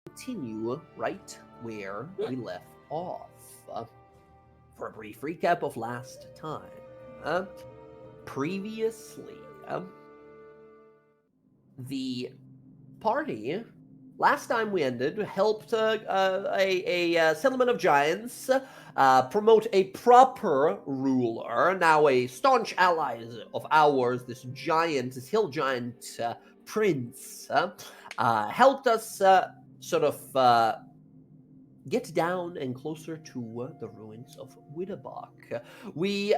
continue right where we left off. For a brief recap of last time. Previously, the party, last time we ended, helped a settlement of giants promote a proper ruler, now a staunch ally of ours, this hill giant prince, helped us sort of get down and closer to the ruins of Widabach. We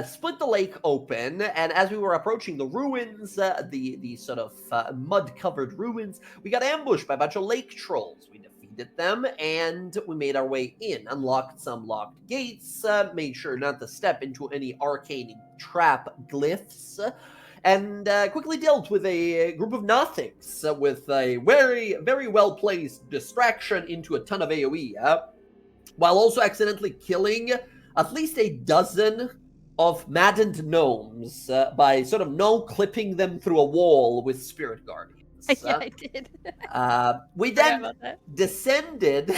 split the lake open, and as we were approaching the ruins, the sort of mud-covered ruins, we got ambushed by a bunch of lake trolls. We defeated them, and we made our way in, unlocked some locked gates, made sure not to step into any arcane trap glyphs, and quickly dealt with a group of nothings with a very, very well-placed distraction into a ton of AoE, while also accidentally killing at least a dozen of maddened gnomes by sort of no-clipping them through a wall with Spirit Guardians. Yeah, I did. We Forgot then about that. descended.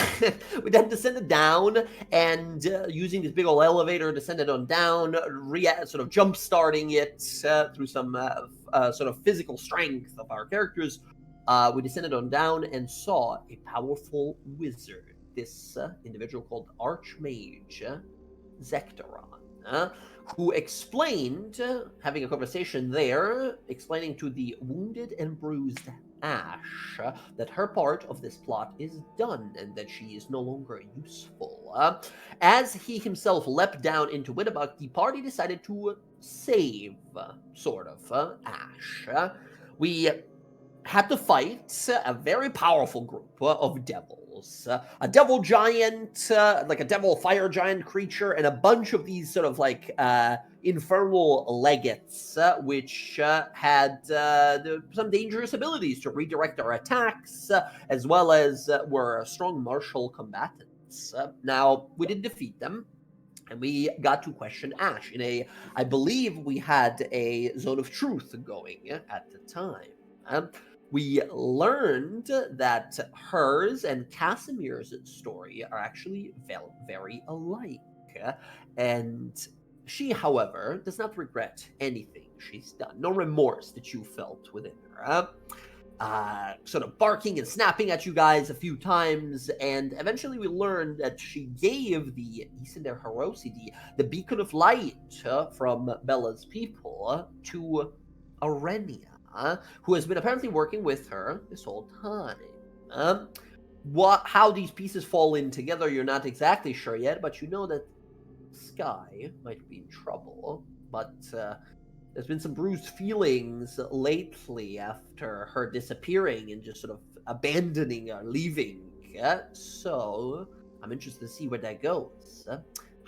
We then descended down, and using this big old elevator, descended on down, sort of jump starting it through some sort of physical strength of our characters. We descended on down and saw a powerful wizard. This individual called Archmage Zektaron, who explained, having a conversation there, explaining to the wounded and bruised Ash that her part of this plot is done and that she is no longer useful. As he himself leapt down into Widabach, the party decided to save, sort of, Ash. We had to fight a very powerful group of devils. A devil giant, like a devil fire giant creature, and a bunch of these sort of like infernal legates, which had some dangerous abilities to redirect our attacks, as well as were strong martial combatants. Now, we did defeat them. And we got to question Ash I believe we had a zone of truth going at the time. We learned that hers and Casimir's story are actually very alike. And she, however, does not regret anything she's done. No remorse that you felt within her. Sort of barking and snapping at you guys a few times, and eventually we learned that she gave the Isender Harosi, the beacon of light from Bella's people, to Arenia, who has been apparently working with her this whole time. How these pieces fall in together, you're not exactly sure yet, but you know that Sky might be in trouble. But there's been some bruised feelings lately after her disappearing and just sort of abandoning or leaving. So I'm interested to see where that goes.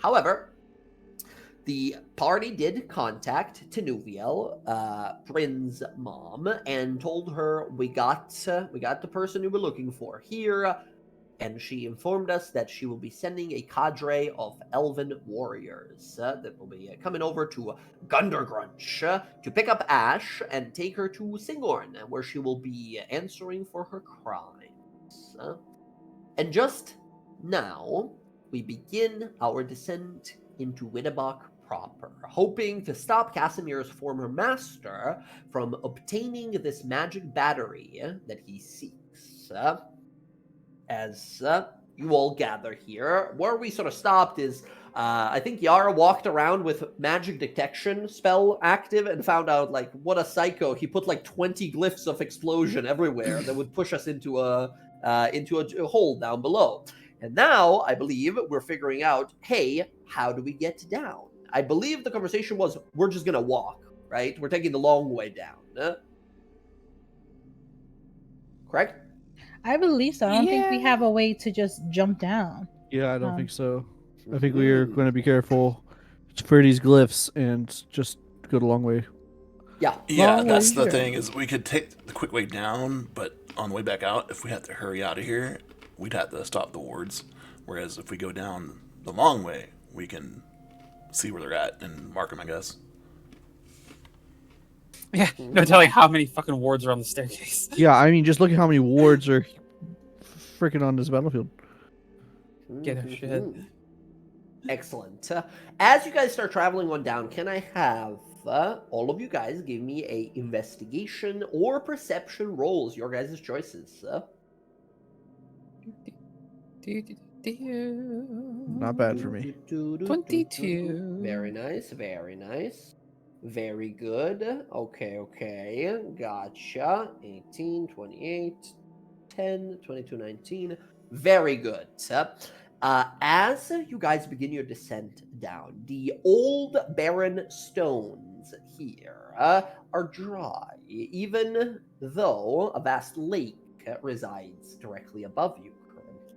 However, the party did contact Tenuviel, Bryn's mom, and told her we got the person we were looking for here, and she informed us that she will be sending a cadre of elven warriors that will be coming over to Gundergrunch to pick up Ash and take her to Singorn, where she will be answering for her crimes. And just now, we begin our descent into Widabach proper, hoping to stop Casimir's former master from obtaining this magic battery that he seeks. As you all gather here, where we sort of stopped is, I think Yara walked around with magic detection spell active and found out, like, what a psycho. He put like 20 glyphs of explosion everywhere that would push us into a hole down below. And now, I believe, we're figuring out, hey, how do we get down? I believe the conversation was, we're just gonna walk, right? We're taking the long way down. Correct? I believe so. I don't think we have a way to just jump down. Yeah, I don't think so. I think we are going to be careful for these glyphs and just go the long way. Yeah. Yeah, that's the thing, is we could take the quick way down, but on the way back out, if we had to hurry out of here, we'd have to stop the wards. Whereas if we go down the long way, we can see where they're at and mark them, I guess. Yeah, no telling how many fucking wards are on the staircase. Yeah, I mean, just look at how many wards are freaking on this battlefield. Get our shit. Excellent. As you guys start traveling on down, can I have all of you guys give me a investigation or perception rolls? Your guys' choices. Not bad for me. 22. Very nice, very nice. Very good. Okay. Gotcha. 18, 28, 10, 22, 19. Very good. As you guys begin your descent down, the old barren stones here are dry, even though a vast lake resides directly above you currently.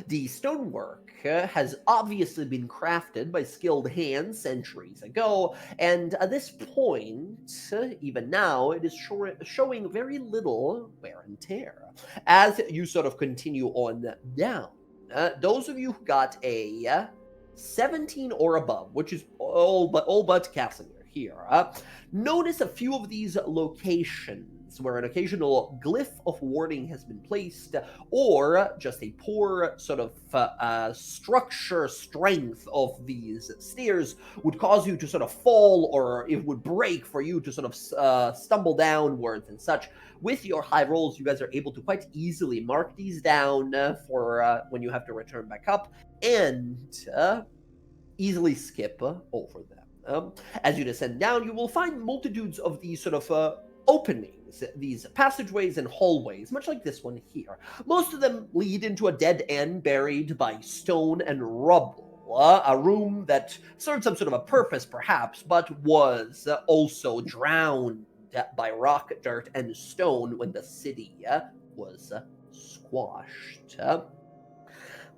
The stonework has obviously been crafted by skilled hands centuries ago, and at this point, even now, it is showing very little wear and tear. As you sort of continue on down, those of you who got a 17 or above, which is all but Casimir here, notice a few of these locations where an occasional glyph of warding has been placed, or just a poor sort of structure strength of these stairs would cause you to sort of fall, or it would break for you to sort of stumble downwards and such. With your high rolls, you guys are able to quite easily mark these down for when you have to return back up, and easily skip over them. As you descend down, you will find multitudes of these sort of openings, these passageways and hallways, much like this one here. Most of them lead into a dead end buried by stone and rubble. A room that served some sort of a purpose, perhaps, but was also drowned by rock, dirt, and stone when the city was squashed.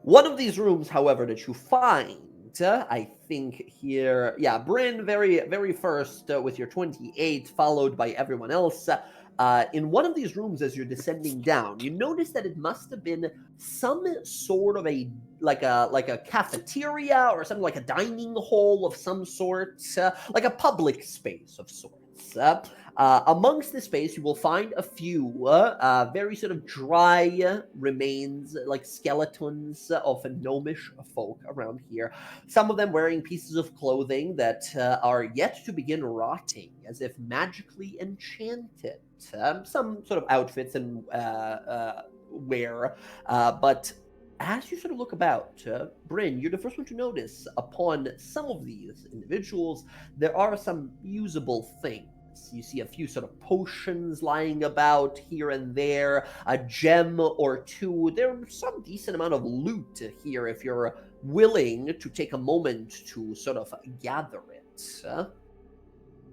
One of these rooms, however, that you find, I think here, Bryn, very first with your 28, followed by everyone else. In one of these rooms, as you're descending down, you notice that it must have been some sort of like a cafeteria or something, like a dining hall of some sort, like a public space of sorts. Amongst the space, you will find a few very sort of dry remains, like skeletons of gnomish folk around here. Some of them wearing pieces of clothing that are yet to begin rotting, as if magically enchanted. Some sort of outfits and wear, but as you sort of look about, Bryn, you're the first one to notice upon some of these individuals, there are some usable things. You see a few sort of potions lying about here and there, a gem or two. There's some decent amount of loot here if you're willing to take a moment to sort of gather it.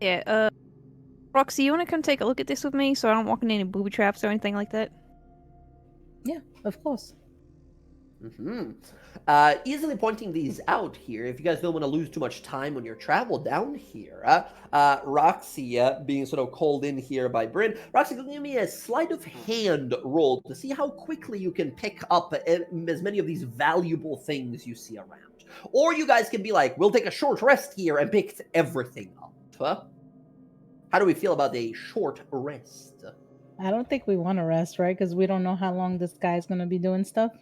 Yeah, Roxy, you want to come take a look at this with me so I don't walk into any booby traps or anything like that? Yeah, of course. Easily pointing these out here, if you guys don't want to lose too much time on your travel down here. Roxy being sort of called in here by Bryn. Roxy, give me a sleight of hand roll to see how quickly you can pick up as many of these valuable things you see around. Or you guys can be like, we'll take a short rest here and pick everything up. How do we feel about a short rest? I don't think we want to rest, right? Because we don't know how long this guy's going to be doing stuff.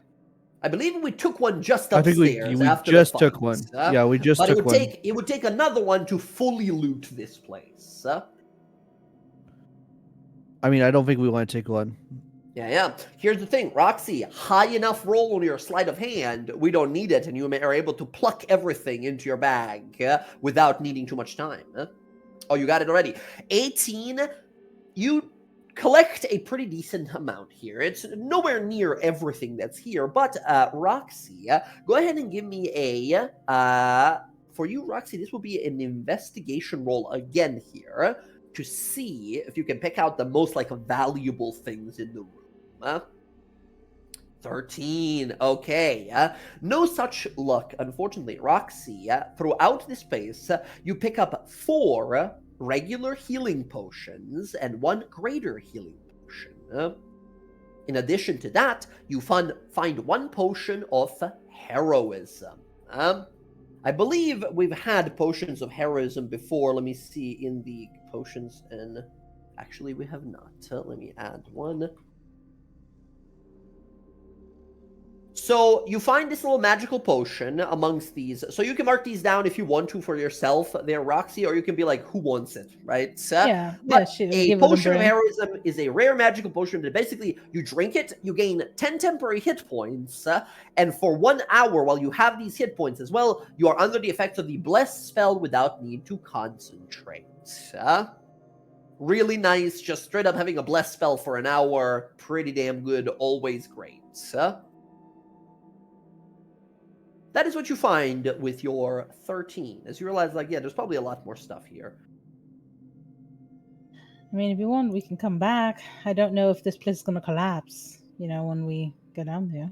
I believe we took one just I upstairs. think we after just the took fight, one. Yeah, we just took one. But it would take another one to fully loot this place. I mean, I don't think we want to take one. Yeah. Here's the thing, Roxy, high enough roll on your sleight of hand, we don't need it, and you are able to pluck everything into your bag without needing too much time. Oh, you got it already. 18, you collect a pretty decent amount here. It's nowhere near everything that's here, but Roxy, go ahead and give me a, for you, Roxy, this will be an investigation roll again here to see if you can pick out the most, like, valuable things in the room. 13, okay. No such luck, unfortunately. Roxy, throughout this space, you pick up 4 regular healing potions and 1 greater healing potion. In addition to that, you find 1 potion of heroism. I believe we've had potions of heroism before. Let me see in the potions, and actually we have not. Let me add 1. So you find this little magical potion amongst these. So you can mark these down if you want to for yourself there, Roxy, or you can be like, who wants it, right? Yeah, But shit, a give it a potion of Bryn. heroism is a rare magical potion that basically you drink it, you gain 10 temporary hit points, and for 1 hour while you have these hit points as well, you are under the effects of the blessed spell without need to concentrate. Really nice, just straight up having a blessed spell for an hour, pretty damn good, always great. That is what you find with your 13. As you realize, like, yeah, there's probably a lot more stuff here. I mean, if you want, we can come back. I don't know if this place is gonna collapse. You know, when we go down there.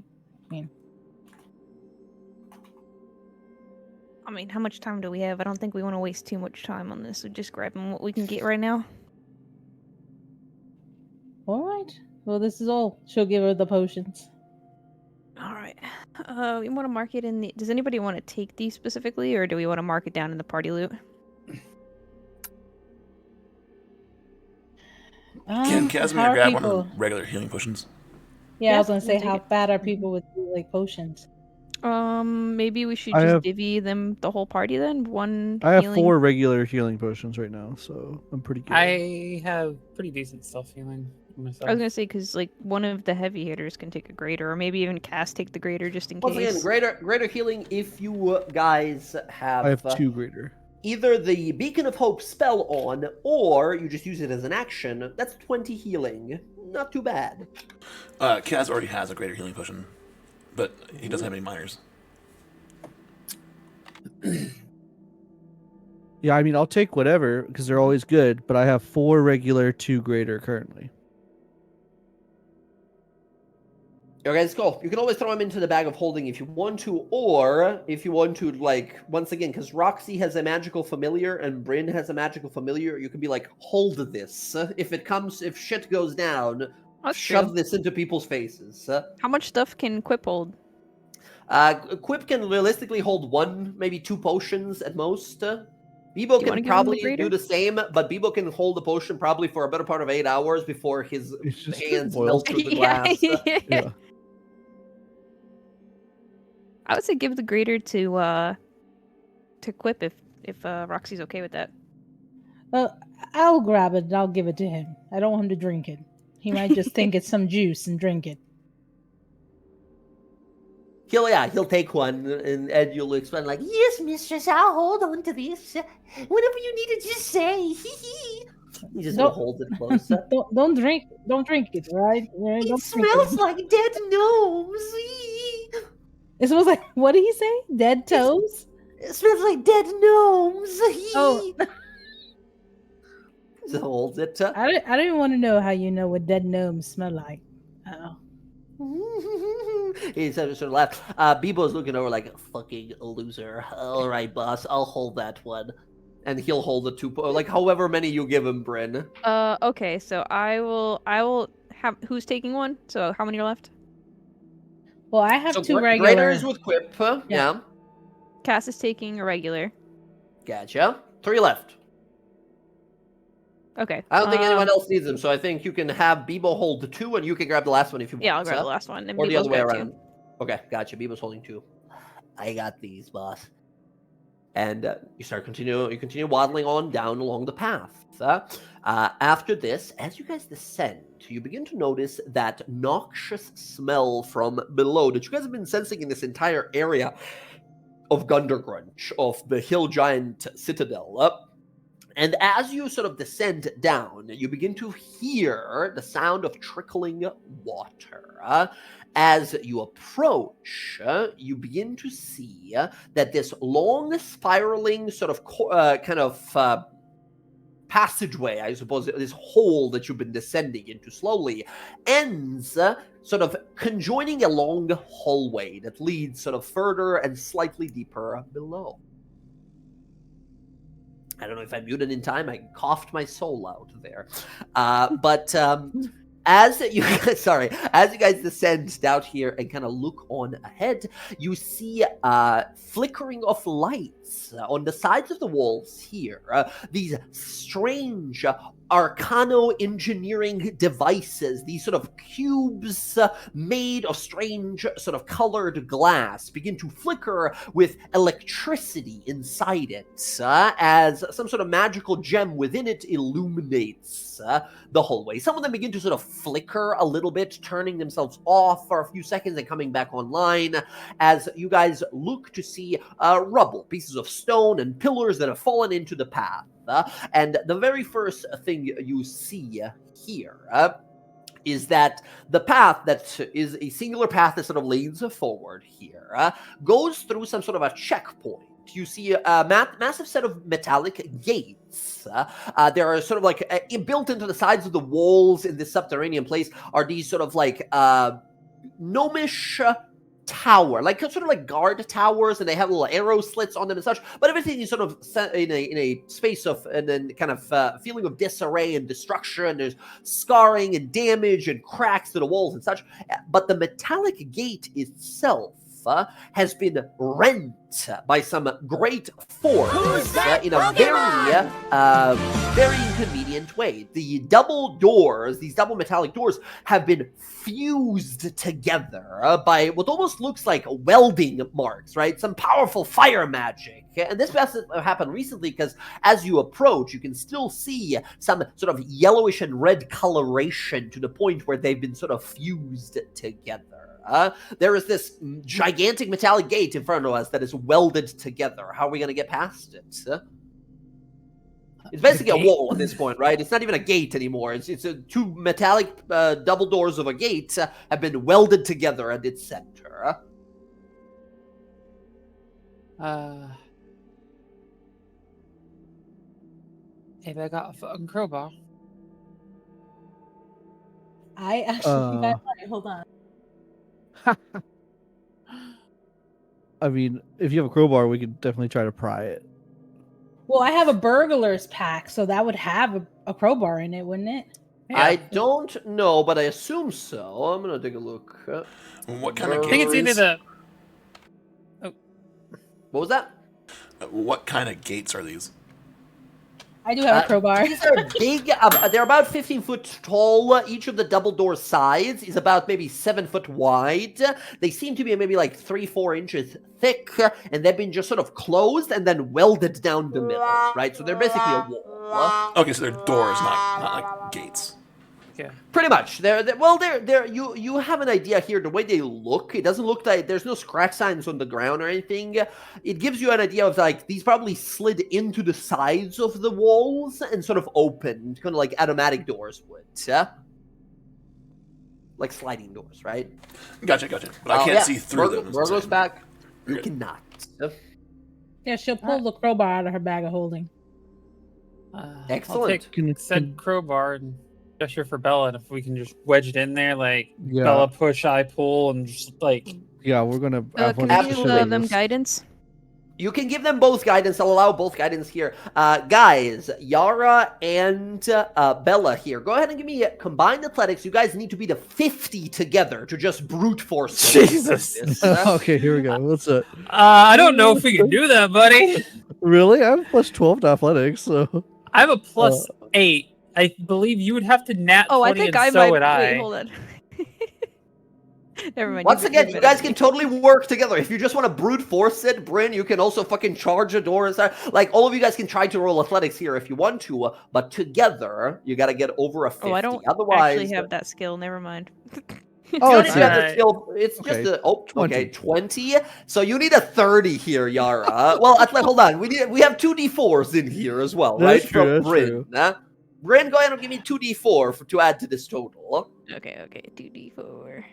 I mean, how much time do we have? I don't think we want to waste too much time on this. So just grabbing what we can get right now. All right. Well, this is all. She'll give her the potions. All right. We want to mark it in the. Does anybody want to take these specifically, or do we want to mark it down in the party loot? Can how Casimir are grab one people? of the regular healing potions? Yeah, I was Yeah, gonna say, take how it. bad are people with like potions? Maybe we should I just have- divvy them the whole party then. One. I have healing- 4 regular healing potions right now, so I'm pretty good. I have pretty decent self healing myself. I was gonna say because like one of the heavy hitters can take a greater, or maybe even Cass take the greater just in Once case. again, greater healing if you guys have, I have 2 greater. either the Beacon of Hope spell on, or you just use it as an action. That's 20 healing. Not too bad. Kaz already has a greater healing potion, but he doesn't have any minors. Yeah, I mean, I'll take whatever because they're always good, but I have 4 regular, 2 greater currently. Okay, let's go. You can always throw him into the bag of holding if you want to, or if you want to, like, once again, because Roxy has a magical familiar and Bryn has a magical familiar, you can be like, hold this. If shit goes down, That's shove true. this into people's faces. How much stuff can Quip hold? Quip can realistically hold 1, maybe 2 potions at most. Bebo you wanna can give him the probably greater? do the same, but Bebo can hold the potion probably for a better part of 8 hours before his It's just hands boiled. melt through the glass. Yeah. I would say give the greater to Quip if Roxy's okay with that. I'll grab it and I'll give it to him. I don't want him to drink it. He might just think it's some juice and drink it. He'll take one, and you'll explain like, yes, mistress, I'll hold on to this. Whatever you need to just say. He just Don't- holds it close. Don't drink it, right? It Don't smells drink like dead gnomes. It smells like, what did he say? Dead toes? It smells like dead gnomes. Oh. Just holds it. I don't even want to know how you know what dead gnomes smell like. Oh. He sort of laughed. Bebo's looking over like, fucking loser. All right, boss, I'll hold that one. And he'll hold the 2, like however many you give him, Bryn. Okay, so I will have who's taking one? So how many are left? Well, I have So 2 greater regular. is with Quip. Yeah. Cass is taking a regular. Gotcha. 3 left. Okay. I don't think anyone else needs them, so I think you can have Bebo hold the 2, and you can grab the last one if you want. Yeah, I'll grab the last one. And Or the Bebo's other way got 2. around. Okay, gotcha. Bebo's holding 2. I got these, boss. And you continue waddling on down along the path. After this, as you guys descend, you begin to notice that noxious smell from below that you guys have been sensing in this entire area of Gundergrunch, of the Hill Giant Citadel. And as you sort of descend down, you begin to hear the sound of trickling water. As you approach, you begin to see that this long, spiraling sort of passageway, I suppose, this hole that you've been descending into slowly, ends sort of conjoining a long hallway that leads sort of further and slightly deeper below. I don't know if I muted in time. I coughed my soul out there. As you guys descend down here and kind of look on ahead, you see flickering of lights on the sides of the walls here. These strange arcano engineering devices, these sort of cubes made of strange sort of colored glass, begin to flicker with electricity inside it as some sort of magical gem within it illuminates the hallway. Some of them begin to sort of flicker a little bit, turning themselves off for a few seconds and coming back online as you guys look to see rubble, pieces of stone and pillars that have fallen into the path. And the very first thing you see here is that the path that is a singular path that sort of leads forward here goes through some sort of a checkpoint. You see a massive set of metallic gates. There are sort of like built into the sides of the walls in this subterranean place are these sort of like gnomish tower, like sort of like guard towers, and they have little arrow slits on them and such, but everything is sort of set in a space of and then kind of feeling of disarray and destruction. There's scarring and damage and cracks to the walls and such, but the metallic gate itself has been rent by some great force in a very inconvenient way. The double doors, these double metallic doors, have been fused together by what almost looks like welding marks, right? Some powerful fire magic. And this must have happened recently because as you approach, you can still see some sort of yellowish and red coloration to the point where they've been sort of fused together. There is this gigantic metallic gate in front of us that is welded together. How are we going to get past it? It's basically a wall at this point, right? It's not even a gate anymore. It's two metallic double doors of a gate have been welded together at its center. Maybe I got a fucking crowbar. I actually got hold on. I mean, if you have a crowbar, we could definitely try to pry it. Well, I have a burglar's pack, so that would have a crowbar in it, wouldn't it? Yeah. I don't know, but I assume so. I'm gonna take a look. What kind of I think it's either gates? the. What was that? What kind of gates are these? I do have a crowbar. These are big. They're about 15 foot tall. Each of the double door sides is about maybe 7 foot wide. They seem to be maybe like 3-4 inches thick, and they've been just sort of closed and then welded down the middle, right? So they're basically a wall. Okay, so they're doors, not like gates. Yeah. Pretty much. They're you have an idea here. The way they look, it doesn't look like there's no scratch signs on the ground or anything. It gives you an idea of like these probably slid into the sides of the walls and sort of opened, kind of like automatic doors would. Like sliding doors, right? Gotcha. But I can't see through them. Virgo's back. You Good. cannot. Yeah, she'll pull the crowbar out of her bag of holding. Excellent. I'll take said crowbar and gesture for Bella, and if we can just wedge it in there, like Yeah. Bella push, I pull, and just like. Yeah, we're gonna. Can have you to give show them this. guidance? You can give them both guidance. I'll allow both guidance here. Guys, Yara and Bella here. Go ahead and give me combined athletics. You guys need to be the 50 together to just brute force. Jesus. this. Okay, here we go. What's it? I don't know if we can do that, buddy. Really? I have plus 12 to athletics, so. I have a plus 8. I believe you would have to nat 20, I think and I so might. would I. Wait, hold on. Never mind. Once again, you guys can totally work together. If you just want to brute force it, Bryn, you can also fucking charge a door and start. Like, all of you guys can try to roll athletics here if you want to, but together, you got to get over a 50. Oh, I don't Otherwise, actually have that skill. Never mind. You Oh, don't it's even have the alright. skill. It's Okay, just a 20. 20. So you need a 30 here, Yara. Well, hold on. We have 2d4s in here as well, That's right? true, From that's Bryn. true. Bryn, go ahead and give me 2d4 to add to this total. Okay, 2d4.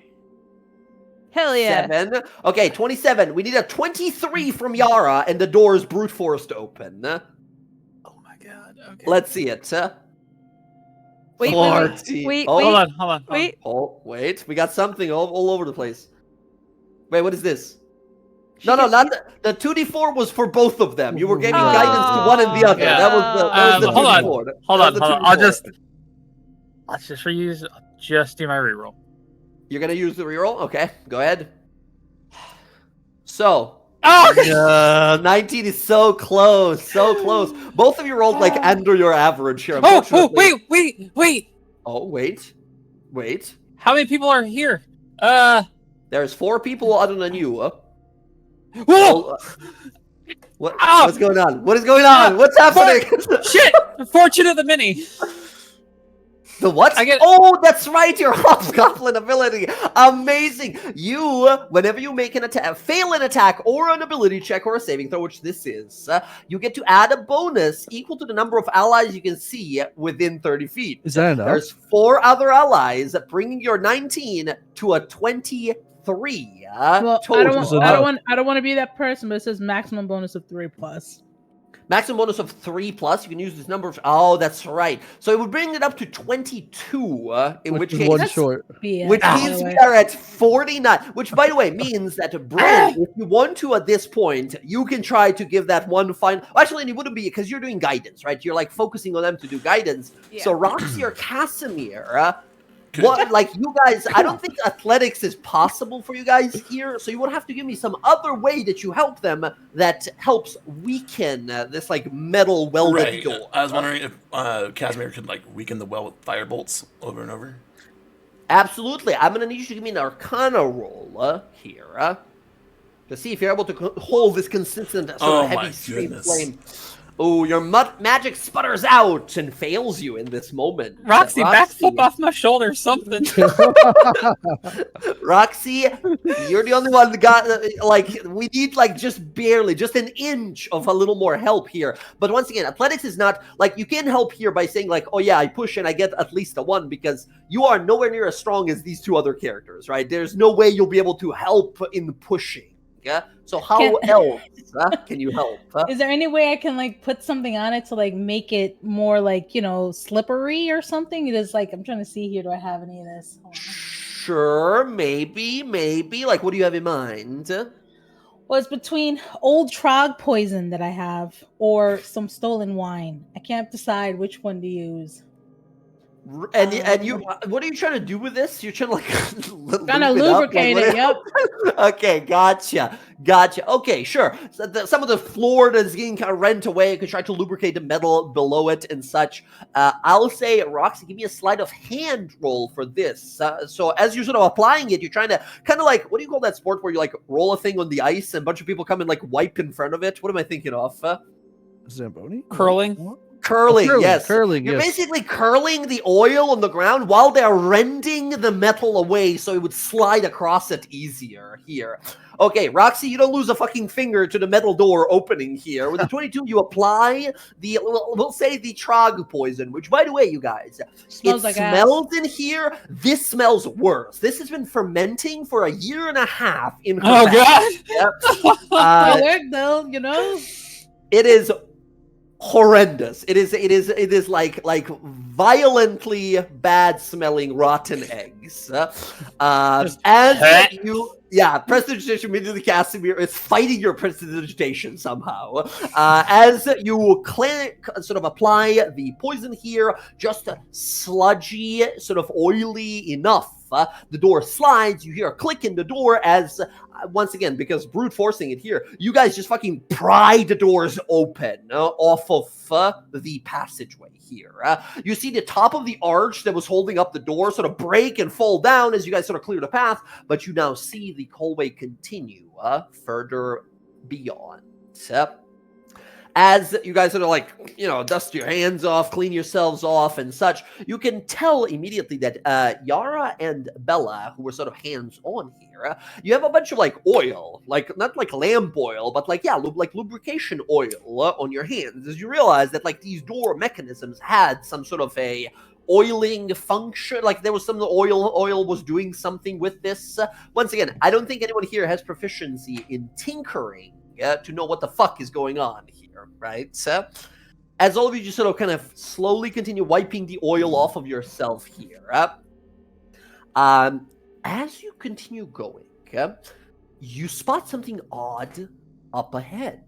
Hell yeah. 7. Okay, 27. We need a 23 from Yara, and the door is brute forced open. Oh my god. Okay. Let's see it. Wait, 40. wait, Oh, Hold on. Wait. Oh, wait. We got something all over the place. Wait, what is this? She No, can- not the 2d4 was for both of them. You were giving Oh. guidance to one and the other. Yeah. That was the Hold on. 2d4. Hold That on. was the I'll 2d4. Let's just reuse. Just do my reroll. You're gonna use the reroll? Okay, go ahead. So, Oh! 19 is so close, so close. Both of you rolled like under your average here. Oh, Unfortunately. wait! Oh, wait. How many people are here? There's 4 people other than you. Whoa! What's going on? What is going on? What's happening? Shit! Fortune of the Mini. The what? Oh, that's right, your hobgoblin ability. Amazing. You, whenever you make an attack, fail an attack or an ability check or a saving throw, which this is, you get to add a bonus equal to the number of allies you can see within 30 feet. Is that enough? There's 4 other allies, bringing your 19 to a 23. Well, Total. I don't want to be that person, but it says maximum bonus of 3+. Maximum bonus of 3+. You can use this number. Oh, that's right. So it would bring it up to 22. In which case, one short. Which means we are at 49. Which, by the way, means that Brent, if you want to at this point, you can try to give that one final. Actually, it wouldn't be because you're doing guidance, right? You're like focusing on them to do guidance. Yeah. So Roxy or Casimir. What, like you guys, I don't think athletics is possible for you guys here, so you would have to give me some other way that you help them that helps weaken this like metal welded door. I was wondering if Casimir could like weaken the well with fire bolts over and over. Absolutely. I'm going to need you to give me an Arcana roll here to see if you're able to hold this consistent sort of heavy stream flame. Oh, your magic sputters out and fails you in this moment. Roxy, backflip off my shoulder, something. Roxy, you're the only one that got, like, we need, like, just barely, just an inch of a little more help here. But once again, athletics is not, like, you can help here by saying, like, oh yeah, I push and I get at least a 1 because you are nowhere near as strong as these 2 other characters, right? There's no way you'll be able to help in pushing. Yeah. So how else can you help? Is there any way I can like put something on it to like make it more like, you know, slippery or something? It is like, I'm trying to see here. Do I have any of this? Sure, maybe. Like, what do you have in mind? Well, it's between old trog poison that I have or some stolen wine. I can't decide which one to use. And you, what are you trying to do with this? You're trying to like trying to lubricate it. Yep. Okay, gotcha. Okay, sure. So some of the floor that's getting kind of rent away. You can try to lubricate the metal below it and such. I'll say, Roxy, give me a sleight of hand roll for this. So as you're sort of applying it, you're trying to kind of like, what do you call that sport where you like roll a thing on the ice and a bunch of people come and like wipe in front of it? What am I thinking of? Zamboni? Curling? Curling, yes. Curling, You're yes. basically curling the oil on the ground while they're rending the metal away so it would slide across it easier here. Okay, Roxy, you don't lose a fucking finger to the metal door opening here. With the 22, you apply the, we'll say the trog poison, which, by the way, you guys, smells in here. This smells worse. This has been fermenting for 1.5 years in her God! Yep. Though, you know? It is horrendous. It is like violently bad smelling rotten eggs. As you prestidigitation immediately Casimir is fighting your prestidigitation somehow. As you sort of apply the poison here, just sludgy, sort of oily enough. The door slides, you hear a click in the door as, once again, because brute forcing it here, you guys just fucking pry the doors open off of the passageway here. You see the top of the arch that was holding up the door sort of break and fall down as you guys sort of clear the path, but you now see the hallway continue further beyond. As you guys sort of like, you know, dust your hands off, clean yourselves off and such, you can tell immediately that Yara and Bella, who were sort of hands-on here, you have a bunch of like oil, like not like lamp oil, but like, like lubrication oil on your hands, as you realize that like these door mechanisms had some sort of a oiling function, like there was some oil was doing something with this. Once again, I don't think anyone here has proficiency in tinkering to know what the fuck is going on here, right? So, as all of you just sort of kind of slowly continue wiping the oil off of yourself here, as you continue going, you spot something odd up ahead.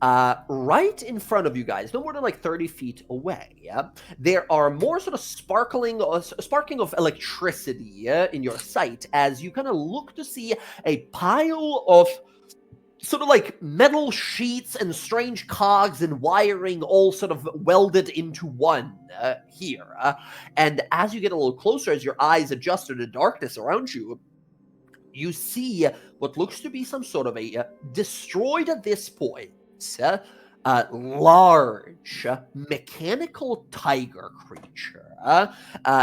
Right in front of you guys, no more than like 30 feet away, there are more sort of sparking of electricity in your sight as you kind of look to see a pile of sort of like metal sheets and strange cogs and wiring all sort of welded into one here. And as you get a little closer, as your eyes adjust to the darkness around you, you see what looks to be some sort of a destroyed at this point, large mechanical tiger creature.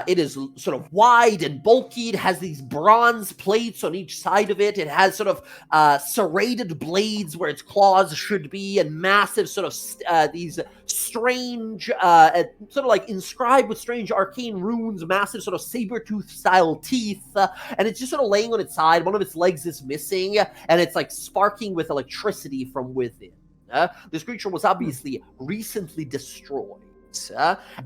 It is sort of wide and bulky. It has these bronze plates on each side of it. It has sort of serrated blades where its claws should be, and massive sort of these strange, sort of like inscribed with strange arcane runes, massive sort of saber-tooth style teeth, and it's just sort of laying on its side. One of its legs is missing, and it's like sparking with electricity from within. This creature was obviously recently destroyed.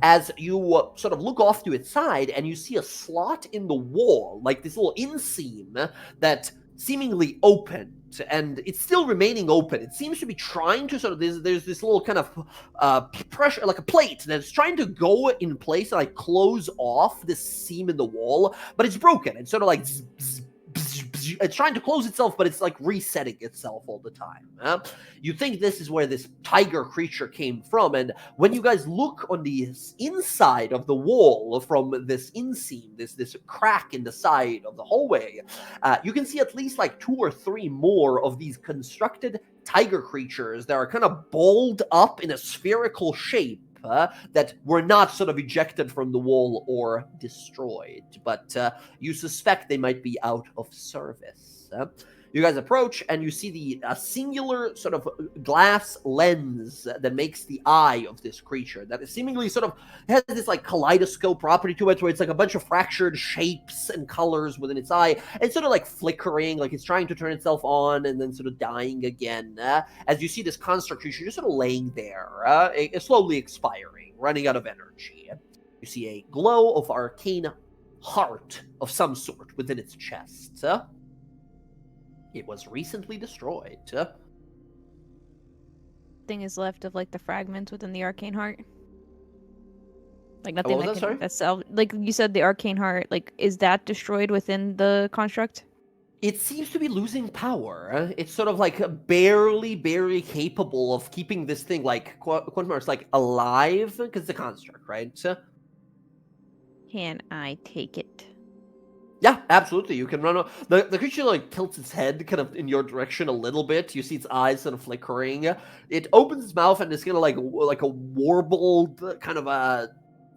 As you sort of look off to its side, and you see a slot in the wall, like this little inseam that seemingly opened, and it's still remaining open. It seems to be trying to sort of, there's this little kind of pressure, like a plate that's trying to go in place and like close off this seam in the wall, but it's broken. It's sort of like it's trying to close itself, but it's like resetting itself all the time. You think this is where this tiger creature came from, and when you guys look on the inside of the wall from this inseam, this crack in the side of the hallway, you can see at least like 2 or 3 more of these constructed tiger creatures that are kind of balled up in a spherical shape. That were not sort of ejected from the wall or destroyed, but you suspect they might be out of service. You guys approach, and you see a singular sort of glass lens that makes the eye of this creature, that is seemingly sort of has this like kaleidoscope property to it, where it's like a bunch of fractured shapes and colors within its eye. It's sort of like flickering, like it's trying to turn itself on and then sort of dying again. As you see this construct creature just sort of laying there, slowly expiring, running out of energy. You see a glow of arcane heart of some sort within its chest. It was recently destroyed. Thing is left of like the fragments within the arcane heart. Like nothing What was that, that's like you said, the arcane heart. Like, is that destroyed within the construct? It seems to be losing power. It's sort of like barely capable of keeping this thing like quantum arts like alive, because it's a construct, right? Can I take it? Yeah, absolutely. You can run. The creature like tilts its head kind of in your direction a little bit. You see its eyes sort of flickering. It opens its mouth, and it's gonna like a warbled kind of a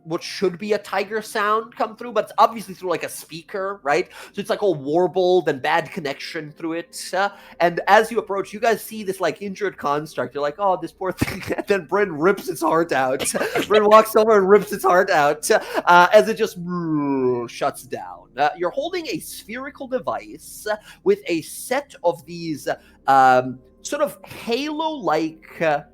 what should be a tiger sound come through, but it's obviously through like a speaker, right? So it's like all warbled and bad connection through it. And as you approach, you guys see this like injured construct. You're like, oh, this poor thing. And then Bryn rips its heart out. Bryn walks over and rips its heart out as it just shuts down. You're holding a spherical device with a set of these sort of halo-like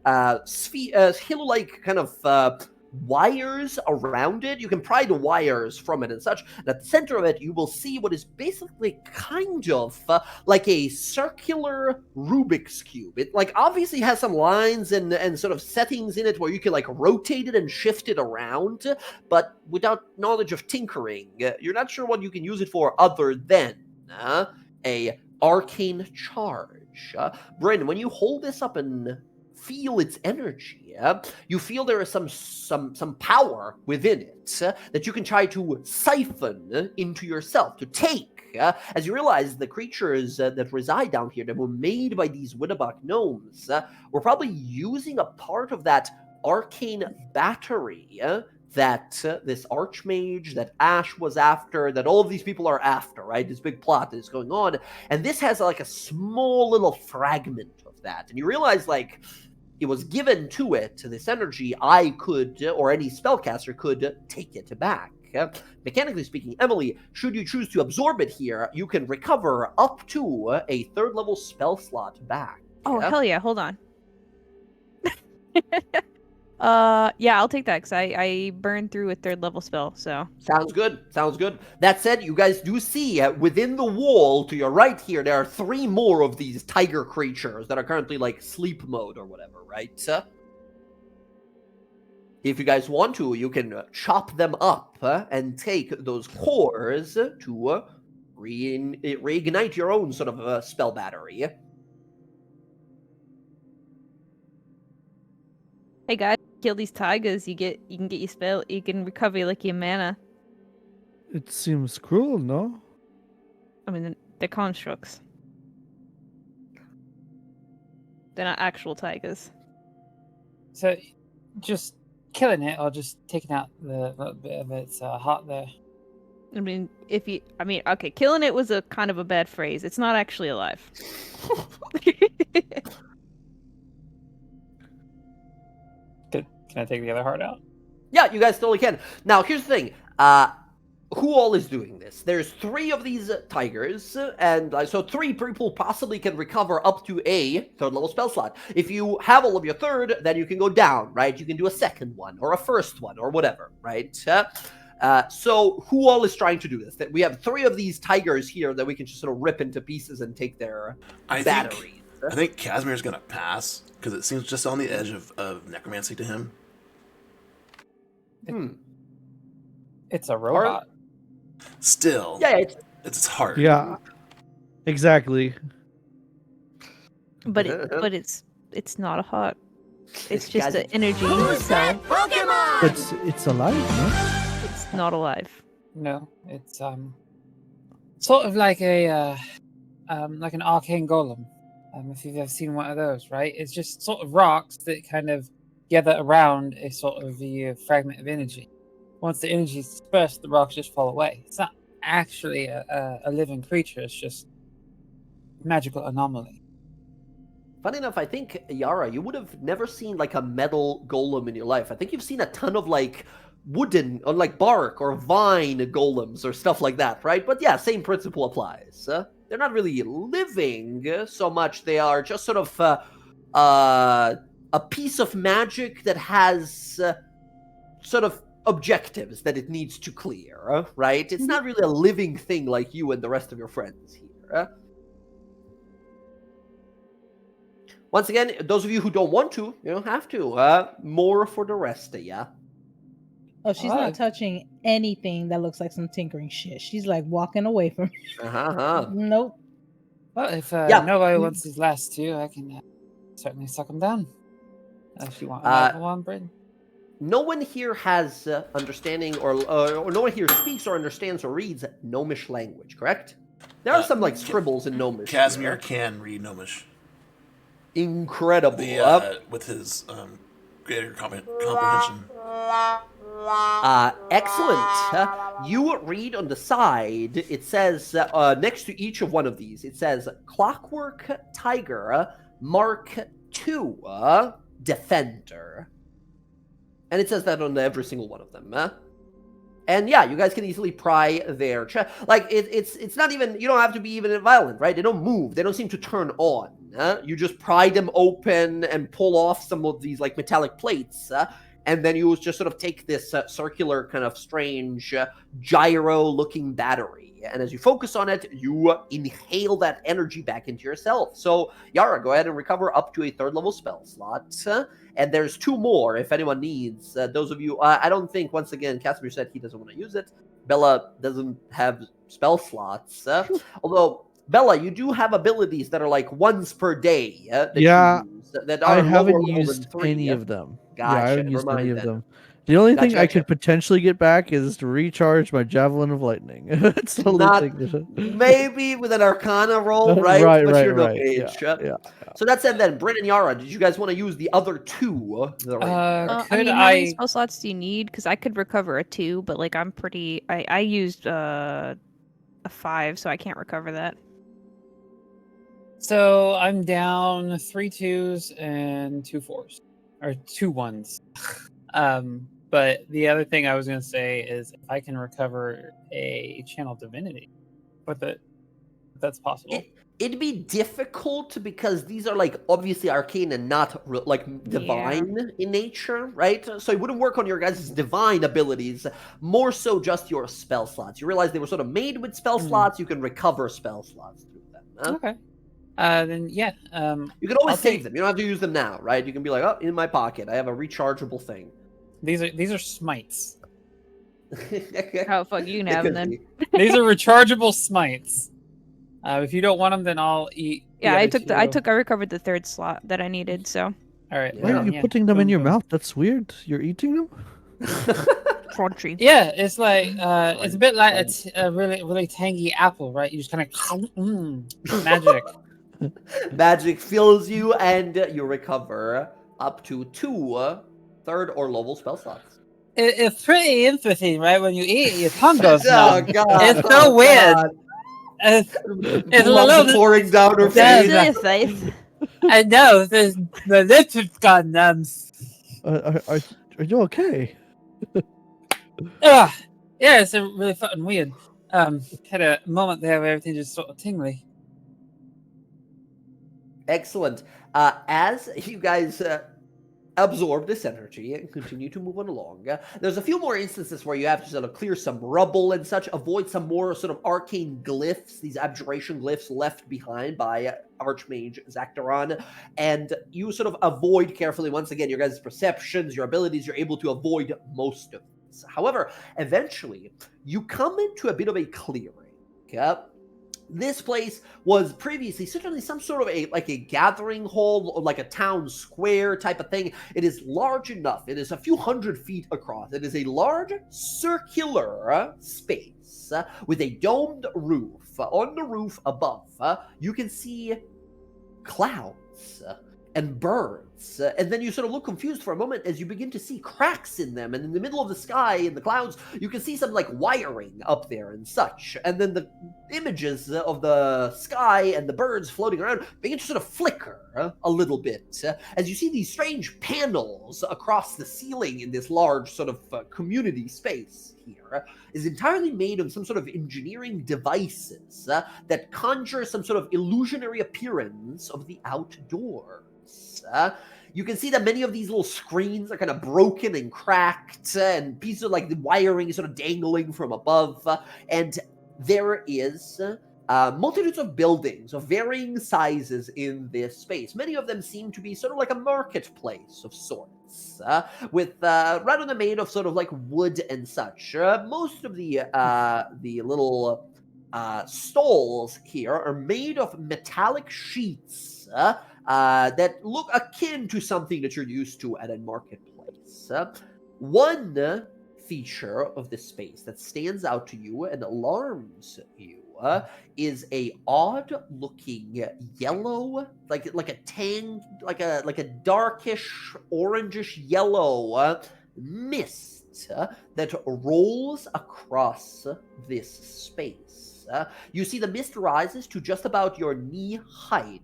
halo-like kind of wires around it. You can pry the wires from it and such. And at the center of it, you will see what is basically kind of like a circular Rubik's Cube. It like obviously has some lines and sort of settings in it where you can like rotate it and shift it around, but without knowledge of tinkering, you're not sure what you can use it for other than a arcane charge. Bryn, when you hold this up and feel its energy, you feel there is some power within it that you can try to siphon into yourself, to take. As you realize the creatures that reside down here that were made by these Winnebach gnomes were probably using a part of that arcane battery that this archmage, that Ash was after, that all of these people are after, right? This big plot that is going on. And this has like a small little fragment of that. And you realize like it was given to it, this energy, I could, or any spellcaster could take it back. Mechanically speaking, Emily, should you choose to absorb it here, you can recover up to a 3rd level spell slot back. Oh, hell yeah, hold on. Yeah, I'll take that, because I burned through a 3rd level spell, so. Sounds good, sounds good. That said, you guys do see within the wall to your right here, there are 3 more of these tiger creatures that are currently like sleep mode or whatever, right? If you guys want to, you can chop them up and take those cores to reignite your own sort of spell battery. Hey guys, kill these tigers. You can get your spell. You can recover like your mana. It seems cruel, no? I mean, they're constructs. They're not actual tigers. So, just killing it or just taking out the little bit of its heart there. I mean, okay, killing it was a kind of a bad phrase. It's not actually alive. Can I take the other heart out? Yeah, you guys totally can. Now, here's the thing. Who all is doing this? There's 3 of these tigers, and so 3 people possibly can recover up to a 3rd level spell slot. If you have all of your 3rd, then you can go down, right? You can do a 2nd one, or a 1st one, or whatever, right? So who all is trying to do this? That we have 3 of these tigers here that we can just sort of rip into pieces and take their batteries. I think Casimir's gonna pass, because it seems just on the edge of necromancy to him. It's a robot. Still, Yeah, it's hard. Yeah, exactly. But it's not a heart. It's just an energy cell. But it's alive, no? It's not alive. No, it's sort of like a like an arcane golem. If you've ever seen one of those, right? It's just sort of rocks that kind of gather around a sort of a fragment of energy. Once the energy is dispersed, the rocks just fall away. It's not actually a living creature. It's just a magical anomaly. Funny enough, I think, Yara, you would have never seen like a metal golem in your life. I think you've seen a ton of like wooden or like bark or vine golems or stuff like that, right? But yeah, same principle applies. They're not really living so much. They are just sort of a piece of magic that has sort of objectives that it needs to clear, right? It's not really a living thing like you and the rest of your friends here. Once again, those of you who don't want to, you don't have to. More for the rest of ya. Oh, she's not touching anything that looks like some tinkering shit. She's like walking away from it. Nope. Well, if nobody wants these last 2, I can certainly suck them down. If you want another one, Bryn. No one here has understanding or no one here speaks or understands or reads Gnomish language, correct? There are some like scribbles in Gnomish. Casimir can read Gnomish. Incredible. With his greater comprehension. Excellent. You read on the side, it says, next to each of one of these, it says Clockwork Tiger Mark II Defender. And it says that on every single one of them. And yeah, you guys can easily pry their chest. Like, it's not even, you don't have to be even violent, right? They don't move. They don't seem to turn on. You just pry them open and pull off some of these, like, metallic plates. And then you just sort of take this circular kind of strange gyro-looking battery. And as you focus on it, you inhale that energy back into yourself. So, Yara, go ahead and recover up to a 3rd level spell slot. And there's 2 more if anyone needs. Those of you, I don't think, once again, Casimir said he doesn't want to use it. Bella doesn't have spell slots. Although, Bella, you do have abilities that are like once per day. That you use, that are I haven't lower used than 3. any of them. Gotcha, I haven't used never any mind of then. them. The only thing I Gotcha. could potentially get back is to recharge my Javelin of Lightning. That's the only Not- thing. Maybe with an Arcana roll, right? Right, but right, you're no right. mage. Yeah. So that said, then, Bryn and Yara, did you guys want to use the other 2? That are right there? I mean, how many spell slots do you need? Because I could recover a 2, but like I used a 5, so I can't recover that. So I'm down 3 2s and 2 4s, or 2 1s. But the other thing I was going to say is if I can recover a channel divinity with it, if that's possible. It'd be difficult because these are like obviously arcane and not like divine in nature, right? So it wouldn't work on your guys' divine abilities, more so just your spell slots. You realize they were sort of made with spell slots. You can recover spell slots through them. Okay. Then yeah. You can always save them. You don't have to use them now, right? You can be like, oh, in my pocket, I have a rechargeable thing. These are smites. How the fuck you can have them then? These are rechargeable smites. If you don't want them, then I'll eat. Yeah, I recovered the 3rd slot that I needed. So All right. Why are you yeah. putting them in Boom, your boom. mouth? That's weird. You're eating them? Crunchy. Yeah, it's like it's a bit like a really really tangy apple, right? You just kind of magic. Magic fills you, and you recover up to 2 third or level spell slots. It's pretty interesting, right? When you eat it, your tongue goes Oh numb. god! It's oh, so weird. God. It's a Blood little. pouring down her Yeah, face. Still your face. I know. The lips have gone numb. Are you okay? Ugh. Yeah, it's really fucking weird. Had a moment there where everything just sort of tingly. Excellent. As you guys absorb this energy and continue to move on along, there's a few more instances where you have to sort of clear some rubble and such, avoid some more sort of arcane glyphs, these abjuration glyphs left behind by Archmage Zactaron, and you sort of avoid carefully, once again, your guys' perceptions, your abilities, you're able to avoid most of this. However, eventually, you come into a bit of a clearing, okay? This place was previously certainly some sort of a gathering hall, or like a town square type of thing. It is large enough. It is a few hundred feet across. It is a large circular space with a domed roof. On the roof above, you can see clouds and birds. And then you sort of look confused for a moment as you begin to see cracks in them. And in the middle of the sky, in the clouds, you can see some like wiring up there and such. And then the images of the sky and the birds floating around begin to sort of flicker a little bit as you see these strange panels across the ceiling in this large sort of community space here is entirely made of some sort of engineering devices that conjure some sort of illusionary appearance of the outdoors. You can see that many of these little screens are kind of broken and cracked, and pieces of like the wiring is sort of dangling from above, and there is multitudes of buildings of varying sizes in this space. Many of them seem to be sort of like a marketplace of sorts, with rather than made of sort of like wood and such. Most of the little stalls here are made of metallic sheets that look akin to something that you're used to at a marketplace. One feature of this space that stands out to you and alarms you is a odd-looking yellow, like a darkish orangish yellow mist that rolls across this space. You see the mist rises to just about your knee height.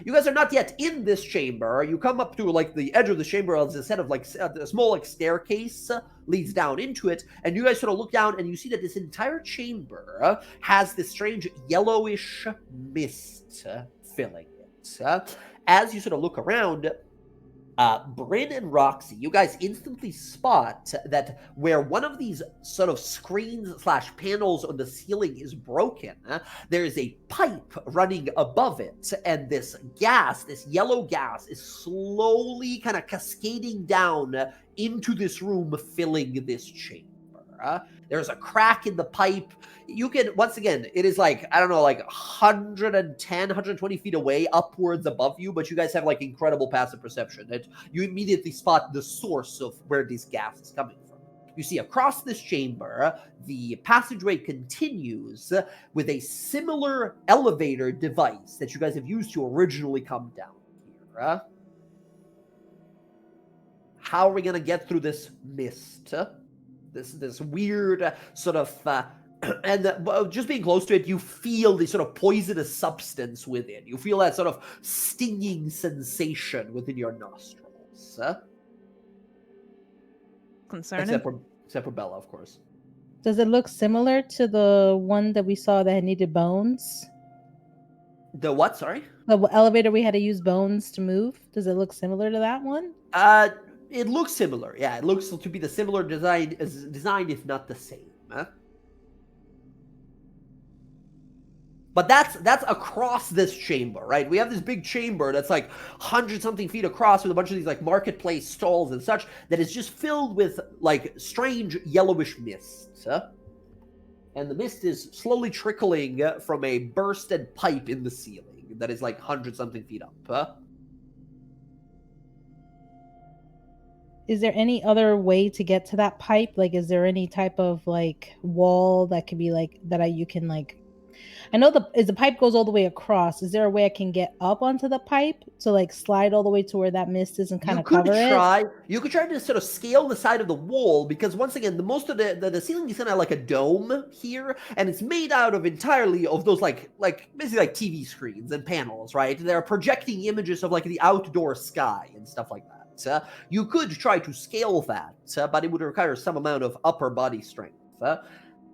You guys are not yet in this chamber. You come up to like the edge of the chamber as a set of like a small like staircase leads down into it, and you guys sort of look down and you see that this entire chamber has this strange yellowish mist filling it. As you sort of look around, Bryn and Roxy, you guys instantly spot that where one of these sort of screens / panels on the ceiling is broken, there is a pipe running above it, and this gas, this yellow gas, is slowly kind of cascading down into this room, filling this chamber. There's a crack in the pipe. You can, once again, it is like, I don't know, like 110, 120 feet away, upwards above you, but you guys have like incredible passive perception that you immediately spot the source of where this gas is coming from. You see across this chamber, the passageway continues with a similar elevator device that you guys have used to originally come down here. How are we going to get through this mist? This weird sort of and just being close to it, you feel the sort of poisonous substance within. You feel that sort of stinging sensation within your nostrils. Concerning. Except for Bella, of course. Does it look similar to the one that we saw that had needed bones? The what? Sorry? The elevator we had to use bones to move? Does it look similar to that one? It looks similar. Yeah, it looks to be the similar design, if not the same. But that's across this chamber, right? We have this big chamber that's like 100-something feet across with a bunch of these like marketplace stalls and such that is just filled with like strange yellowish mist. And the mist is slowly trickling from a bursted pipe in the ceiling that is like 100-something feet up. is there any other way to get to that pipe? Like, is there any type of like wall that could be like you can like? I know the pipe goes all the way across. Is there a way I can get up onto the pipe to like slide all the way to where that mist is and kind of cover it? You could try to sort of scale the side of the wall because once again, most of the ceiling is kind of like a dome here, and it's made out of entirely of those like basically like TV screens and panels, right? They're projecting images of like the outdoor sky and stuff like that. You could try to scale that, but it would require some amount of upper body strength.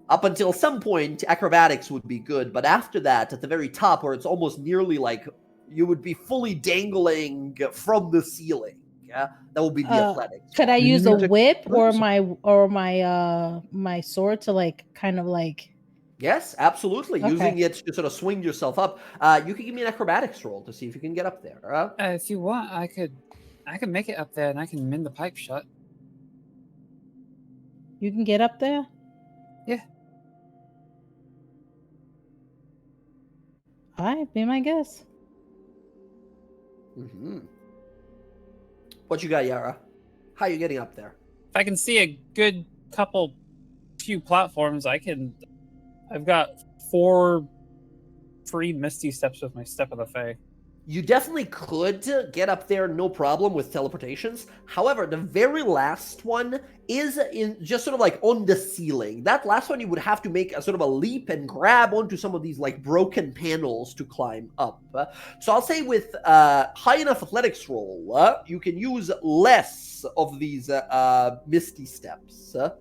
Up until some point, acrobatics would be good, but after that, at the very top, where it's almost nearly like you would be fully dangling from the ceiling, that will be the athletics. Could I use a whip or my my sword to like kind of like? Yes, absolutely. Okay. Using it to sort of swing yourself up. You can give me an acrobatics roll to see if you can get up there. If you want, I could make it up there and I can mend the pipe shut. You can get up there? Yeah. All right, be my guess. Mm-hmm. What you got, Yara? How are you getting up there? If I can see a good few platforms, I've got 4 free misty steps with my Step of the Fae. You definitely could get up there, no problem, with teleportations. However, the very last one is in just sort of like on the ceiling. That last one, you would have to make a sort of a leap and grab onto some of these like broken panels to climb up. So I'll say with high enough athletics roll, you can use less of these misty steps. So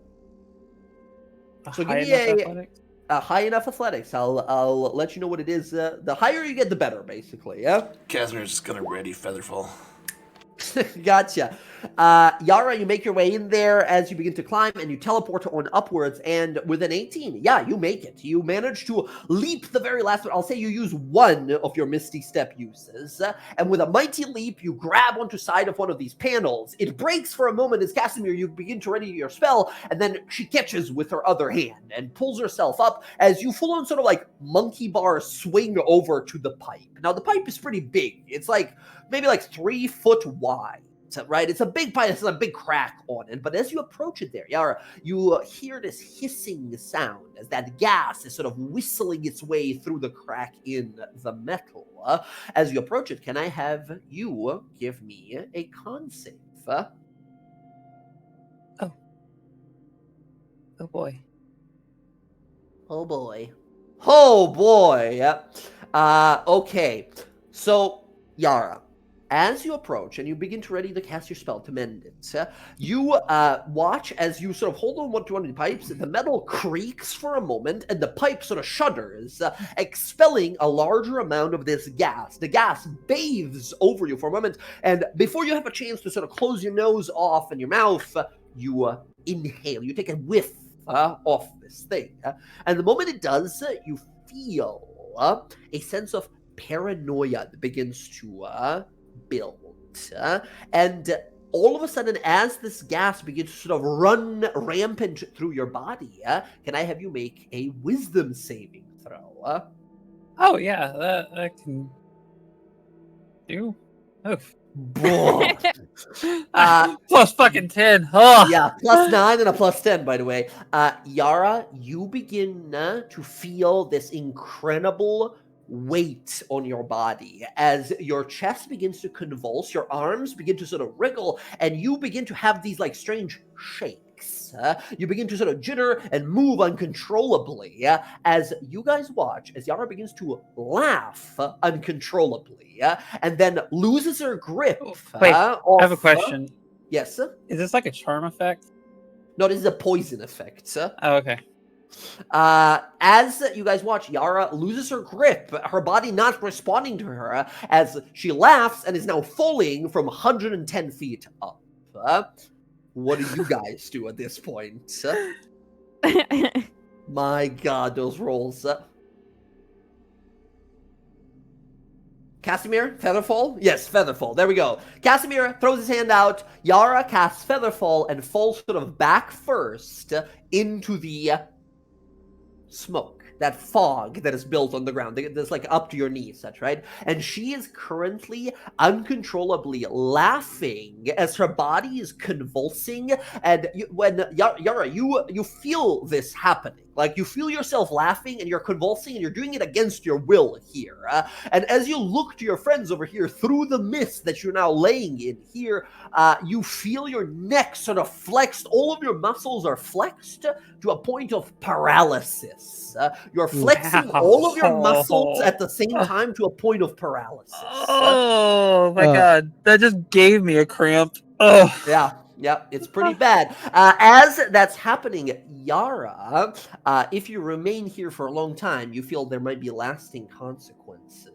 give me a high enough athletics. I'll let you know what it is. The higher you get, the better, basically. Yeah. Casimir's just gonna ready Featherfall. Gotcha. Yara, you make your way in there as you begin to climb, and you teleport on upwards, and with an 18, yeah, you make it. You manage to leap the very last one. I'll say you use one of your Misty Step uses, and with a mighty leap, you grab onto side of one of these panels. It breaks for a moment as Casimir, you begin to ready your spell, and then she catches with her other hand and pulls herself up as you full on sort of like monkey bar swing over to the pipe. Now, the pipe is pretty big. It's like maybe like 3 foot wide, right? It's a big pipe. It's a big crack on it. But as you approach it there, Yara, you hear this hissing sound as that gas is sort of whistling its way through the crack in the metal. As you approach it, can I have you give me a con save? Oh boy. Oh boy. Oh boy. Okay. So, Yara, as you approach and you begin to ready to cast your spell to mend it, you watch as you sort of hold on to one of the pipes, the metal creaks for a moment, and the pipe sort of shudders, expelling a larger amount of this gas. The gas bathes over you for a moment, and before you have a chance to sort of close your nose off and your mouth, you inhale, you take a whiff off this thing. And the moment it does, you feel a sense of paranoia that begins to build. And all of a sudden, as this gas begins to sort of run rampant through your body, can I have you make a wisdom saving throw? Oh, yeah, that I can do. Oof. Plus fucking 10. Oh. Yeah, plus 9 and a plus 10, by the way. Yara, you begin to feel this incredible weight on your body as your chest begins to convulse, your arms begin to sort of wriggle, and you begin to have these like strange shakes. You begin to sort of jitter and move uncontrollably as you guys watch as Yara begins to laugh uncontrollably and then loses her grip. Wait, I have a question. Yes? Is this like a charm effect? No, this is a poison effect. Oh, okay. As you guys watch, Yara loses her grip, her body not responding to her, as she laughs and is now falling from 110 feet up. What do you guys do at this point? My God, those rolls. Casimir, Featherfall? Yes, Featherfall. There we go. Casimir throws his hand out. Yara casts Featherfall and falls sort of back first into the smoke. that fog that is built on the ground. That's like up to your knees, such, right? And she is currently uncontrollably laughing as her body is convulsing. And when Yara, you feel this happening. Like, you feel yourself laughing and you're convulsing and you're doing it against your will here. And as you look to your friends over here through the mist that you're now laying in here, you feel your neck sort of flexed. All of your muscles are flexed to a point of paralysis. You're flexing all of your muscles at the same time to a point of paralysis. Oh my god, that just gave me a cramp. Oh Yeah, it's pretty bad. As that's happening, Yara, if you remain here for a long time, you feel there might be lasting consequences.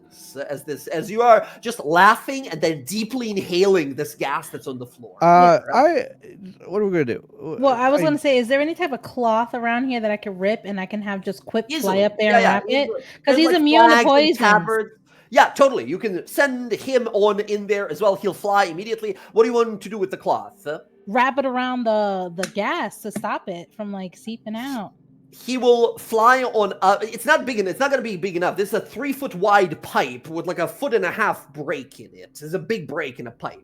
As you are just laughing and then deeply inhaling this gas that's on the floor. What are we gonna do? Well, I was gonna say, is there any type of cloth around here that I can rip and I can have just Quip fly Easily. up there and wrap it? Easily. Because he's There's, immune to flags and poison. tabards. Yeah, totally. You can send him on in there as well. He'll fly immediately. What do you want to do with the cloth? Wrap it around the gas to stop it from like seeping out. He will fly on. It's not big enough. It's not going to be big enough. This is a 3-foot wide pipe with like a 1.5-foot break in it. There's a big break in a pipe.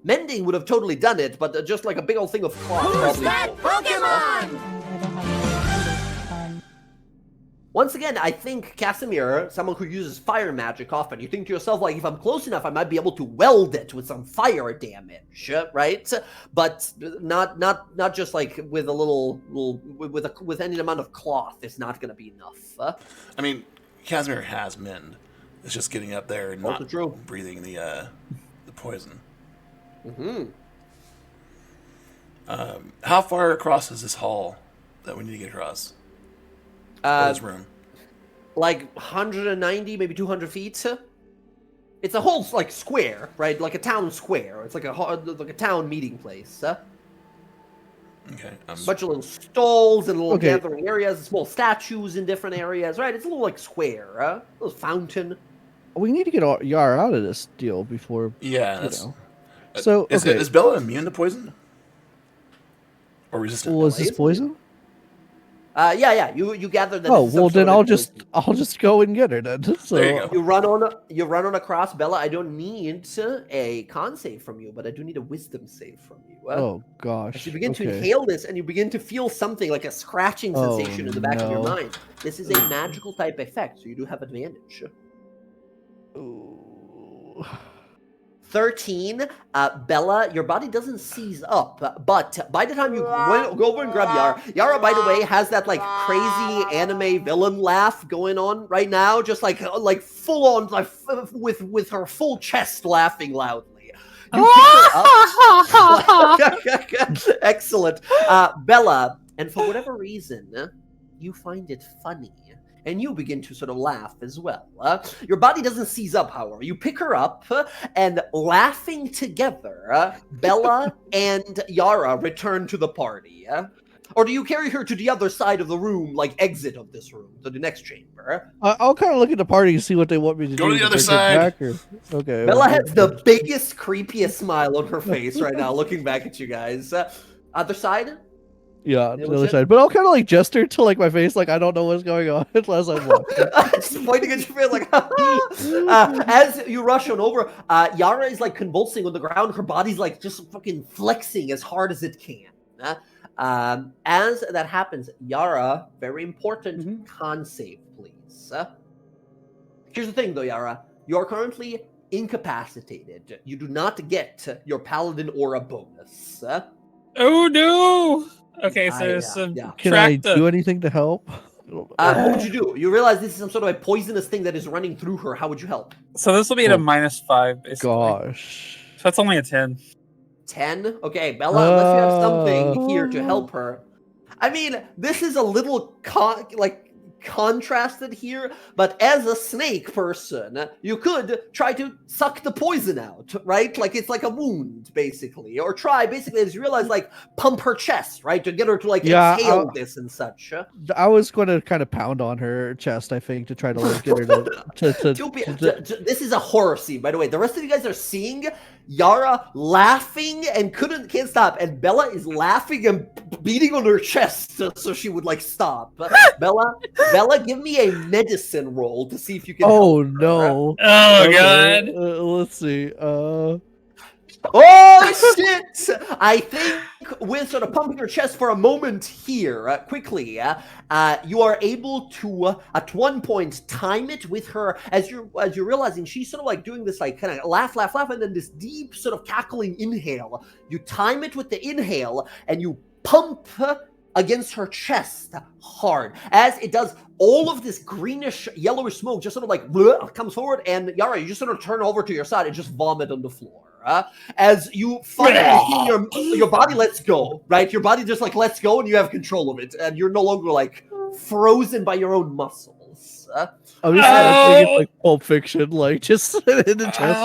Mending would have totally done it, but just like a big old thing of cloth. Who's that Pokemon? I don't have any. Once again, I think Casimir, someone who uses fire magic often, you think to yourself, like, if I'm close enough, I might be able to weld it with some fire damage, right? But not just like with a little with any amount of cloth is not going to be enough. I mean, Casimir has mend. It's just getting up there and not true. breathing the poison. Mm-hmm. How far across is this hall that we need to get across? This room. Like 190, maybe 200 feet. It's a whole like square, right? Like a town square. It's like a town meeting place. Okay. Bunch of little stalls and little gathering areas, small statues in different areas, right? It's a little like square, a little fountain. We need to get Yar out of this deal before. Yeah. That's, So is Bella immune to poison? Or resistant? Well, is this poison? Yeah. You gather that. Oh well, then I'll just go and get her then. So There you go. You run on across, Bella. I don't need a con save from you, but I do need a wisdom save from you. Oh gosh. As you begin to inhale this, and you begin to feel something like a scratching sensation in the back of your mind. This is a magical type effect, so you do have advantage. Ooh. 13, Bella, your body doesn't seize up, but by the time you go over and grab Yara, by the way, has that like crazy anime villain laugh going on right now, just like full on, like with her full chest laughing loudly. You pick her up. Excellent, Bella, and for whatever reason, you find it funny. And you begin to sort of laugh as well. Your body doesn't seize up, however. You pick her up, and laughing together, Bella and Yara return to the party. Or do you carry her to the other side of the room, like exit of this room, to the next chamber? I'll kind of look at the party and see what they want me to do. Go to the other side. Okay. Bella has the biggest, creepiest smile on her face right now, looking back at you guys. Other side? Yeah, the other side. But I'll kind of like gesture to like my face, like I don't know what's going on unless I'm walking. Just pointing at your face, like as you rush on over, Yara is like convulsing on the ground. Her body's like just fucking flexing as hard as it can. As that happens, Yara, very important con save, please. Here's the thing, though, Yara. You are currently incapacitated. You do not get your Paladin Aura bonus. Oh no! Okay, so there's some. Can I do anything to help? What would you do? You realize this is some sort of a poisonous thing that is running through her. How would you help? So this will be at a -5, basically. Gosh. So that's only a 10. 10? Okay, Bella, unless you have something here to help her. I mean, this is a little contrasted here, but as a snake person, you could try to suck the poison out, right? Like it's like a wound, basically. Or try, basically, as you realize, like pump her chest, right? To get her to like exhale this and such. I was going to kind of pound on her chest, I think, to try to like, get her to This is a horror scene, by the way. The rest of you guys are seeing Yara laughing and can't stop, and Bella is laughing and beating on her chest so she would like stop. Bella, Bella, give me a medicine roll to see if you can. Oh help her. no. Oh Okay, god. let's see. Oh shit! I think with sort of pumping your chest for a moment here, quickly, you are able to at one point time it with her as you're realizing she's sort of like doing this like kind of laugh, and then this deep sort of cackling inhale. You time it with the inhale and you pump against her chest hard as it does. All of this greenish yellowish smoke just sort of like comes forward, and Yara, you just sort of turn over to your side and just vomit on the floor. As you finally feel your body lets go, right? Your body just like lets go, and you have control of it, and you're no longer like frozen by your own muscles. I'm just thinking like Pulp Fiction, like just in the chest.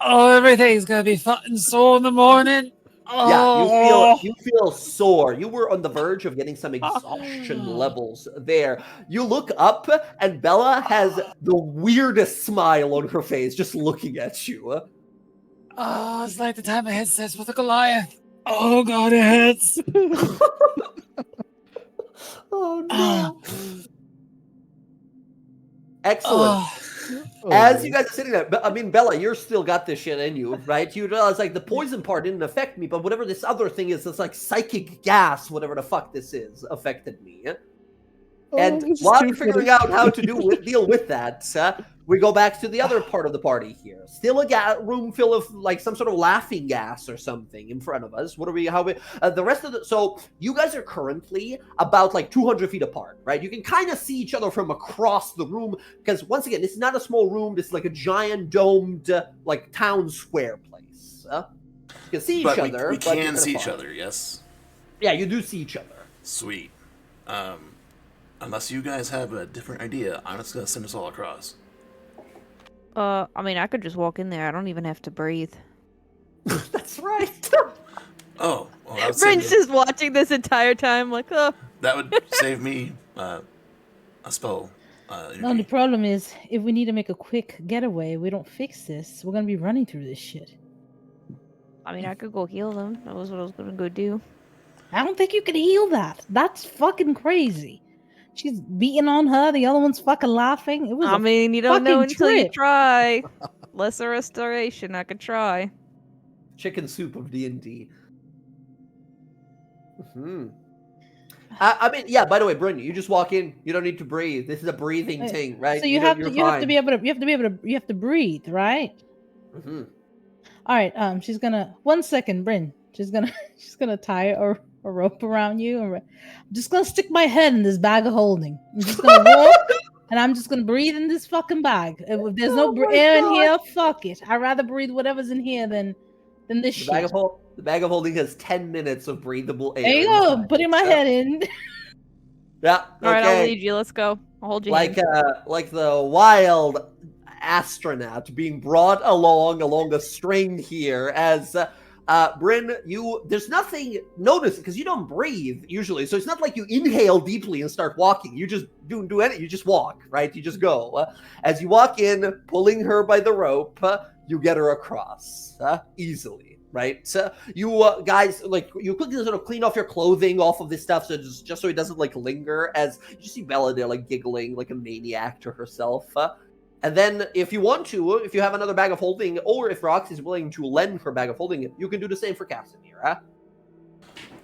Oh, everything's gonna be fucking sore in the morning. Yeah, you feel sore. You were on the verge of getting some exhaustion levels there. You look up, and Bella has the weirdest smile on her face, just looking at you. Oh, it's like the time I had sex with a Goliath. Oh god, it hurts. Oh no! Excellent. Oh. As you guys are sitting there, I mean, Bella, you're still got this shit in you, right? You realize like the poison part didn't affect me, but whatever this other thing is, this like psychic gas, whatever the fuck this is, affected me. And while you're figuring out how to deal with that, we go back to the other part of the party here. Still a room full of like some sort of laughing gas or something in front of us. What are we? The rest of the? So you guys are currently about like 200 feet apart, right? You can kind of see each other from across the room because once again, this is not a small room. This is like a giant domed like town square place. You can see each other. We can see each other. Yes. Yeah, you do see each other. Sweet. Unless you guys have a different idea, I'm just gonna send us all across. I mean, I could just walk in there. I don't even have to breathe. That's right. Oh, well, that would Bryn's save me. just watching this entire time, like, oh. That would save me a spell. No, the Energy. problem is if we need to make a quick getaway, we don't fix this. We're gonna be running through this shit. I mean, I could go heal them. That was what I was gonna go do. I don't think you can heal that. That's fucking crazy. She's beating on her. The other one's fucking laughing. It was. I mean, you don't know fucking until you trip. try. Lesser restoration. I could try. Chicken soup of D&D. I mean, yeah. By the way, Bryn, you just walk in. You don't need to breathe. This is a breathing thing, right? So you have to be able to breathe, right? Mm-hmm. All right. She's gonna 1 second, Bryn. She's gonna tie a rope around you, and I'm just gonna stick my head in this bag of holding. I'm just gonna walk, and I'm just gonna breathe in this fucking bag. If there's no air in here, fuck it. I'd rather breathe whatever's in here than this shit. The bag of holding has 10 minutes of breathable air. There you go. inside. Putting my head in. Yeah. All right, I'll okay. lead you. Let's go. I'll hold you. Like the wild astronaut being brought along a string here as Bryn, there's nothing notice because you don't breathe usually, so it's not like you inhale deeply and start walking. You just do anything. You just walk, right? You just go. As you walk in, pulling her by the rope, you get her across easily, right? You guys like you quickly sort of clean off your clothing off of this stuff, so just so it doesn't like linger. As you see Bella there like giggling like a maniac to herself. And then, if you want to, if you have another bag of holding, or if Roxy's willing to lend her bag of holding, you can do the same for Casimir,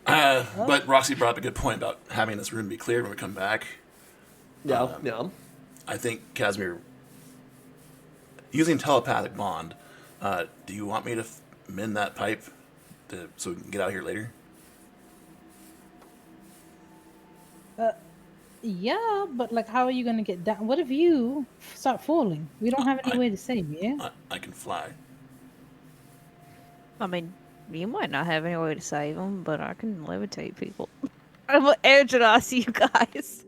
But Roxy brought up a good point about having this room be cleared when we come back. No. I think, Casimir, using telepathic bond, do you want me to mend that pipe so we can get out of here later? Yeah, but like, how are you gonna get down? What if you start falling? We don't have any way to save you. I can fly. I mean, you might not have any way to save them, but I can levitate people. I'm an air genasi, you guys.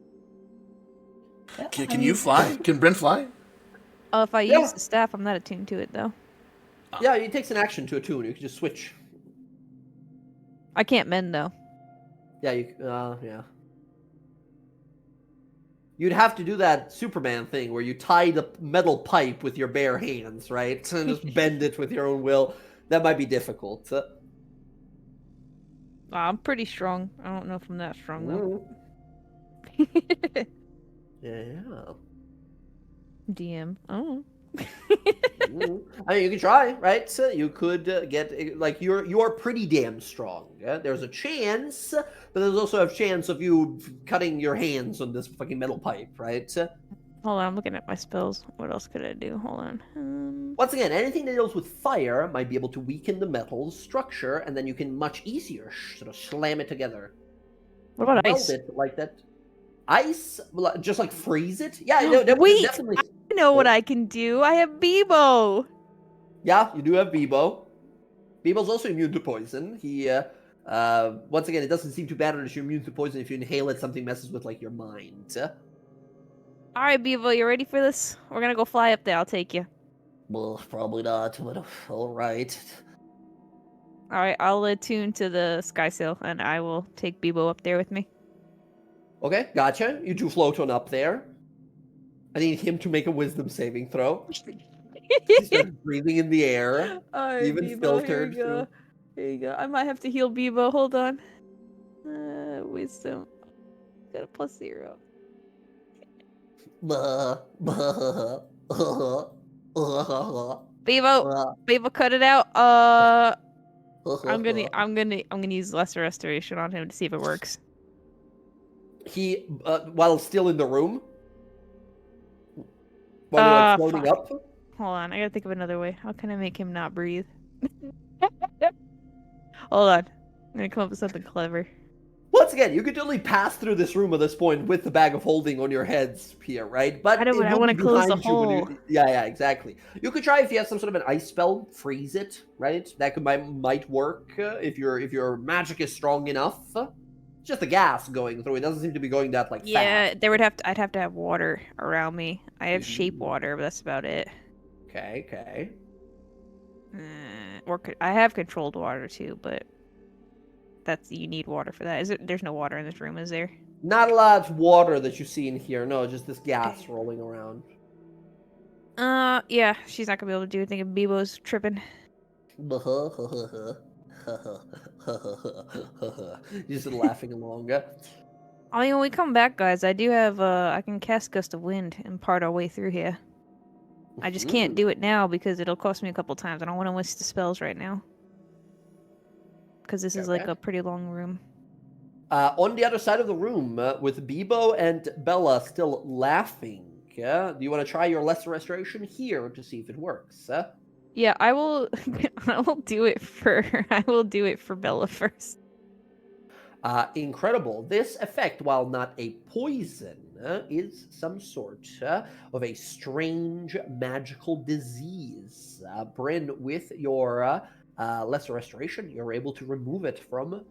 Yeah, Can you fly? Can Bryn fly? If I use the staff, I'm not attuned to it, though. Yeah, it takes an action to attune. You can just switch. I can't mend, though. Yeah, yeah. You'd have to do that Superman thing where you tie the metal pipe with your bare hands, right? And just bend it with your own will. That might be difficult. I'm pretty strong. I don't know if I'm that strong, though. Yeah. DM. Oh. I mean, you can try, right? So you could get like you're pretty damn strong. Yeah? There's a chance, but there's also a chance of you cutting your hands on this fucking metal pipe, right? Hold on, I'm looking at my spells. What else could I do? Hold on. Once again, anything that deals with fire might be able to weaken the metal's structure, and then you can much easier sort of slam it together. What about Weld ice? it like that. Ice, just like freeze it. Yeah, no, Wait, definitely. I know what I can do. I have Bebo. Yeah, you do have Bebo. Bebo's also immune to poison. He, once again, it doesn't seem too bad unless you're immune to poison. If you inhale it, something messes with like your mind. All right, Bebo, you ready for this? We're gonna go fly up there. I'll take you. Well, probably not. But all right. All right, I'll attune to the sky sail, and I will take Bebo up there with me. Okay, gotcha. You two float on up there. I need him to make a wisdom saving throw. He starts breathing in the air. All right, Even Bebo, filtered here you go. through. Here you go. I might have to heal Bebo. Hold on. Wisdom. Got a +0. Bebo, cut it out. I'm gonna use lesser restoration on him to see if it works. He, while still in the room, while you're like floating Fuck. up. Hold on, I gotta think of another way. How can I make him not breathe? Hold on. I'm gonna come up with something clever. Once again, you could only pass through this room at this point with the bag of holding on your heads here, right? But I know, but I will wanna be close the behind you when hole. yeah, exactly. You could try if you have some sort of an ice spell, freeze it, right? That might work if your magic is strong enough. It's just the gas going through. It doesn't seem to be going that like Yeah, fast. I'd have to have water around me. I have shape water, but that's about it. Okay. I have controlled water too, but you need water for that. There's no water in this room, is there? Not a lot of water that you see in here. No, just this gas rolling around. Yeah, she's not gonna be able to do anything if Bebo's tripping. Just laughing along. I mean, when we come back, guys, I do have I can cast Gust of Wind and part our way through here. I just can't do it now because it'll cost me a couple times. I don't want to waste the spells right now. Because this is like a pretty long room. On the other side of the room, with Bebo and Bella still laughing, do you want to try your lesser restoration here to see if it works? Yeah, I will. I will do it for Bella first. Incredible. This effect, while not a poison, is some sort of a strange magical disease. Bryn, with your lesser restoration, you're able to remove it from.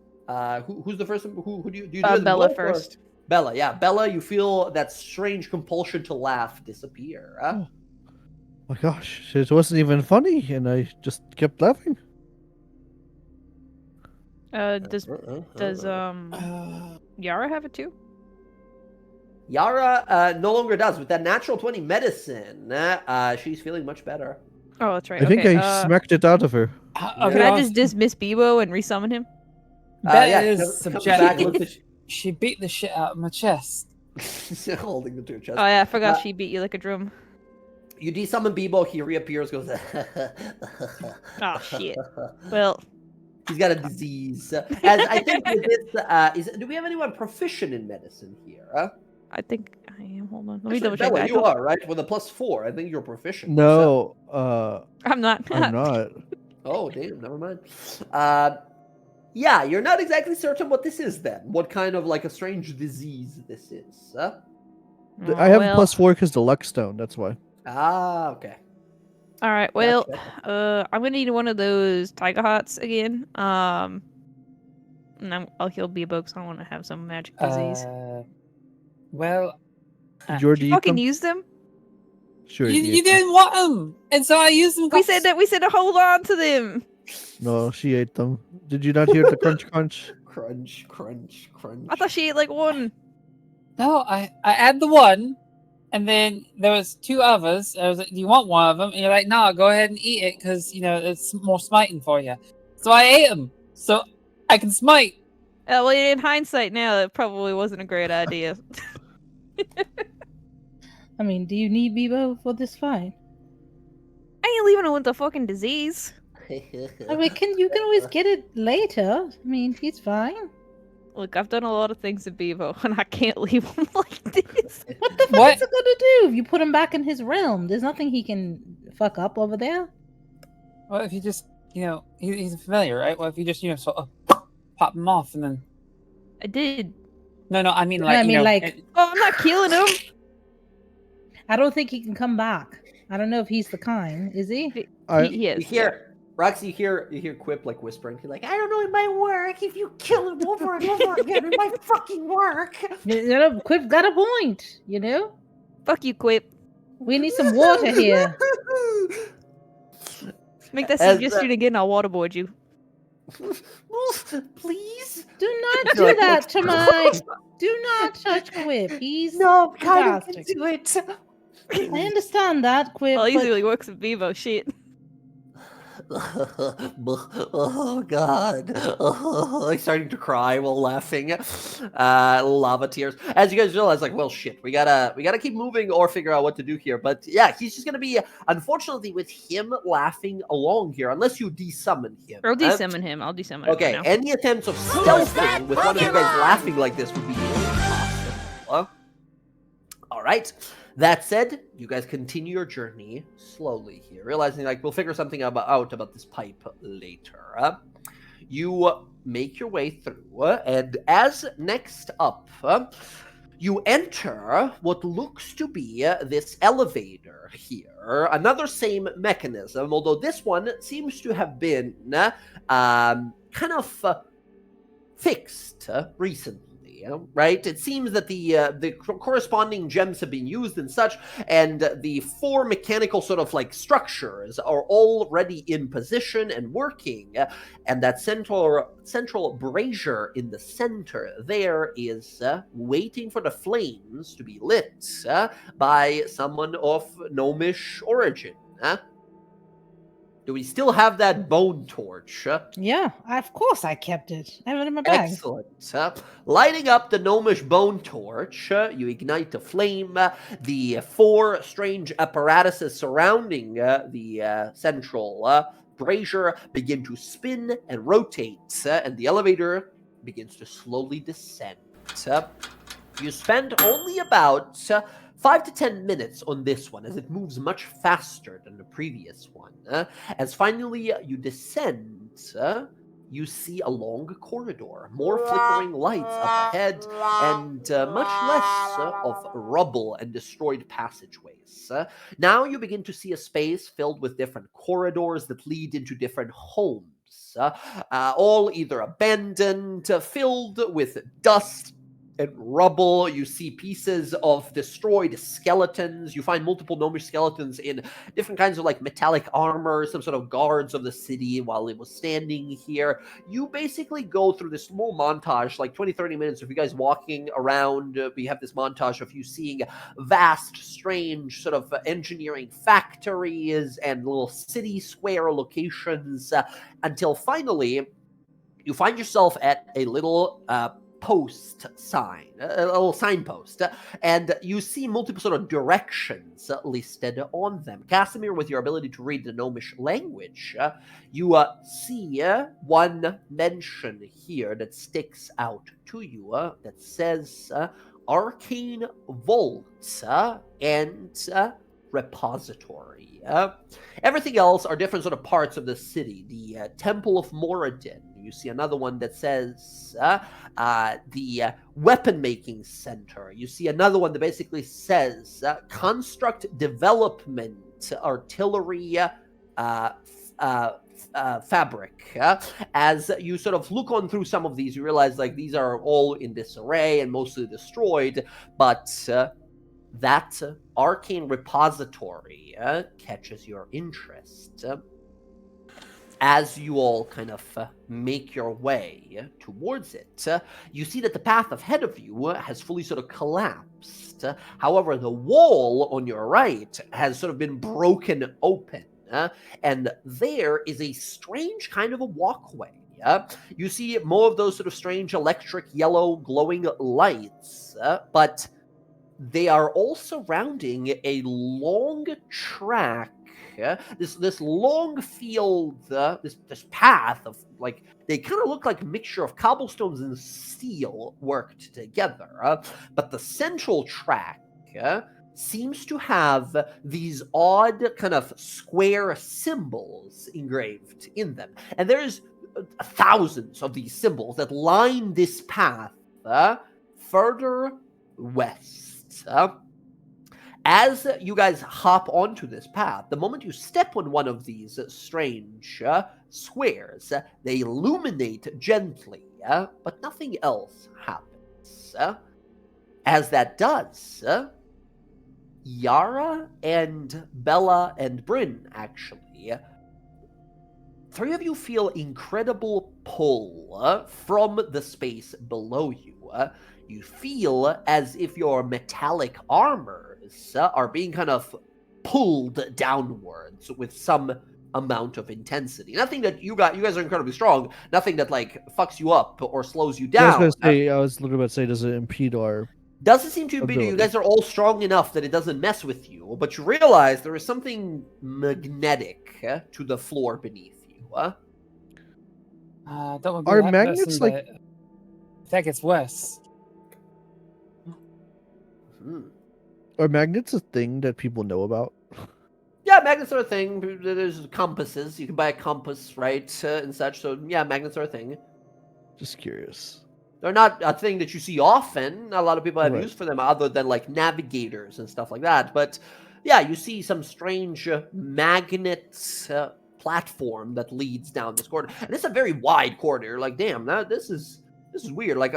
Who's the first? Who do you do? Bella first. Bella, yeah, Bella. You feel that strange compulsion to laugh disappear. Oh my gosh, it wasn't even funny, and I just kept laughing. Does Yara have it too? Yara no longer does. With that natural 20 medicine, she's feeling much better. Oh, that's right. I think I smacked it out of her. Can I just dismiss Bebo and resummon him? That is comes back, subjective. looks at She beat the shit out of my chest. holding the two chest. Oh yeah, I forgot she beat you like a drum. You desummon Bebo, he reappears, goes. Oh shit. Well, he's got a disease. As I think with this, do we have anyone proficient in medicine here? I think I am. Hold on. Let me Actually, double check. Bella, you are right with a +4. I think you're proficient. No, I'm not. I'm not. Oh damn, never mind. Yeah, you're not exactly certain what this is then. What kind of like a strange disease this is? I have a +4 because the luck stone. That's why. Ah, okay. All right. Well, Gotcha. I'm gonna need one of those Tiger Hots again. And I'll heal Bebo because I want to have some magic disease. Well, Jordy, You eat fucking them? use them. Sure. you didn't want them, and so I used them. We said to hold on to them. No, she ate them. Did you not hear the crunch crunch? Crunch, crunch, crunch. I thought she ate like one. No, I had the one, and then there was two others. I was like, "Do you want one of them?" And you're like, "No, go ahead and eat it because it's more smiting for you." So I ate them, so I can smite. Well, in hindsight now, that probably wasn't a great idea. I mean, do you need Bebo for this fight? I ain't leaving him with the fucking disease. I mean, you can always get it later. I mean, he's fine. Look, I've done a lot of things to Bevo, and I can't leave him like this. What the fuck What? is it gonna do if you put him back in his realm? There's nothing he can fuck up over there. Well, if you just, he's familiar, right? Well, if you just, sort of pop him off and then. I did. No, I mean, No, like, I mean, like- Oh, I'm not killing him. I don't think he can come back. I don't know if he's the kind. Is he? He is. You hear Roxy, you hear Quip like whispering. He's like, I don't know, it might work if you kill him over and over again. It might fucking work. Quip's got a point. Fuck you, Quip. We need some water here. Make that As, suggestion again, I'll waterboard you. Please? Do not do that to my. Do not touch Quip. He's No, kind of fantastic. into it. I understand that, Quip. Well, but easily works with Bevo. Shit. Oh God! Oh, he's starting to cry while laughing. Lava tears. As you guys realize, like, well, shit, we gotta keep moving or figure out what to do here. But yeah, he's just gonna be, unfortunately, with him laughing along here, unless you desummon him. Or desummon him. I'll desummon him. Okay, for now. any attempts of stealthing with one of you guys laughing like this would be impossible. All right. That said, you guys continue your journey slowly here, realizing like we'll figure something out about this pipe later. You make your way through, and as next up, you enter what looks to be this elevator here. Another same mechanism, although this one seems to have been kind of fixed recently. Right? It seems that the corresponding gems have been used and such, and the four mechanical sort of like structures are already in position and working, and that central brazier in the center there is waiting for the flames to be lit by someone of gnomish origin. Do we still have that bone torch? Yeah, of course I kept it. I have it in my bag. Excellent. Lighting up the gnomish bone torch, you ignite the flame. The four strange apparatuses surrounding the central brazier begin to spin and rotate, and the elevator begins to slowly descend. You spend only about 5 to 10 minutes on this one, as it moves much faster than the previous one. As finally you descend, you see a long corridor, more flickering lights up ahead, and much less of rubble and destroyed passageways. Now you begin to see a space filled with different corridors that lead into different homes, all either abandoned, filled with dust and rubble. You see pieces of destroyed skeletons. You find multiple gnomish skeletons in different kinds of like metallic armor, some sort of guards of the city while it was standing here. You basically go through this little montage, like 20-30 minutes of you guys walking around. We have this montage of you seeing vast, strange sort of engineering factories and little city square locations until finally you find yourself at a little post sign, a little signpost, and you see multiple sort of directions listed on them. Casimir, with your ability to read the gnomish language, you see one mention here that sticks out to you that says arcane vault and repository. Everything else are different sort of parts of the city. The Temple of Moradin. You see another one that says the Weapon Making Center. You see another one that basically says Construct Development Artillery Fabric. As you sort of look on through some of these, you realize like these are all in disarray and mostly destroyed, but that arcane repository catches your interest. As you all kind of make your way towards it, you see that the path ahead of you has fully sort of collapsed. However, the wall on your right has sort of been broken open, and there is a strange kind of a walkway You see more of those sort of strange electric yellow glowing lights, but they are all surrounding a long track. This long field, this path of like they kind of look like a mixture of cobblestones and steel worked together. But the central track seems to have these odd kind of square symbols engraved in them, and there's thousands of these symbols that line this path further west. As you guys hop onto this path, the moment you step on one of these strange squares, they illuminate gently, but nothing else happens. As that does, Yara and Bella and Bryn, actually, three of you feel incredible pull from the space below you. You feel as if your metallic armors are being kind of pulled downwards with some amount of intensity. Nothing that you guys are incredibly strong. Nothing that like fucks you up or slows you down. I was literally about to say, does it impede our? Doesn't seem to be. ability. You guys are all strong enough that it doesn't mess with you, but you realize there is something magnetic to the floor beneath you. Don't want to be Are that magnets person, like- but I think it's worse. Are magnets a thing that people know about? Yeah, magnets are a thing. There's compasses. You can buy a compass, right, and such. So yeah, magnets are a thing. Just curious. They're not a thing that you see often. Not a lot of people have Right. use for them other than like navigators and stuff like that. But yeah, you see some strange magnet platform that leads down this corridor, and it's a very wide corridor. Like, damn, this is weird. Like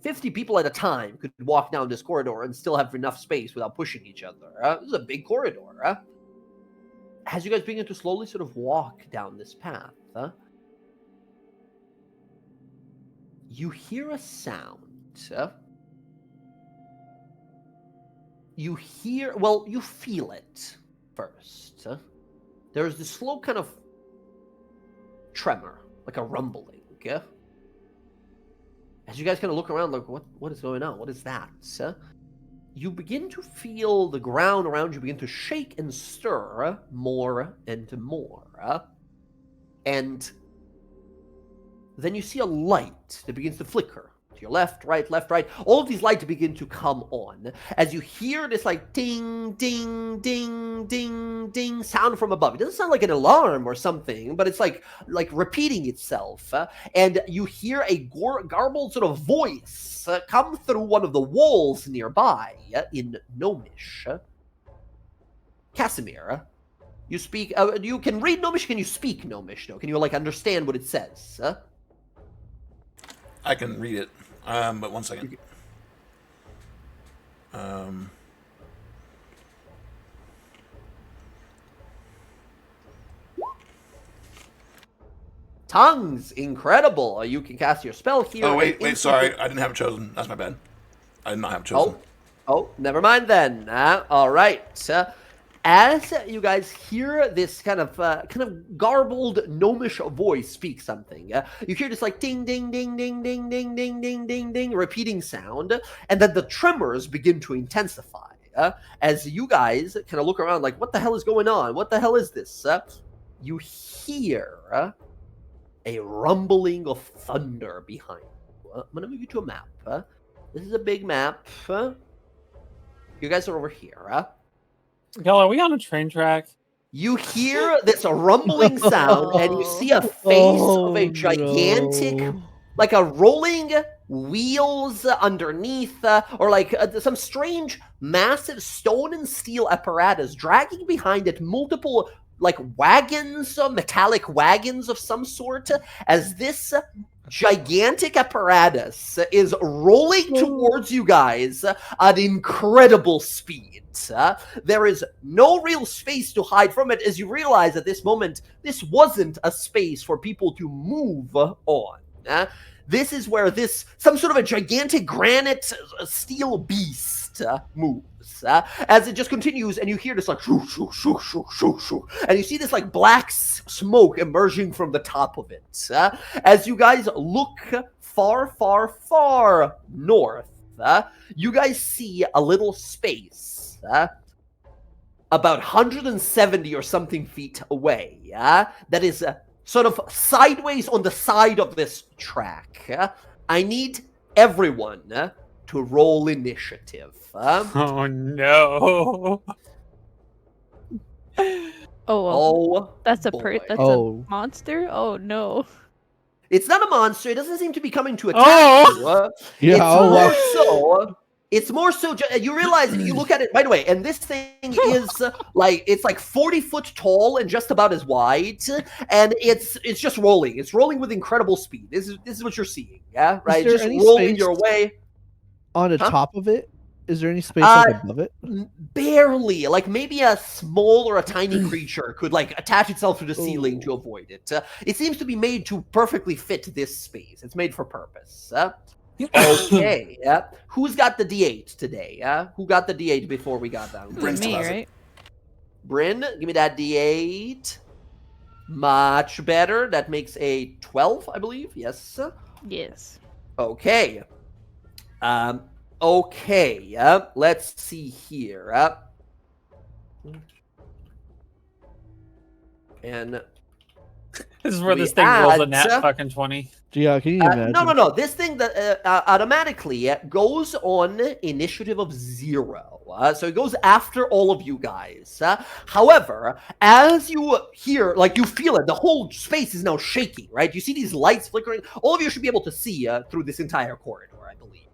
50 people at a time could walk down this corridor and still have enough space without pushing each other. This is a big corridor. As you guys begin to slowly sort of walk down this path, you hear a sound. You feel it first. There's this slow kind of tremor, like a rumbling. As you guys kind of look around, like, what is going on? What is that? You begin to feel the ground around you begin to shake and stir more and more. And then you see a light that begins to flicker. To your left, right. All of these lights begin to come on as you hear this like ding, ding, ding, ding, ding sound from above. It doesn't sound like an alarm or something, but it's like repeating itself. And you hear a garbled sort of voice come through one of the walls nearby in Gnomish. Casimir, you speak. You can read Gnomish. Can you speak Gnomish? No. Can you like understand what it says? I can read it, but one second. Tongues, incredible. You can cast your spell here. Oh, wait, sorry. I didn't have it chosen. That's my bad. I did not have it chosen. Oh, never mind then. All right. As you guys hear this kind of garbled gnomish voice speak something, you hear this like ding, ding, ding, ding, ding, ding, ding, ding, ding, ding, repeating sound, and then the tremors begin to intensify. As you guys kind of look around like, what the hell is going on? What the hell is this? You hear a rumbling of thunder behind you. I'm going to move you to a map. This is a big map. You guys are over here. Y'all, are we on a train track? You hear this rumbling sound, and you see a face of a gigantic, like a rolling wheels underneath, or like some strange, massive stone and steel apparatus dragging behind it multiple, like wagons, metallic wagons of some sort, as this gigantic apparatus is rolling towards you guys at incredible speed. There is no real space to hide from it, as you realize at this moment this wasn't a space for people to move on. This is where some sort of a gigantic granite steel beast moves. As it just continues, and you hear this like shoo, shoo, shoo, shoo, shoo, shoo, and you see this like black smoke emerging from the top of it. As you guys look far, far, far north, you guys see a little space about 170 or something feet away that is sort of sideways on the side of this track. I need everyone to roll initiative. Oh no! Oh, that's a boy. that's Oh. a monster. Oh no! It's not a monster. It doesn't seem to be coming to attack you. Yeah. It's more so. You realize you look at it by the way, and this thing is it's like 40 foot tall and just about as wide, and it's just rolling. It's rolling with incredible speed. This is what you're seeing, yeah, right? there Just any rolling space your way. On the Huh? top of it, is there any space like above it? Barely, like maybe a small or a tiny creature could like attach itself to the ceiling to avoid it. It seems to be made to perfectly fit this space. It's made for purpose. Okay, who's got the D8 today? Who got the D8 before we got down? This is me, has it. right? Bryn, give me that D8. Much better. That makes a 12, I believe. Yes. Yes. Okay. Okay. Let's see here. And This is where We this thing rolls a add- nat fucking 20. Yeah, can you imagine? no. This thing that automatically goes on initiative of 0. So it goes after all of you guys. However, as you hear, like you feel it, the whole space is now shaking, right? You see these lights flickering. All of you should be able to see through this entire corridor, I believe.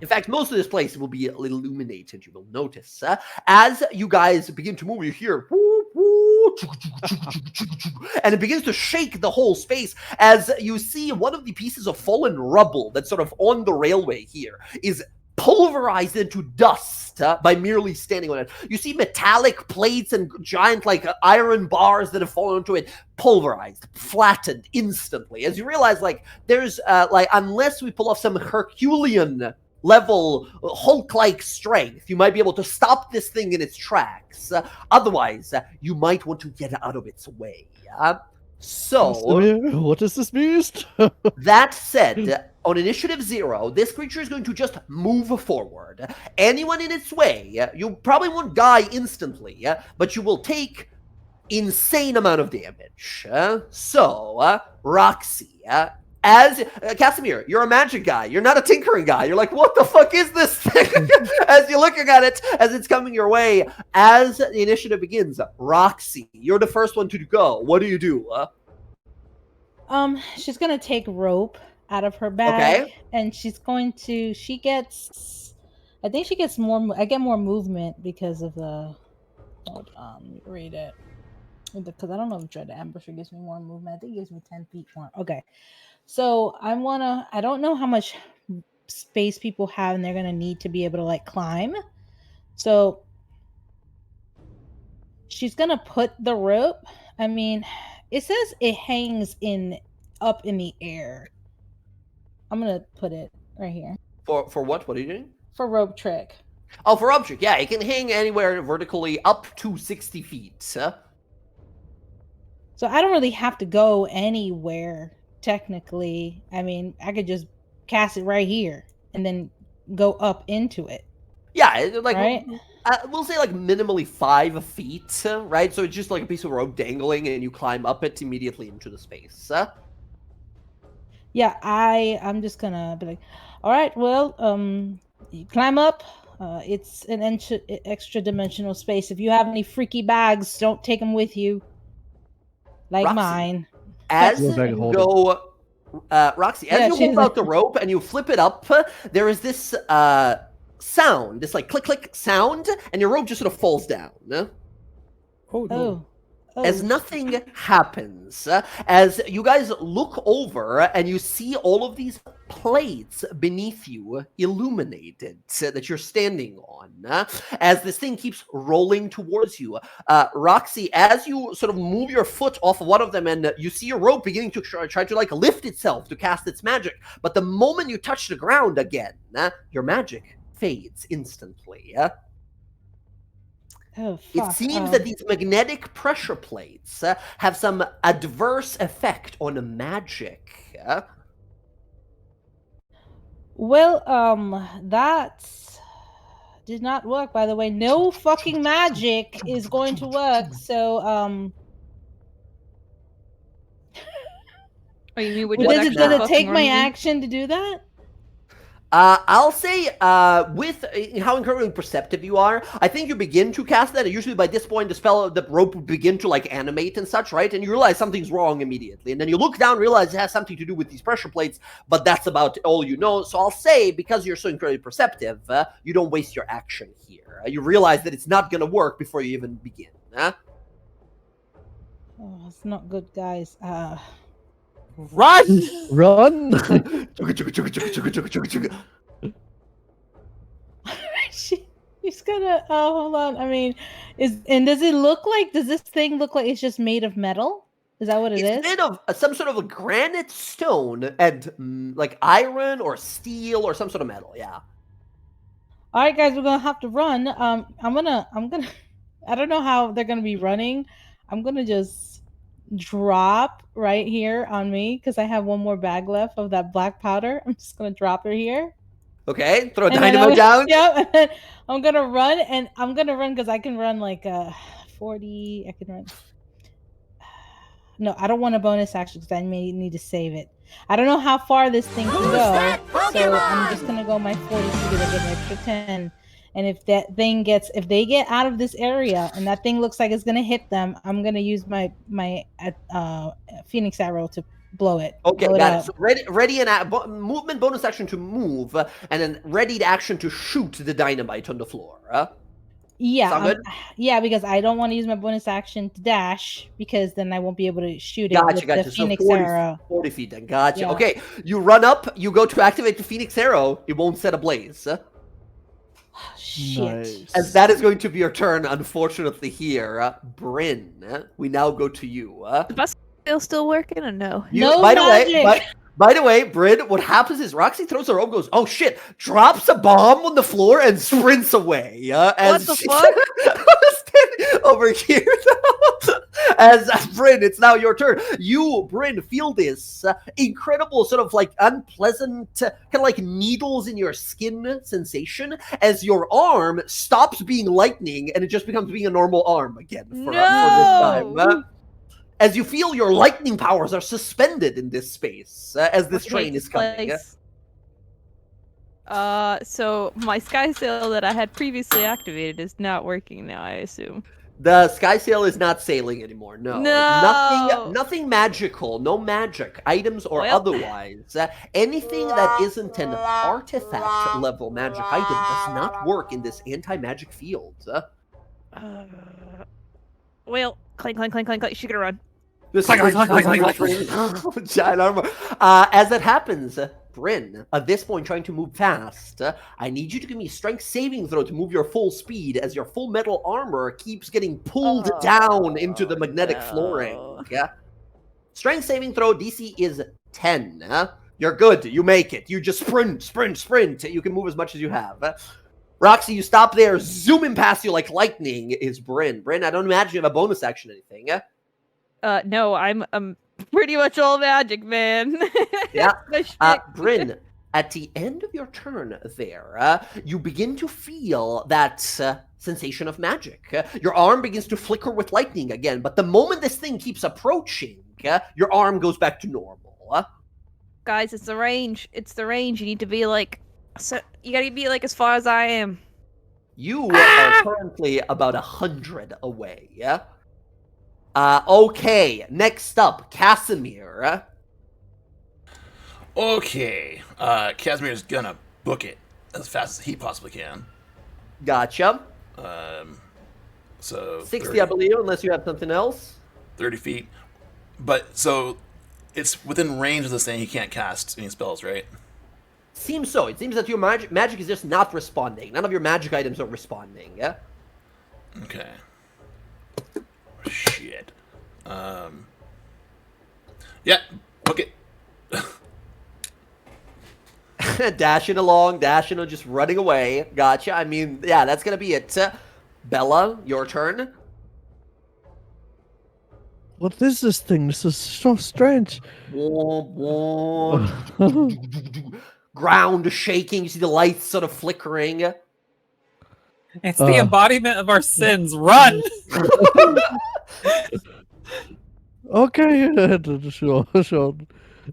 In fact, most of this place will be illuminated, you will notice. As you guys begin to move, you hear whoop, whoop, and it begins to shake the whole space as you see one of the pieces of fallen rubble that's sort of on the railway here is pulverized into dust by merely standing on it. You see metallic plates and giant like iron bars that have fallen into it pulverized, flattened instantly. As you realize like there's unless we pull off some Herculean level Hulk-like strength, you might be able to stop this thing in its tracks. Otherwise, you might want to get out of its way. So, what is this beast? that said, on initiative 0, this creature is going to just move forward. Anyone in its way, you probably won't die instantly, but you will take insane amount of damage. So, Roxy, as Casimir, you're a magic guy. You're not a tinkering guy. You're like, what the fuck is this thing? As you're looking at it, as it's coming your way, as the initiative begins, Roxy, you're the first one to go. What do you do? She's gonna take rope out of her bag, Okay. and she's going to. I think she gets more. I get more movement because of the. Hold on, let me read it. Because I don't know if Dread Ambusher gives me more movement. I think it gives me 10 feet more. Okay, so I don't know how much space people have, and they're gonna need to be able to like climb. So she's gonna put the rope. I mean, it says it hangs up in the air. I'm gonna put it right here For what? What are you doing? for rope trick. Oh, for object, yeah, it can hang anywhere vertically up to 60 feet. So I don't really have to go anywhere technically. I mean, I could just cast it right here and then go up into it. Yeah, like Right? we'll say like minimally 5 feet, right? So it's just like a piece of rope dangling, and you climb up it immediately into the space. Yeah, I'm just gonna be like, all right, well, you climb up. It's an extra dimensional space. If you have any freaky bags, don't take them with you. Like Roxy. mine. As Go back and you hold go, Roxy, as Yeah, you she's hold out the rope and you flip it up, there is this sound, this like click click sound, and your rope just sort of falls down. Oh no. Oh. as nothing happens, as you guys look over and you see all of these plates beneath you illuminated that you're standing on, as this thing keeps rolling towards you. Roxy, as you sort of move your foot off of one of them and you see your rope beginning to try to like lift itself to cast its magic, but the moment you touch the ground again, your magic fades instantly. Oh, It fuck. seems that these magnetic pressure plates have some adverse effect on magic. Well, that did not work, by the way. No fucking magic is going to work. So, Oh, you mean we're does just it, actually does it fucking take my running? action to do that? I'll say, with how incredibly perceptive you are, I think you begin to cast that, and usually by this point the rope will begin to like animate and such, right? And you realize something's wrong immediately, and then you look down, realize it has something to do with these pressure plates, but that's about all you know. So I'll say, because you're so incredibly perceptive, you don't waste your action here. You realize that it's not going to work before you even begin. Oh, it's not good, guys. Run! Run! She's gonna. Oh, hold on. I mean, does it look like? Does this thing look like it's just made of metal? Is that what it is? It's made of some sort of a granite stone and like iron or steel or some sort of metal. Yeah. All right, guys, we're gonna have to run. I'm gonna. I don't know how they're gonna be running. I'm gonna just drop right here on me because I have one more bag left of that black powder. I'm just gonna drop it here. Okay. Throw And then dynamo down. Yep. And then I'm gonna run, and I'm gonna run because I can run like 40. I can run. No, I don't want a bonus action because I may need to save it. I don't know how far this thing can go, so I'm just gonna go my 40 to get an extra 10. And if that thing if they get out of this area and that thing looks like it's gonna hit them, I'm gonna use my Phoenix arrow to blow it. Okay, blow got up. it. So ready and movement bonus action to move, and then ready action to shoot the dynamite on the floor. Yeah, Sound good? yeah, because I don't want to use my bonus action to dash because then I won't be able to shoot it Gotcha, with gotcha. the So Phoenix 40, arrow. 40 feet then. Gotcha. Yeah. Okay, you run up, you go to activate the Phoenix arrow, it won't set ablaze. Shit. Nice. As that is going to be your turn, unfortunately, here. Bryn, we now go to you. Is my skill still working or no? No by magic. the way, by the way, Bryn, what happens is Roxy throws her rope, goes, oh shit, drops a bomb on the floor and sprints away. As What the she- fuck? over here, as Bryn, it's now your turn. You, Bryn, feel this incredible sort of like unpleasant, kind of like needles in your skin sensation as your arm stops being lightning and it just becomes being a normal arm again for this time. As you feel your lightning powers are suspended in this space as this train is coming. So my sky sail that I had previously activated is not working now, I assume. The sky sail is not sailing anymore. No, No! nothing magical. No magic items or Well. otherwise. Anything that isn't an artifact level magic item does not work in this anti-magic field. Well, clank, clank, clank, clank, clank. She gonna run. Giant armor. As that happens, Bryn, at this point trying to move fast, I need you to give me a strength saving throw to move your full speed as your full metal armor keeps getting pulled down into the magnetic flooring. Strength saving throw DC is 10. You're good. You make it. You just sprint, sprint, sprint. You can move as much as you have. Roxy, you stop there. Zooming past you like lightning is Bryn. Bryn, I don't imagine you have a bonus action or anything. No, I'm pretty much all magic, man. Yeah. That's my shtick. Bryn, at the end of your turn there, you begin to feel that sensation of magic. Your arm begins to flicker with lightning again, but the moment this thing keeps approaching, your arm goes back to normal. Guys, it's the range. It's the range. You need to be like, so you gotta be like as far as I am. You are currently about 100 away. Okay, next up, Casimir. Okay, Casimir's gonna book it as fast as he possibly can. Gotcha. So 60, 30. I believe, unless you have something else. 30 feet. But so it's within range of this thing. He can't cast any spells, right? Seems so. It seems that your magic is just not responding. None of your magic items are responding. Yeah. Okay. Shit. Yeah. Book it. Dashing along, just running away. Gotcha. I mean, yeah, that's gonna be it. Bella, your turn. What is this thing? This is so strange. Womp, womp. Ground shaking. You see the lights sort of flickering. It's the embodiment of our sins. Run! Okay, sure.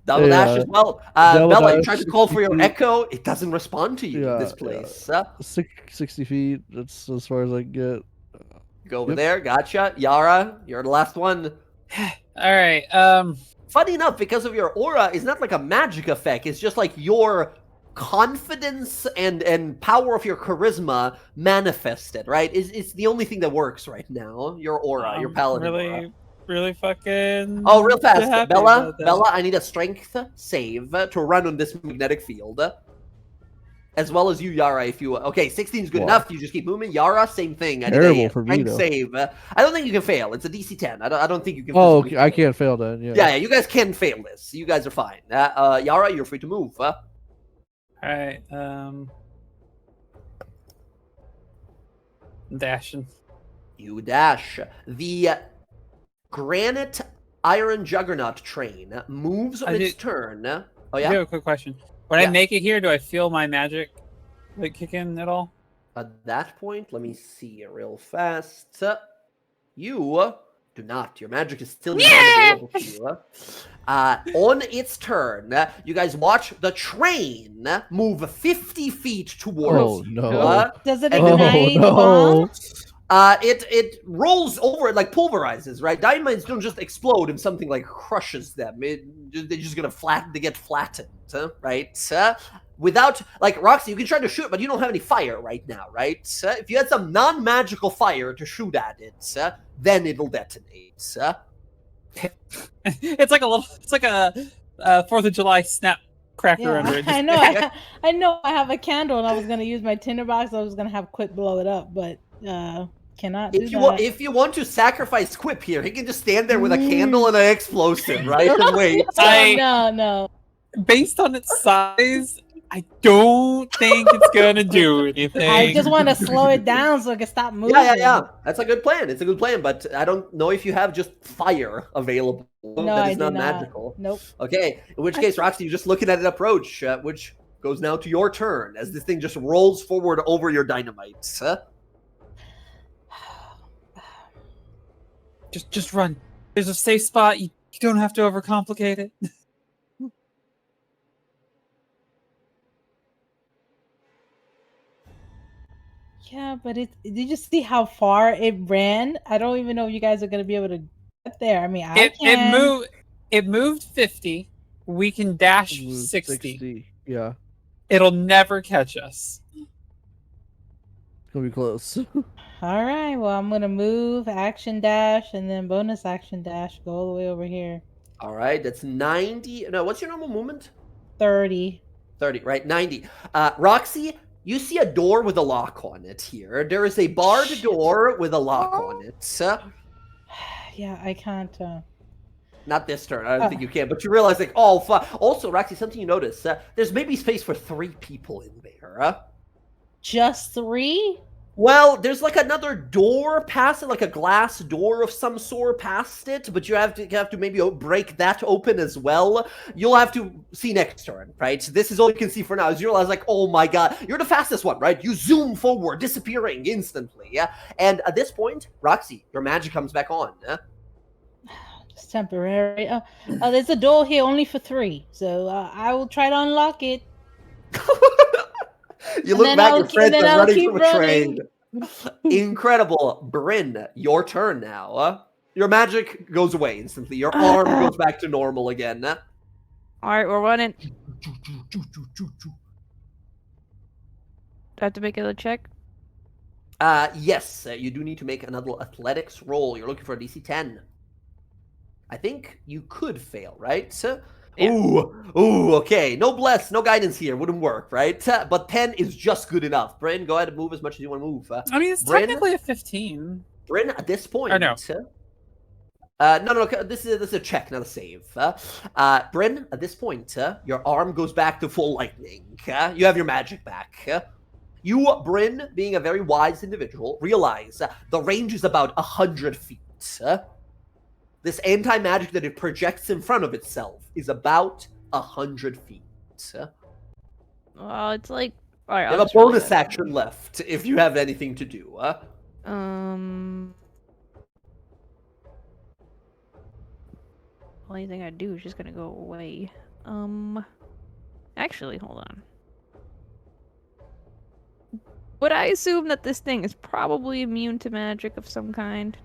Double dash as well. Bella, you tried to call for your 60 echo. It doesn't respond to you in this Yeah, place. 60 feet. That's as far as I can get. Go over Yep. there. Gotcha. Yara, you're the last one. All right. Funny enough, because of your aura, it's not like a magic effect. It's just like your confidence and power of your charisma manifested, right? It's the only thing that works right now. Your aura, your paladin aura. Really fucking. Oh, real fast, happy Bella. about that. Bella, I need a strength save to run on this magnetic field, as well as you, Yara. If you 16 is good Wow. enough. You just keep moving. Yara, same thing. I need Terrible a for me, strength though. save. I don't think you can fail. It's a DC 10. I don't think you can. Oh, physically I fail. can't fail then. Yeah. Yeah, you guys can fail this. You guys are fine. Yara, you're free to move. All right. Dashing. You dash. The granite iron juggernaut train moves on I its did- turn. Oh I do yeah. have a quick question. When Yeah. I make it here, do I feel my magic like kick in at all? At that point, let me see real fast. You do not. Your magic is still unavailable to you. On its turn, you guys watch the train move 50 feet towards Oh you. no. Does it Oh, ignite no. bombs? It rolls over, it like pulverizes, right? Dynamites don't just explode and something like crushes them. They're just gonna get flattened, right? Without, like, Roxy, you can try to shoot, but you don't have any fire right now, right? If you had some non-magical fire to shoot at it, then it'll detonate. It's like a 4th of July snap cracker under it. I know. I know. I have a candle, and I was gonna use my tinderbox. I was gonna have Quip blow it up, but cannot do that. If you want to sacrifice Quip here, he can just stand there with a candle and an explosive, right? And wait. No. Based on its size, I don't think it's gonna do anything. I just want to slow it down so it can stop moving. Yeah. That's a good plan. It's a good plan, but I don't know if you have just fire available No, that I is do not not. magical. Nope. Okay, in which case, Roxy, you're just looking at it approach, which goes now to your turn as this thing just rolls forward over your dynamites. Just run. There's a safe spot. You don't have to overcomplicate it. Yeah, but did you see how far it ran? I don't even know if you guys are gonna be able to get there. I mean, I can. It moved 50. We can dash Move 60. Yeah. It'll never catch us. It's gonna be close. All right. Well, I'm gonna move, action dash, and then bonus action dash. Go all the way over here. All right, that's 90. No, what's your normal movement? 30. 30, right? 90. Roxy, you see a door with a lock on it here. There is a barred door with a lock on it. Yeah, I can't. Not this turn. I don't think you can. But you realize, like, oh, fuck. Also, Roxy, something you notice. There's maybe space for 3 people in there. Just 3? Well, there's like another door past it, like a glass door of some sort past it, but you have to maybe break that open as well. You'll have to see next turn, right? This is all you can see for now. As you realize, like, oh my god, you're the fastest one, right? You zoom forward, disappearing instantly. Yeah, and at this point, Roxy, your magic comes back on. Just temporary. There's a door here only for 3, so I will try to unlock it. You And look then back, I'll your keep- friends then are I'll running keep from a running. train. Incredible. Bryn, your turn now. Your magic goes away instantly. Your arm goes back to normal again. All right, we're running. Do I have to make another check? Yes, you do need to make another athletics roll. You're looking for a DC 10. I think you could fail, right? Yeah. Ooh, okay. No bless, no guidance here. Wouldn't work, right? But 10 is just good enough. Bryn, go ahead and move as much as you want to move. I mean, it's Bryn? technically a 15. Bryn, at this point... Or no. No, this is a check, not a save. Bryn, at this point, your arm goes back to full lightning. You have your magic back. You, Bryn, being a very wise individual, realize the range is about 100 feet. This anti-magic that it projects in front of itself is about 100 feet. Well, it's like... Alright, You have a bonus action left if you have anything to do. Only thing I do is just gonna go away. Actually, hold on. Would I assume that this thing is probably immune to magic of some kind?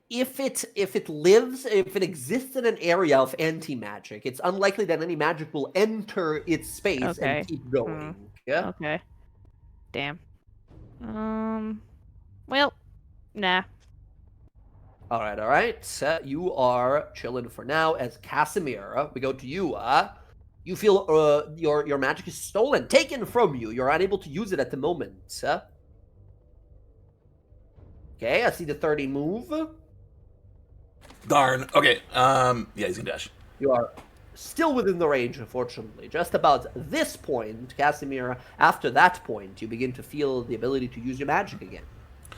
If it exists in an area of anti-magic, it's unlikely that any magic will enter its space Okay. and keep going. Yeah. Okay. Damn. Well, nah. All right. You are chilling for now. As Casimir, we go to you. You feel your magic is stolen, taken from you. You're unable to use it at the moment. Okay, I see the 30 move. Darn. Okay. Yeah, he's gonna dash. You are still within the range, unfortunately. Just about this point, Casimir, after that point, you begin to feel the ability to use your magic again.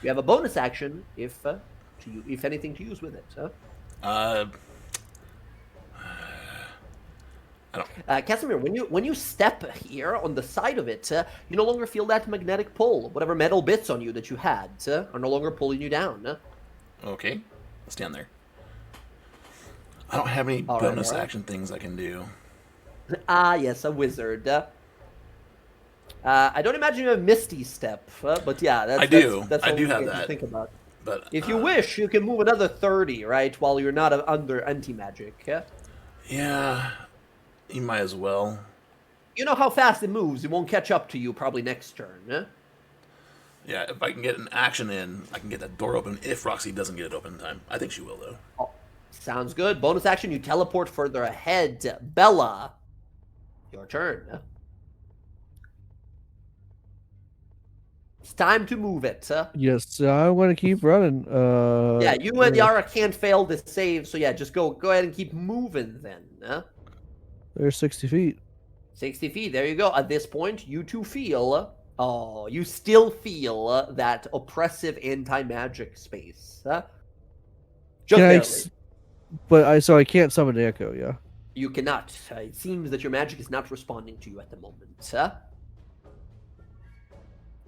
You have a bonus action if anything to use with it. I don't. Casimir, when you step here on the side of it, you no longer feel that magnetic pull. Whatever metal bits on you that you had are no longer pulling you down. Okay. I'll stand there. I don't have any bonus action things I can do. Yes, a wizard. I don't imagine you have Misty Step, but yeah, I do have to that. think about. But If you wish, you can move another 30, right, while you're not under anti-magic. yeah, you might as well. You know how fast it moves. It won't catch up to you probably next turn. Yeah, if I can get an action in, I can get that door open if Roxy doesn't get it open in time. I think she will, though. Oh, sounds good. Bonus action, you teleport further ahead. Bella, your turn. It's time to move it. Yes, I want to keep running. Yeah, you and Yara can't fail this save, so yeah, just go ahead and keep moving then. There's 60 feet. 60 feet, there you go. At this point, you two feel... you still feel that oppressive anti-magic space. Just barely. So I can't summon the echo, yeah? You cannot. It seems that your magic is not responding to you at the moment.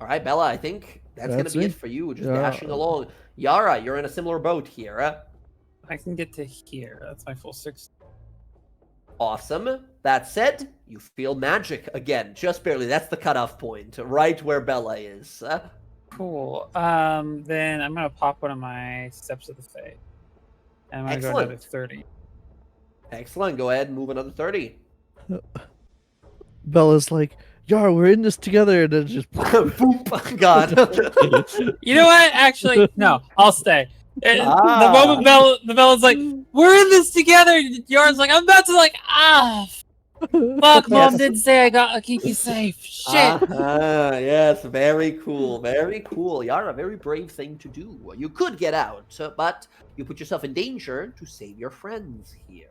All right, Bella, I think that's going to be it for you, just dashing along. Yara, you're in a similar boat here. I can get to here. That's my full 6. Awesome. That said, you feel magic again, just barely. That's the cutoff point, right where Bella is. Cool. Then I'm gonna pop one of my steps of the fate, and I'm gonna go another 30. Excellent. Go ahead and move another 30. Bella's like, Yar, we're in this together, and then just boom. God. You know what? Actually, no. I'll stay. The moment Bella's like, we're in this together. Yarn's like, I'm about to fuck, Mom didn't say I'll keep you safe. Shit. Yes, very cool. Very cool. Yara, very brave thing to do. You could get out, but you put yourself in danger to save your friends here.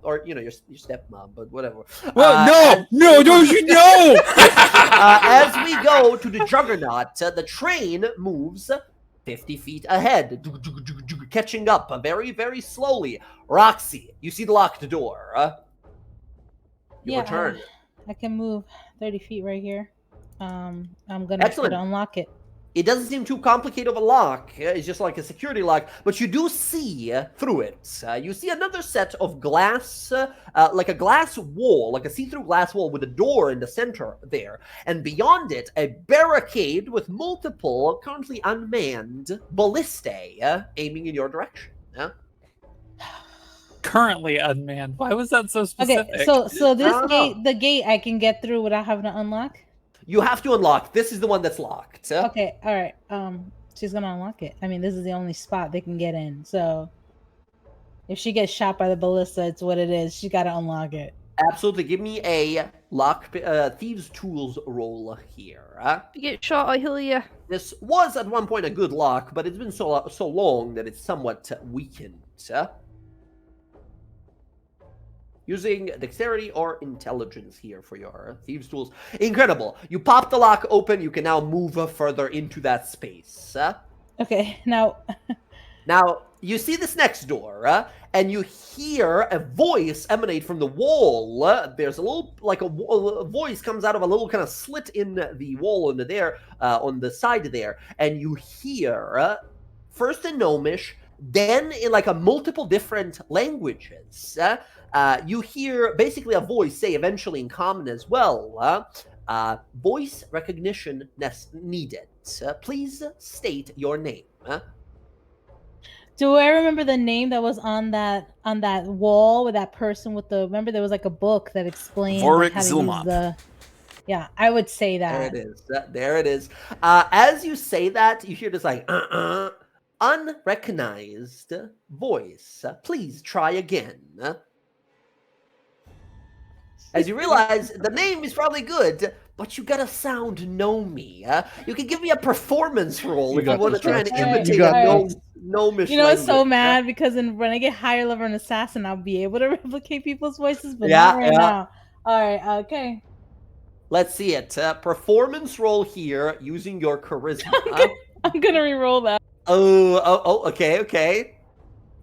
Or, your stepmom, but whatever. Well, no, don't you know? As we go to the Juggernaut, the train moves 50 feet ahead, catching up very, very slowly. Roxy, you see the locked door. Your turn. I can move 30 feet right here. I'm gonna try to unlock it. It doesn't seem too complicated of a lock. It's just like a security lock, but you do see through it. You see another set of glass, like a glass wall, like a see-through glass wall with a door in the center there. And beyond it, a barricade with multiple, currently unmanned ballistae aiming in your direction. Currently unmanned. Why was that so specific? Okay, so this the gate I can get through without having to unlock? You have to unlock. This is the one that's locked. Okay, all right. She's gonna unlock it. I mean, this is the only spot they can get in. So If she gets shot by the ballista, it's what it is. She got to unlock it. Absolutely. Give me a thieves' tools roll here. If you get shot, I heal you. This was at one point a good lock, but it's been so long that it's somewhat weakened. Using dexterity or intelligence here for your thieves' tools. Incredible. You pop the lock open. You can now move further into that space. Okay, now... Now, you see this next door, and you hear a voice emanate from the wall. There's a little, like a voice comes out of a little kind of slit in the wall under there, on the side there, and you hear, first in Gnomish, then in like a multiple different languages. You hear basically a voice say eventually in common as well, voice recognition needed. Please state your name. Do I remember the name that was on that wall with that person with the? Remember, there was like a book that explained Vorik how to Zilmop. use the. Yeah, I would say that. There it is. There it is. As you say that, you hear this like unrecognized voice. Please try again. As you realize the name is probably good, but you gotta sound gnomey. You can give me a performance roll You if you got want to this, try Rex. and You imitate got a this. gnomish You know, it's so language. mad because when I get higher level an assassin, I'll be able to replicate people's voices, but Yeah, not right yeah. now. All right, okay. Let's see it. Performance roll here using your charisma. I'm gonna re-roll that. Oh, okay.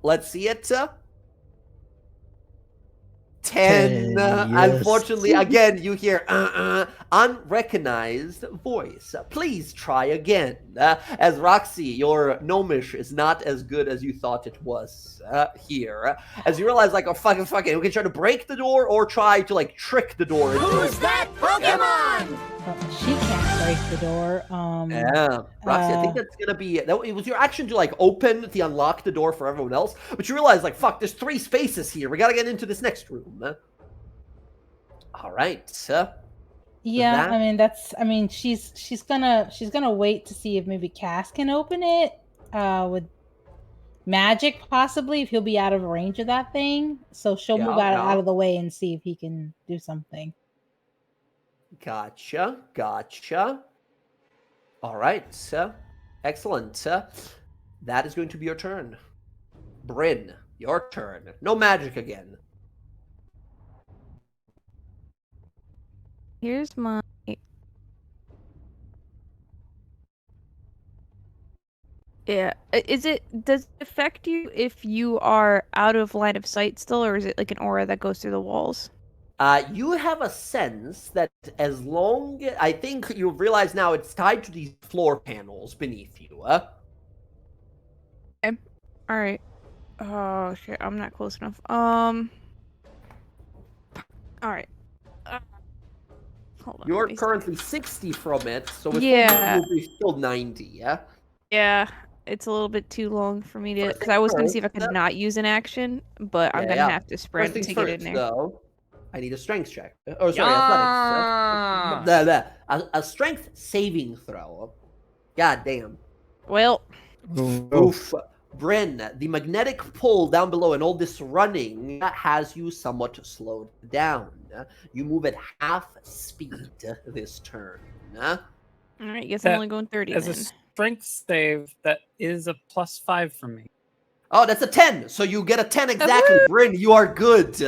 Let's see it. 10. 10, yes. Unfortunately, again, you hear unrecognized voice. Please try again. As Roxy, your gnomish is not as good as you thought it was here. As you realize, like, oh, fucking, we can try to break the door or try to, like, trick the door. Who's that Pokemon? Well, she can't break the door. Yeah, Roxy, I think that's gonna be. It was your action to like open to unlock the door for everyone else, but you realize like, fuck, there's 3 spaces here. We gotta get into this next room. All right. Yeah, That- I mean, she's gonna wait to see if maybe Cass can open it with magic, possibly if he'll be out of range of that thing. So she'll move out of the way and see if he can do something. Gotcha. All right. Excellent. That is going to be your turn. Bryn, your turn. No magic again. Here's my. Yeah. Does it affect you if you are out of line of sight still, or is it like an aura that goes through the walls? You have a sense that as long, I think you realize now it's tied to these floor panels beneath you. Okay. All right. Oh shit, I'm not close enough. All right. Hold on. You're let me see. currently 60 from it, so with Yeah. you'll be still 90, yeah? Yeah, it's a little bit too long for me to. First Because I was gonna things see if I could first. not use an action, but I'm Yeah, gonna yeah. have to sprint First things to get in first, there. though, I need a strength check. Oh, sorry, athletics. A strength saving throw. God damn. Well, Oof. Bryn, the magnetic pull down below and all this running has you somewhat slowed down. You move at half speed this turn. all right. Guess That- I'm only going 30 As a then. strength save, that is a +5 for me. Oh, that's a 10. So you get a 10 exactly. Bryn, you are good.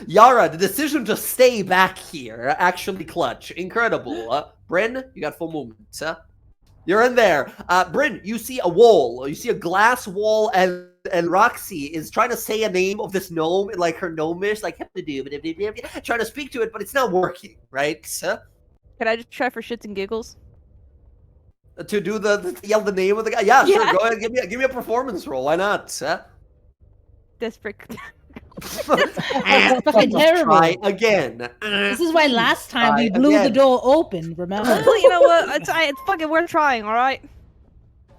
Yara, the decision to stay back here, actually clutch. Incredible. Bryn, you got full movement. You're in there. Bryn, you see a wall. You see a glass wall, and Roxy is trying to say a name of this gnome, like her gnomish, like trying to speak to it, but it's not working, right? Could I just try for shits and giggles? To do to yell the name of the guy. Yeah, sure. Yeah. Go ahead. Give me a performance roll. Why not? Desperate. That's fucking terrible. Try again. This is why last time we Try blew the again. door open. Remember? Well, you know what? It's fucking worth trying. All right.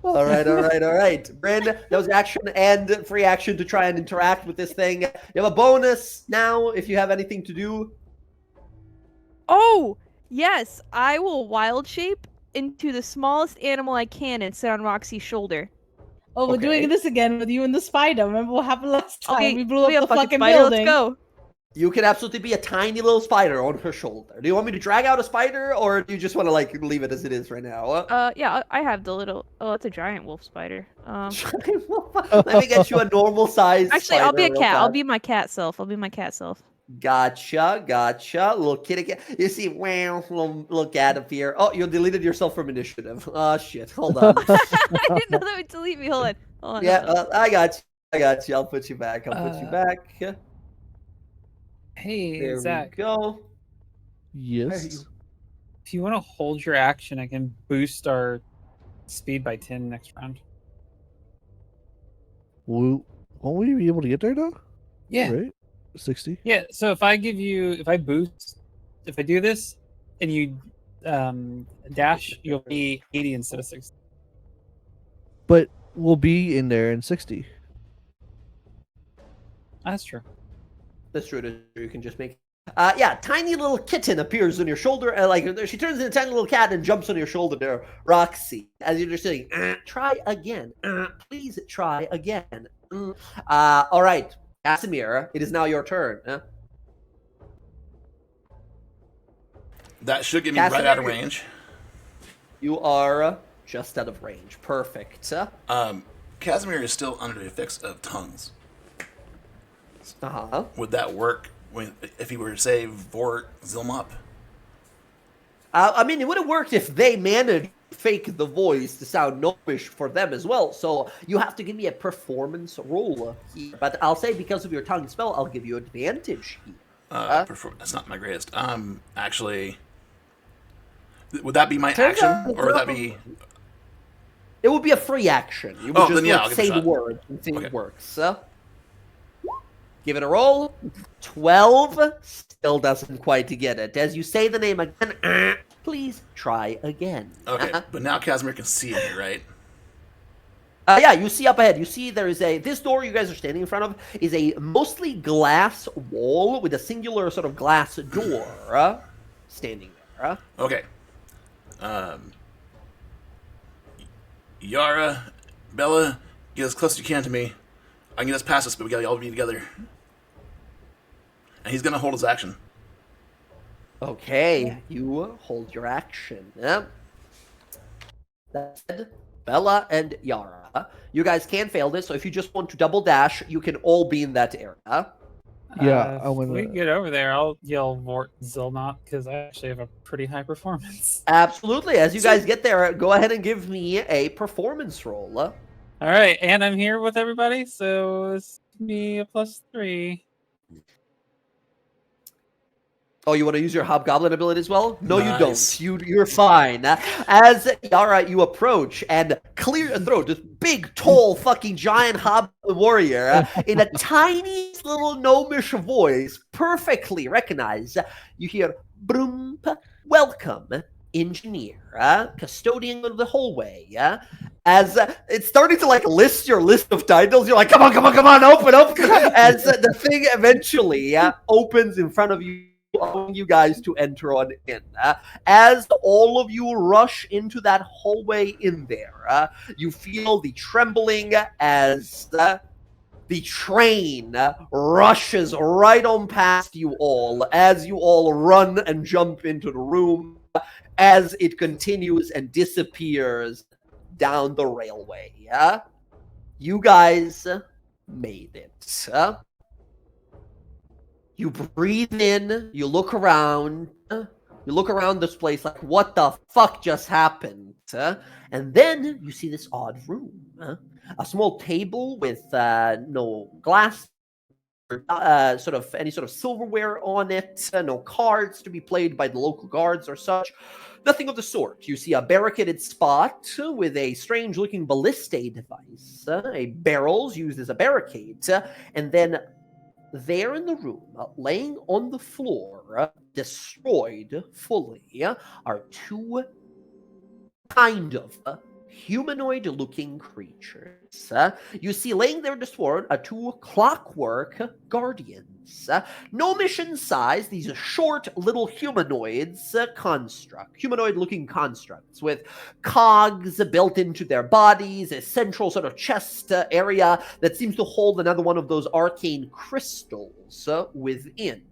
All right. Bryn, that was action and free action to try and interact with this thing. You have a bonus now if you have anything to do. Oh yes, I will wild shape into the smallest animal I can and sit on Roxy's shoulder. Oh, we're Okay. doing this again with you and the spider. Remember what happened last time? Okay, We blew be up a the fucking spider. building. Let's go. You can absolutely be a tiny little spider on her shoulder. Do you want me to drag out a spider, or do you just want to like leave it as it is right now? Yeah, I have the little. Oh, it's a giant wolf spider. Let me get you a normal size. Actually, I'll be a spider real cat. I'll fast. be my cat self. I'll be my cat self. Gotcha. Little kitty cat. You see, wow, little cat up here. Oh, you deleted yourself from initiative. Oh shit. Hold on. I didn't know that would delete me. Hold on. Yeah, I got you. I'll put you back. There Hey, we Zach. go. Yes. If you want to hold your action, I can boost our speed by 10 next round. Won't we be able to get there now? Yeah. Right? 60. Yeah. So if I do this, and you dash, you'll be 80 instead of 60. But we'll be in there in 60. That's true. That's true. You can just make. Yeah, tiny little kitten appears on your shoulder, and like she turns into a tiny little cat and jumps on your shoulder there, Roxy, as you're just saying, try again. Please try again. All right, Casimir, it is now your turn. That should get me right out of range. You are just out of range. Perfect. Casimir is still under the effects of tongues. Uh-huh. Would that work if he were to say Vort Zilmop? I mean, it would have worked if they managed to fake the voice to sound gnomish for them as well. So you have to give me a performance roll here. But I'll say because of your tongue spell, I'll give you advantage here. That's not my greatest. Actually, would that be my action, or would that be? It would be a free action. You would just then yeah, like, I'll give it a say the shot. word and see if Okay. it works. Give it a roll. 12 still doesn't quite get it. As you say the name again, please try again. Okay, but now Casimir can see me, right? Yeah, you see up ahead. You see there is this door you guys are standing in front of is a mostly glass wall with a singular sort of glass door standing there. Okay. Yara, Bella, get as close as you can to me. I can get us past this, but we gotta all be together. And he's gonna hold his action. Okay, you hold your action. That's it. Bella and Yara. You guys can fail this, so if you just want to double dash, you can all be in that area. Yeah, I If wanna- we get over there, I'll yell Vort Zilmop because I actually have a pretty high performance. Absolutely. As you guys get there, go ahead and give me a performance roll. All right, and I'm here with everybody, so it's me a +3. Oh, you want to use your hobgoblin ability as well? No, Nice. you don't. You're fine. As Yara, you approach and clear a throat. This big, tall, fucking giant hobgoblin warrior in a tiny little gnomish voice, perfectly recognized. You hear, "Broom, welcome, engineer, custodian of the hallway." As it's starting to like list your list of titles, you're like, come on, open. As the thing eventually opens in front of you, allowing you guys to enter on in. As all of you rush into that hallway in there, you feel the trembling as the train rushes right on past you all as you all run and jump into the room as it continues and disappears down the railway. You guys made it. You breathe in, you look around this place like, what the fuck just happened? And then you see this odd room. A small table with no glass, sort of any sort of silverware on it, no cards to be played by the local guards or such. Nothing of the sort. You see a barricaded spot with a strange-looking ballista device, a barrels used as a barricade, and then there in the room, laying on the floor, destroyed fully, are two kind of humanoid-looking creatures. You see laying there destroyed are two clockwork guardians. traps. Gnomish in size, these short little humanoids humanoid-looking constructs with cogs built into their bodies, a central sort of chest area that seems to hold another one of those arcane crystals within.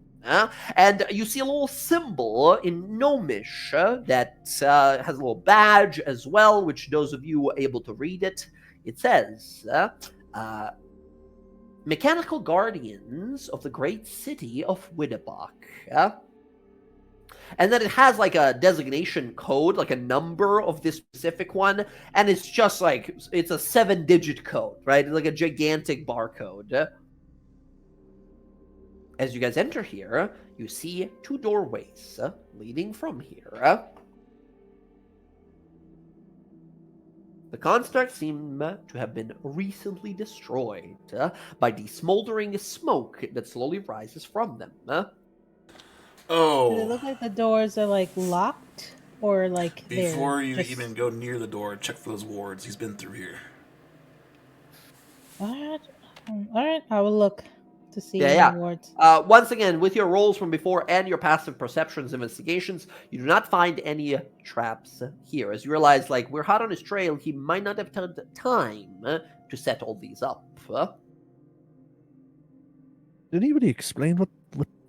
And you see a little symbol in Gnomish that has a little badge as well, which those of you able to read it, it says, Mechanical Guardians of the Great City of Winnebach. And then it has like a designation code, like a number of this specific one, and it's just like, it's a 7-digit code, right? It's like a gigantic barcode. As you guys enter here, you see 2 doorways leading from here. The constructs seem to have been recently destroyed by the smoldering smoke that slowly rises from them. Does Oh, it look like the doors are like locked or like they're before you just... even go near the door, check for those wards. He's been through here. All right. I will look to see Yeah. any wards. Once again, with your rolls from before and your passive perceptions investigations, you do not find any traps here. As you realize, like, we're hot on his trail, he might not have had time to set all these up. Did anybody explain what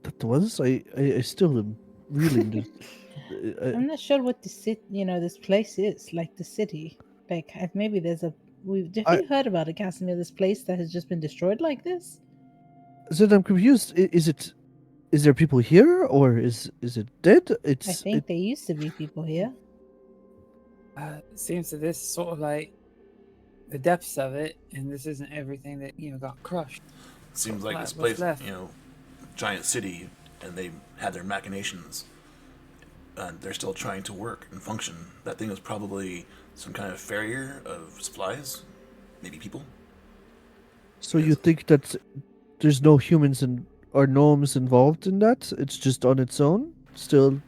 that was? I still am reeling. I'm not sure what the city, this place is, like the city. Like, maybe there's a... Have you heard about it, Casimir, this place that has just been destroyed like this? So I'm confused. Is there people here or is it dead? I think there used to be people here. It seems that this is sort of like the depths of it, and this isn't everything that got crushed. Seems like this What's place, left? Giant city, and they had their machinations, and they're still trying to work and function. That thing was probably some kind of farrier of supplies, maybe people. So you think that there's no humans or gnomes involved in that? It's just on its own, still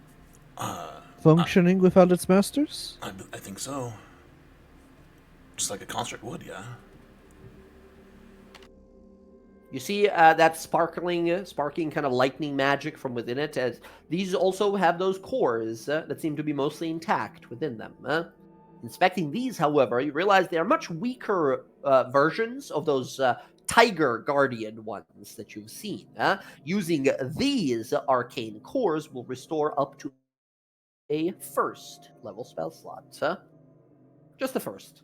functioning without its masters? I think so. Just like a construct would, yeah. You see that sparking kind of lightning magic from within it, as these also have those cores that seem to be mostly intact within them. Inspecting these, however, you realize they are much weaker versions of those Tiger Guardian ones that you've seen. Using these arcane cores will restore up to a 1st level spell slot. Just the 1st.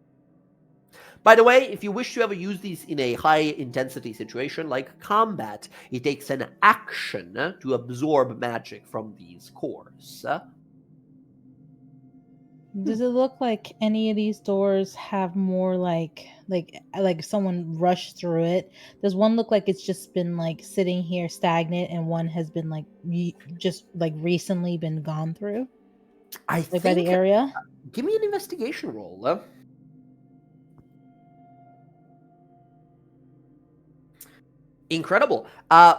By the way, if you wish to ever use these in a high-intensity situation like combat, it takes an action to absorb magic from these cores. Does it look like any of these doors have more like someone rushed through it? Does one look like it's just been like sitting here stagnant, and one has been like just like recently been gone through? I Like think, by the area? Give me an investigation roll. Incredible.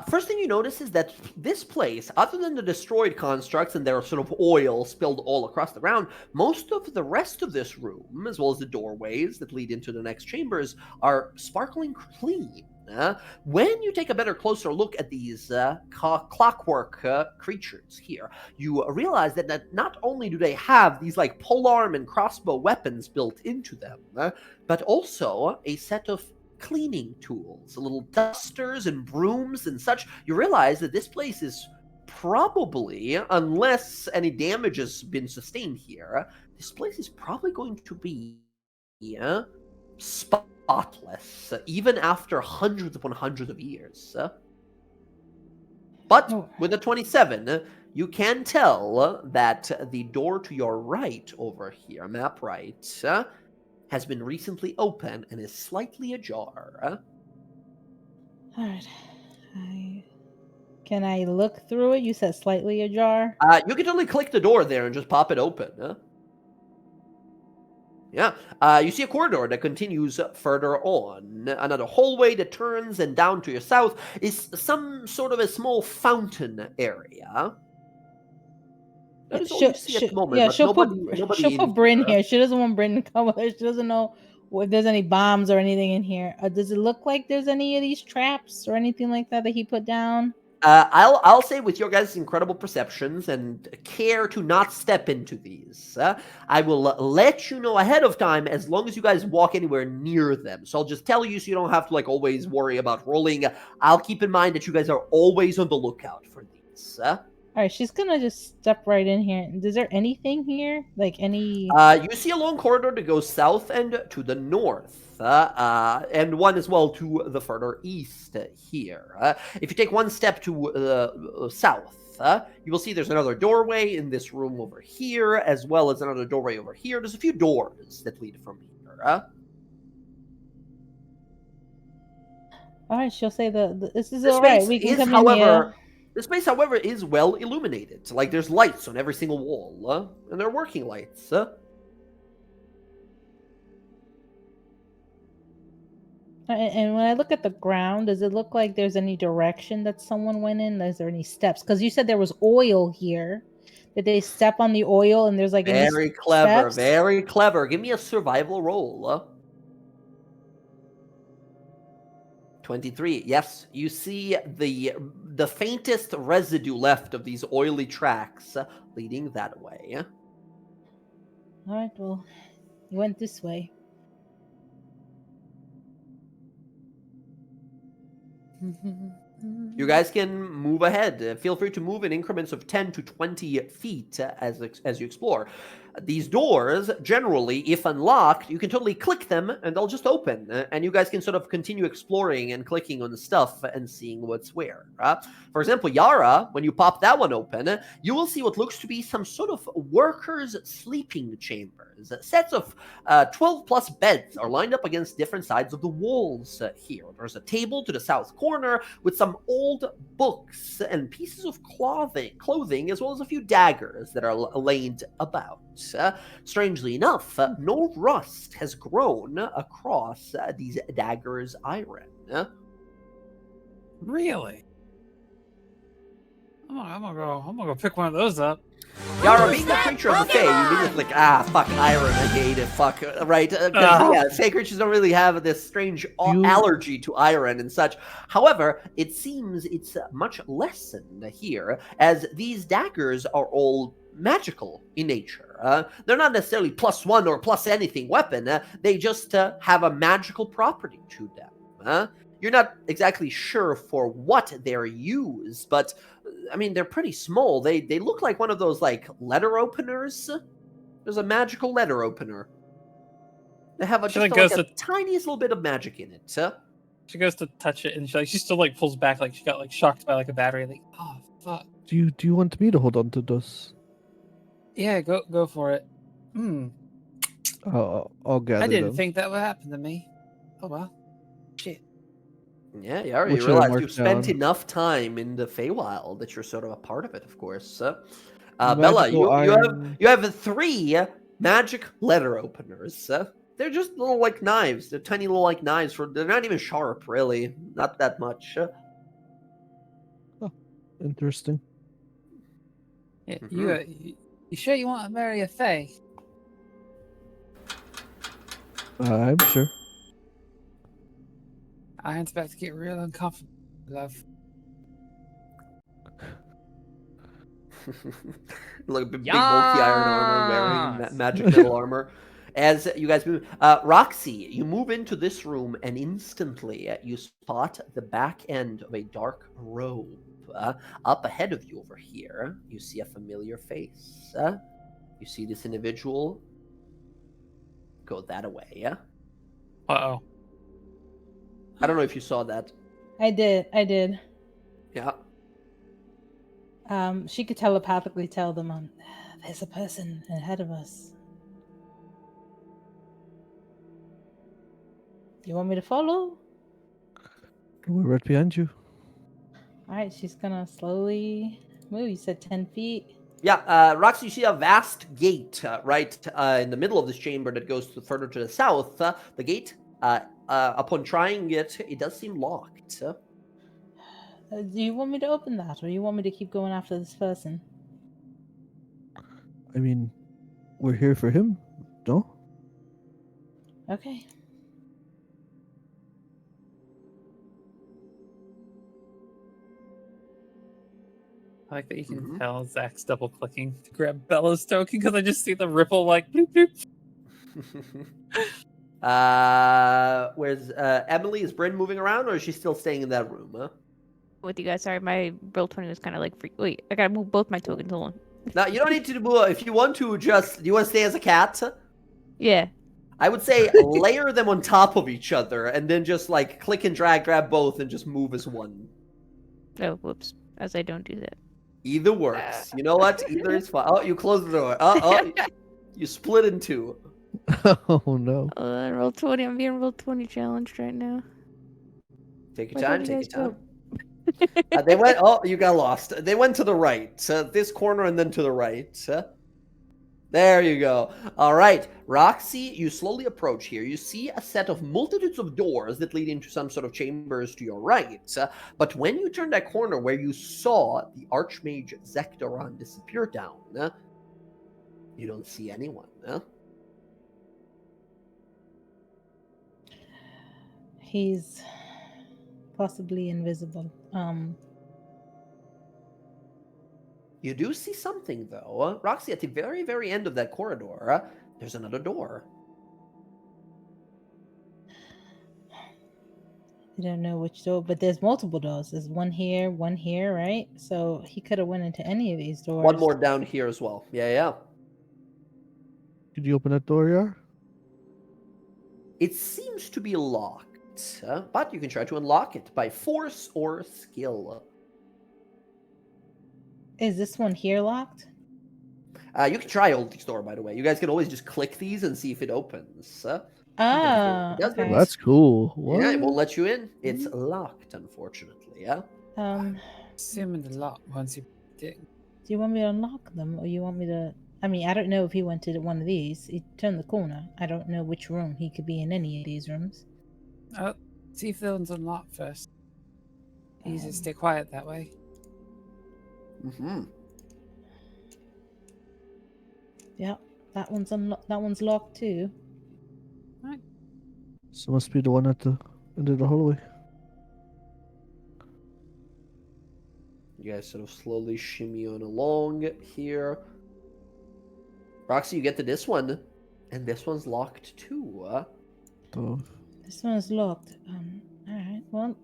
First thing you notice is that this place, other than the destroyed constructs and their sort of oil spilled all across the ground, most of the rest of this room, as well as the doorways that lead into the next chambers, are sparkling clean. When you take a better closer look at these clockwork creatures here, you realize that not only do they have these like polearm and crossbow weapons built into them, but also a set of cleaning tools, little dusters and brooms and such. You realize that this place is probably, unless any damage has been sustained here, this place is probably going to be spotless, even after hundreds upon hundreds of years. But with the 27, you can tell that the door to your right over here, map right, has been recently opened and is slightly ajar. All right. Can I look through it? You said slightly ajar. You can only click the door there and just pop it open. Yeah. You see a corridor that continues further on. Another hallway that turns, and down to your south is some sort of a small fountain area. That is all you see at the moment. Yeah, but she'll nobody put Bryn here. She doesn't want Bryn to come with her. She doesn't know if there's any bombs or anything in here. Does it look like there's any of these traps or anything like that he put down? I'll say with your guys' incredible perceptions and care to not step into these, I will let you know ahead of time as long as you guys walk anywhere near them. So I'll just tell you so you don't have to like always worry about rolling. I'll keep in mind that you guys are always on the lookout for these. All right, she's gonna just step right in here. Is there anything here? Like any? You see a long corridor that goes south and to the north, and one as well to the further east here. If you take one step to the south, you will see there's another doorway in this room over here, as well as another doorway over here. There's a few doors that lead from here. All right, she'll say this is all right. We can come in here. This space, however, is well illuminated. Like, there's lights on every single wall, and they're working lights. And when I look at the ground, does it look like there's any direction that someone went in? Is there any steps? Because you said there was oil here. Did they step on the oil and there's like any Very clever, steps? very clever. Give me a survival roll. 23. Yes, you see the faintest residue left of these oily tracks leading that way. All right, well, you went this way. You guys can move ahead. Feel free to move in increments of 10 to 20 feet as you explore. These doors, generally, if unlocked, you can totally click them and they'll just open. And you guys can sort of continue exploring and clicking on the stuff and seeing what's where. For example, Yara, when you pop that one open, you will see what looks to be some sort of workers' sleeping chambers. Sets of 12 plus beds are lined up against different sides of the walls here. There's a table to the south corner with some old books and pieces of clothing, as well as a few daggers that are laid about. Strangely enough, no rust has grown across these daggers' iron. Really? I'm gonna go pick one of those up. Yara, being a creature of the Fae, you immediately like, fuck iron, I hate it, fuck, right? Because, Fae creatures don't really have this strange allergy to iron and such. However, it seems it's much lessened here, as these daggers are all magical in nature. They're not necessarily +1 or plus anything weapon, they just have a magical property to them. You're not exactly sure for what they're used, but I mean, they're pretty small. They look like one of those like letter openers. There's a magical letter opener. They have a tiniest little bit of magic in it. She goes to touch it, and she still like pulls back, like she got like shocked by like a battery. Like, oh fuck. Do you want me to hold on to this? Yeah, go for it. I'll gather I didn't them. think that would happen to me. Oh well. Shit. Yeah, you already realized you've spent enough time in the Feywild that you're sort of a part of it, of course. Bella, you have 3 magic letter openers. They're just little like knives. They're tiny little like knives. They're not even sharp, really. Not that much. Oh, interesting. Yeah, you sure you want to marry a Fae? I'm sure. Iron's about to get real uncomfortable, love. Like a big multi-iron armor wearing magic metal armor. As you guys move, Roxy, you move into this room and instantly you spot the back end of a dark robe. Up ahead of you over here, you see a familiar face. You see this individual go that way. Uh-oh. I don't know if you saw that. I did. Yeah. She could telepathically tell them, there's a person ahead of us. You want me to follow? We're right behind you. All right, she's gonna slowly move. You said 10 feet. Yeah, Roxy, you see a vast gate right in the middle of this chamber that goes further to the south. The gate, upon trying it, it does seem locked. Do you want me to open that, or you want me to keep going after this person? I mean, we're here for him, no? Okay. I like that you can Mhm. tell Zach's double clicking to grab Bella's token because I just see the ripple like bloop bloop. Where's Emily? Is Bryn moving around, or is she still staying in that room? Huh? With you guys, sorry, my roll 20 was kind of like free. Wait, I gotta move both my tokens. Hold on. Now you don't need to move. If you want to, just you want to stay as a cat. Yeah. I would say layer them on top of each other, and then just like click and drag, grab both, and just move as one. Oh, whoops. As I don't do that. Either works. You know what? Either is fine. Oh, you close the door. You split in two. Oh no. Roll 20. I'm being roll 20 challenged right now. Take your Where time. did you Take your guys time. go? They went. Oh, you got lost. They went to the right. This corner and then to the right. There you go. All right, Roxy, you slowly approach here. You see a set of multitudes of doors that lead into some sort of chambers to your right. But when you turn that corner where you saw the Archmage Zekdoron disappear down, you don't see anyone. He's possibly invisible. You do see something, though. Roxy, at the very, very end of that corridor, there's another door. I don't know which door, but there's multiple doors. There's one here, right? So he could have went into any of these doors. One more down here as well. Yeah. Could you open that door, Yar? It seems to be locked, but you can try to unlock it by force or skill. Is this one here locked? You can try Oldie's door, by the way. You guys can always just click these and see if it opens. Ah, It does okay. Well, that's cool. What? Yeah, it won't let you in. It's locked, unfortunately. Yeah. Do Assuming the lock once you get. you want me to unlock them, or you want me to? I mean, I don't know if he went to one of these. He turned the corner. I don't know which room. He could be in any of these rooms. See if the one's unlocked first. Easy to stay quiet that way. Mm-hmm. Yep, that one's That one's locked too. So must be the one at the end of the hallway. You guys sort of slowly shimmy on along here. Roxy, you get to this one, and this one's locked too. So, This one's locked. All right. Well,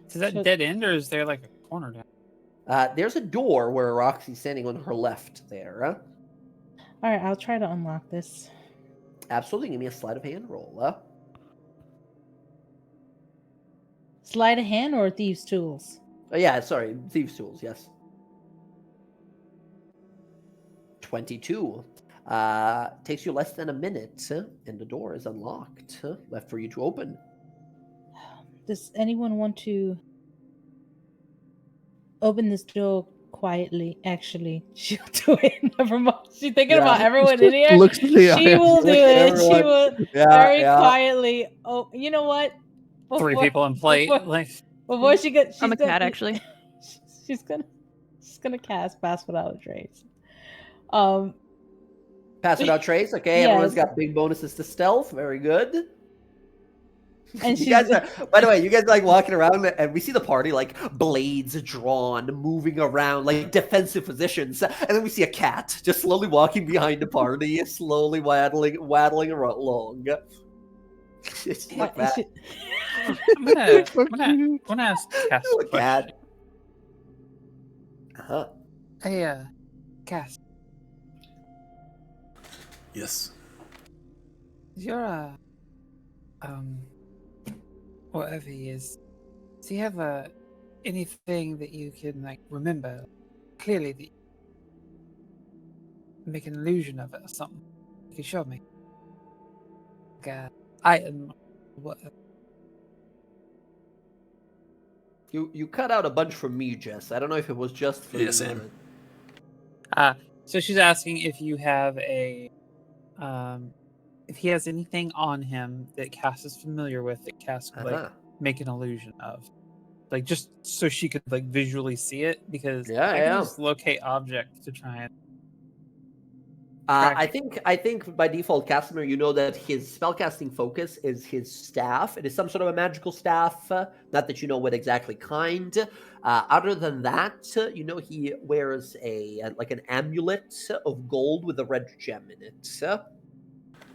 Is that So- dead end or is there like a corner down? There's a door where Roxy's standing on her left there. all right. I'll try to unlock this. Absolutely. Give me a sleight of hand roll. Sleight of hand or thieves' tools? Yeah, sorry. Thieves' tools, yes. 22. Takes you less than a minute, and the door is unlocked. Left for you to open. Does anyone want to open this door quietly? Actually, she'll do it. Never mind. She's thinking about everyone in here. Looks to the She eye. will do Look at it. She everyone. will Yeah, very yeah. quietly. Oh, you know what? Three people in plate. Before she gets, I'm a cat, actually. She's gonna cast Pass Without a Trace. Pass without trace. Okay, Yeah. everyone's got big bonuses to stealth. Very good. And You she's guys are, by the way, you guys are like walking around, and we see the party like blades drawn, moving around like defensive positions, and then we see a cat just slowly walking behind the party, slowly waddling along. It's like that. I'm gonna ask Cass a Little cat. question. Hey, Cass, Yes. is your whatever he is, does he have anything that you can like remember clearly that make an illusion of it or something? You can show me. Like a item, whatever. You cut out a bunch from me, Jess. I don't know if it was just for Yeah, you. same. So she's asking if you have a, if he has anything on him that Cass is familiar with that Cass could like make an illusion of, like just so she could like visually see it. Because Yeah, I yeah. can just locate objects to try and I think by default, Casimir, you know that his spellcasting focus is his staff. It is some sort of a magical staff, not that you know what exactly kind. Other than that, you know he wears like an amulet of gold with a red gem in it.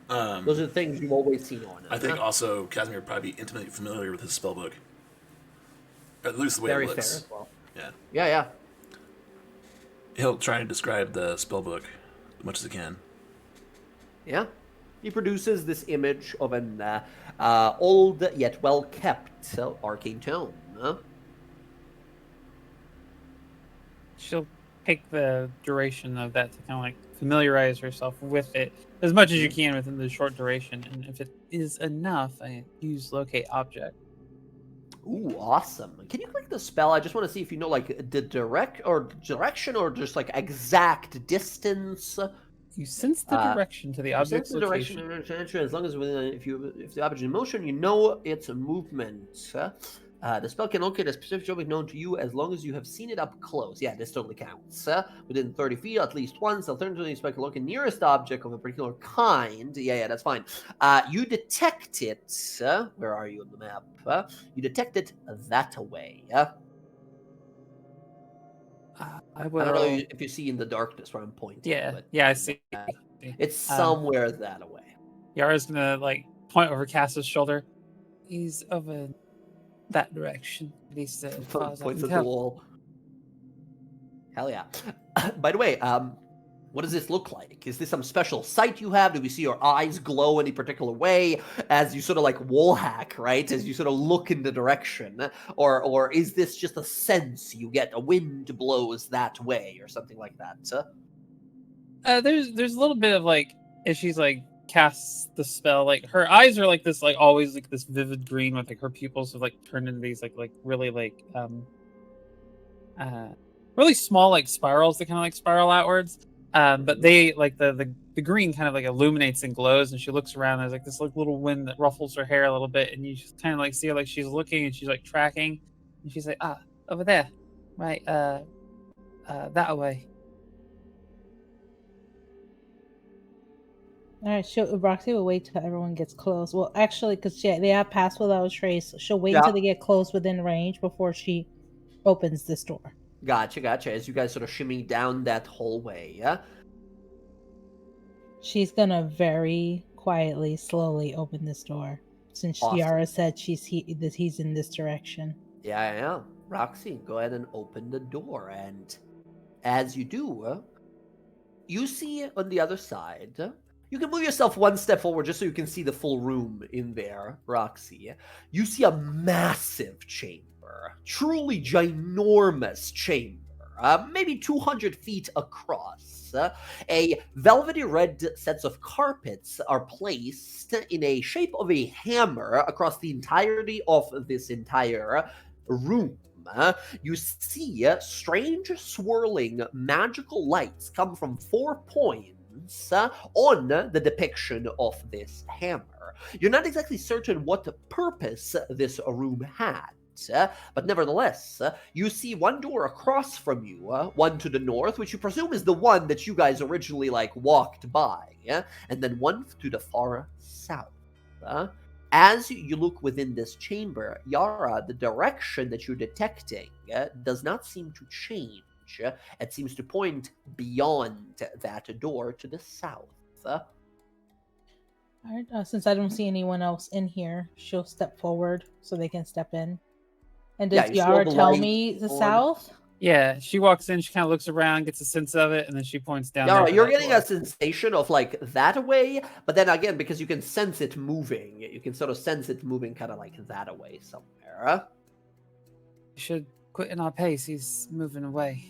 Those are the things you've always seen on him. I think also Casimir would probably be intimately familiar with his spellbook. At least the way Very it looks. fair as well. Yeah. Yeah. He'll try to describe the spellbook as much as he can. Yeah. He produces this image of an old yet well-kept arcane tome. She'll take the duration of that to kind of like familiarize herself with it as much as you can within the short duration. And if it is enough, I use locate object. Ooh, awesome. Can you click the spell? I just want to see if you know like the direction or just like exact distance. You sense the direction to the object's The location. direction, as long as if the object is in motion, you know its movement. The spell can locate a specific object known to you as long as you have seen it up close. Yeah, this totally counts. Within 30 feet at least once. Alternatively, the spell can locate nearest object of a particular kind. Yeah, that's fine. You detect it. Where are you on the map? You detect it that way. I will. I don't know if you see in the darkness where I'm pointing. Yeah, but, I see. It's somewhere that away. Yara's gonna like point over Cass's shoulder. He's over that direction. At least as far as I Points can at the tell. wall. Hell yeah. By the way, what does this look like? Is this some special sight you have? Do we see your eyes glow any particular way as you sort of like wall hack, right? As you sort of look in the direction? Or is this just a sense you get? A wind blows that way or something like that? There's a little bit of like, if she's like casts the spell, like her eyes are like this, like always like this vivid green with like her pupils have like turned into these like really like really small like spirals that kind of like spiral outwards. But they like the green kind of like illuminates and glows, and she looks around. There's like this like little wind that ruffles her hair a little bit, and you just kind of like see her like she's looking and she's like tracking, and she's like over there, right, that way. All right, Roxy will wait till everyone gets close. Well, actually, because they have pass without a trace, so she'll wait until they get close within range before she opens this door. Gotcha. As you guys sort of shimmy down that hallway, yeah? She's gonna very quietly, slowly open this door, since Awesome. Yara said that he's in this direction. Yeah. Roxy, go ahead and open the door, and as you do, you see on the other side. You can move yourself one step forward just so you can see the full room in there, Roxy. You see a massive chamber, truly ginormous chamber, maybe 200 feet across. A velvety red sets of carpets are placed in a shape of a hammer across the entirety of this entire room. You see strange swirling magical lights come from 4 points on the depiction of this hammer. You're not exactly certain what purpose this room had, but nevertheless, you see one door across from you, one to the north, which you presume is the one that you guys originally walked by, and then one to the far south. As you look within this chamber, Yara, the direction that you're detecting does not seem to change. It seems to point beyond that door to the south. All right, since I don't see anyone else in here, she'll step forward so they can step in. And does Yara tell me the south? Yeah, she walks in, she kind of looks around, gets a sense of it, and then she points down. Yara, you're getting a sensation of that way, but then again, because you can sense it moving, you can sort of sense it moving kind of like that away somewhere. We should quit in our pace. He's moving away.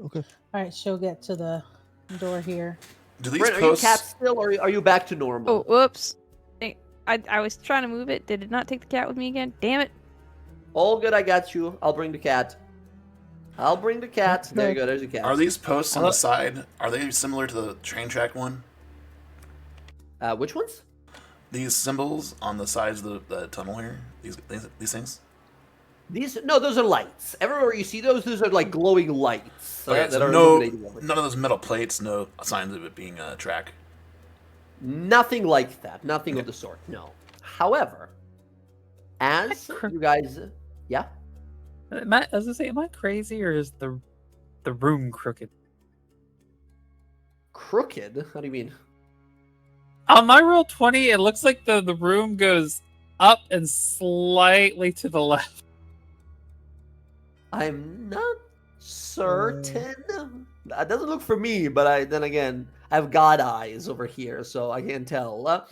Okay. All right, she'll get to the door here. Do these Brent, posts... are you cat still, or are you back to normal? Oh, whoops. I was trying to move it. Did it not take the cat with me again? Damn it. All good, I got you. I'll bring the cat. There you go, there's your cat. Are these posts on the side, are they similar to the train track one? Which ones? These symbols on the sides of the tunnel here? These things? Those are lights. Everywhere you see those are like glowing lights Okay, that so are illuminating everything. none of those metal plates, no signs of it being a track. Nothing like that. Nothing of the sort. No. However, as you guys, yeah. As I say, am I crazy or is the room crooked? Crooked? How do you mean? On my roll 20, it looks like the room goes up and slightly to the left. I'm not certain. That doesn't look for me, but then again, I have God eyes over here, so I can't tell.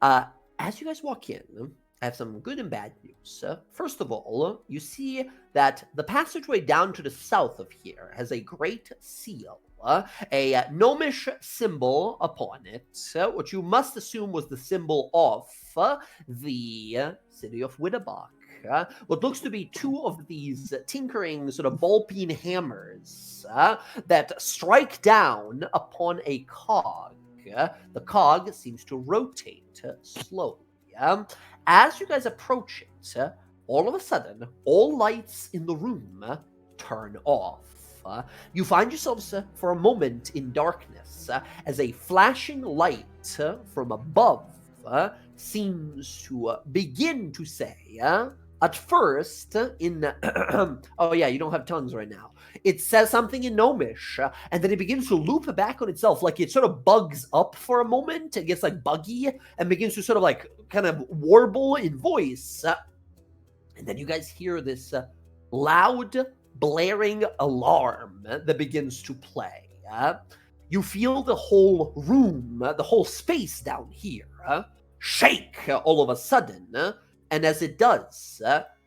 As you guys walk in, I have some good and bad news. First of all, you see that the passageway down to the south of here has a great seal, a gnomish symbol upon it, which you must assume was the symbol of the city of Widabach. What looks to be two of these tinkering sort of ball-peen hammers that strike down upon a cog. The cog seems to rotate slowly. As you guys approach it, all of a sudden, all lights in the room turn off. You find yourselves for a moment in darkness as a flashing light from above seems to begin to say, at first, in oh yeah, you don't have tongues right now. It says something in Gnomish, and then it begins to loop back on itself, like it sort of bugs up for a moment. It gets like buggy and begins to sort of like kind of warble in voice. And then you guys hear this loud, blaring alarm that begins to play. You feel the whole room, the whole space down here shake all of a sudden. And as it does,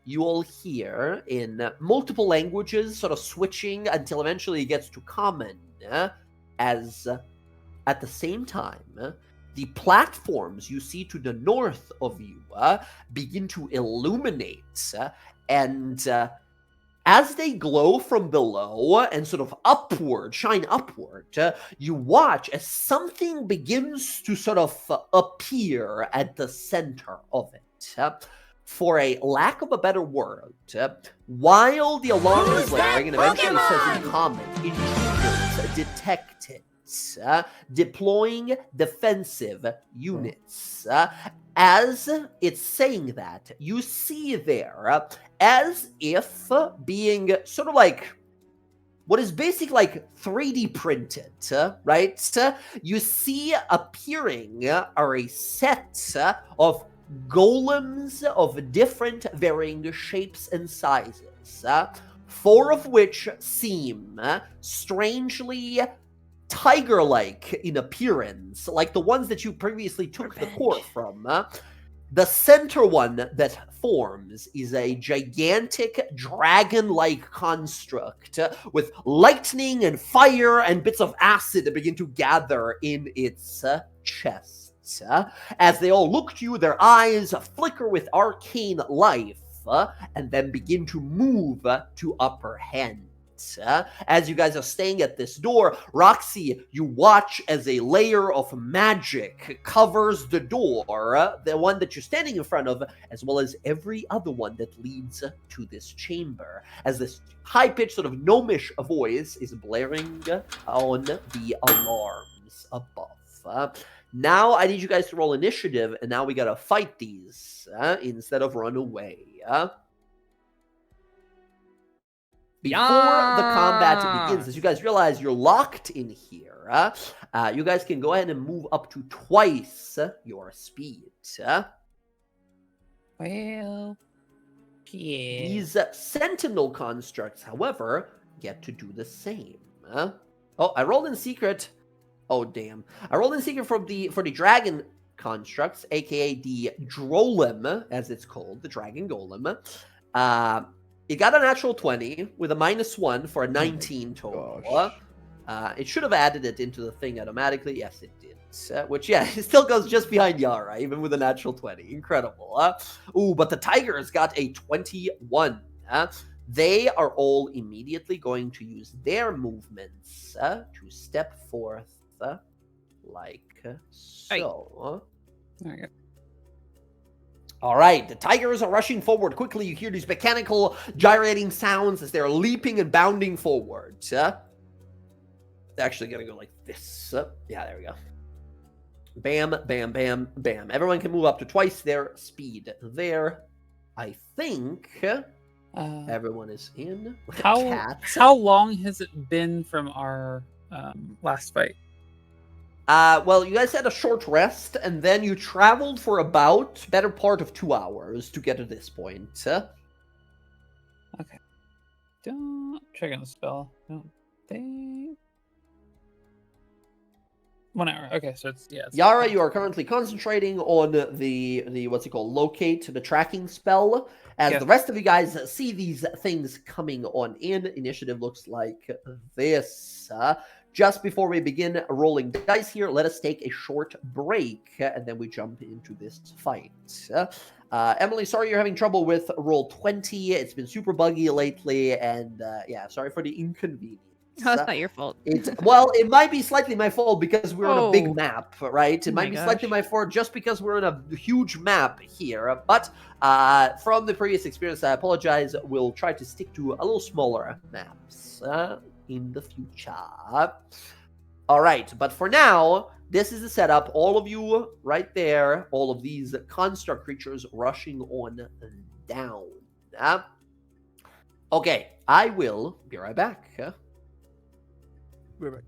you all hear in multiple languages, sort of switching until eventually it gets to common, as at the same time, the platforms you see to the north of you begin to illuminate, and as they glow from below and sort of upward, shine upward, you watch as something begins to sort of appear at the center of it. For a lack of a better word, while the alarm is blaring and eventually says in comment, intruders detected, deploying defensive units. As it's saying that, you see there, as if being sort of like what is basically like 3D printed, right? You see appearing are a set of golems of different varying shapes and sizes, 4 of which seem strangely tiger-like in appearance, like the ones that you previously took the core from. The center one that forms is a gigantic dragon-like construct with lightning and fire and bits of acid that begin to gather in its chest. As they all look to you, their eyes flicker with arcane life and then begin to move to upper hand. As you guys are staying at this door, Roxy, you watch as a layer of magic covers the door, the one that you're standing in front of, as well as every other one that leads to this chamber, as this high-pitched sort of gnomish voice is blaring on the alarms above. Now I need you guys to roll initiative, and now we gotta fight these instead of run away. Before the combat begins, as you guys realize you're locked in here, you guys can go ahead and move up to twice your speed. Well, yeah. These sentinel constructs, however, get to do the same. Oh, I rolled in secret. Oh, damn. I rolled in secret for the dragon constructs, aka the Drolem, as it's called, the dragon golem. It got a natural 20 with a -1 for a 19 total. It should have added it into the thing automatically. Yes, it did. Which, yeah, it still goes just behind Yara, even with a natural 20. Incredible. Ooh, but the tigers got a 21. They are all immediately going to use their movements to step forth like so. There you All right, the tigers are rushing forward quickly. You hear these mechanical gyrating sounds as they're leaping and bounding forward. They're actually going to go like this. Yeah, there we go. Bam, bam, bam, bam. Everyone can move up to twice their speed there. I think everyone is in. How long has it been from our last fight? Well, you guys had a short rest, and then you traveled for about better part of 2 hours to get to this point. Okay. Checking the spell. Don't think. 1 hour. Okay, so it's Yara, you are currently concentrating on the what's it called? Locate, the tracking spell. As the rest of you guys see these things coming on in, initiative looks like this. Just before we begin rolling dice here, let us take a short break, and then we jump into this fight. Emily, sorry you're having trouble with roll 20. It's been super buggy lately, and yeah, sorry for the inconvenience. No, it's not your fault. Well, it might be slightly my fault because we're on a big Oh. map, right? It Oh might my be slightly gosh. my fault just because we're on a huge map here. But from the previous experience, I apologize. We'll try to stick to a little smaller maps in the future. All right, but for now, this is the setup. All of you right there, all of these construct creatures rushing on down. Okay, I will be right back. We're back.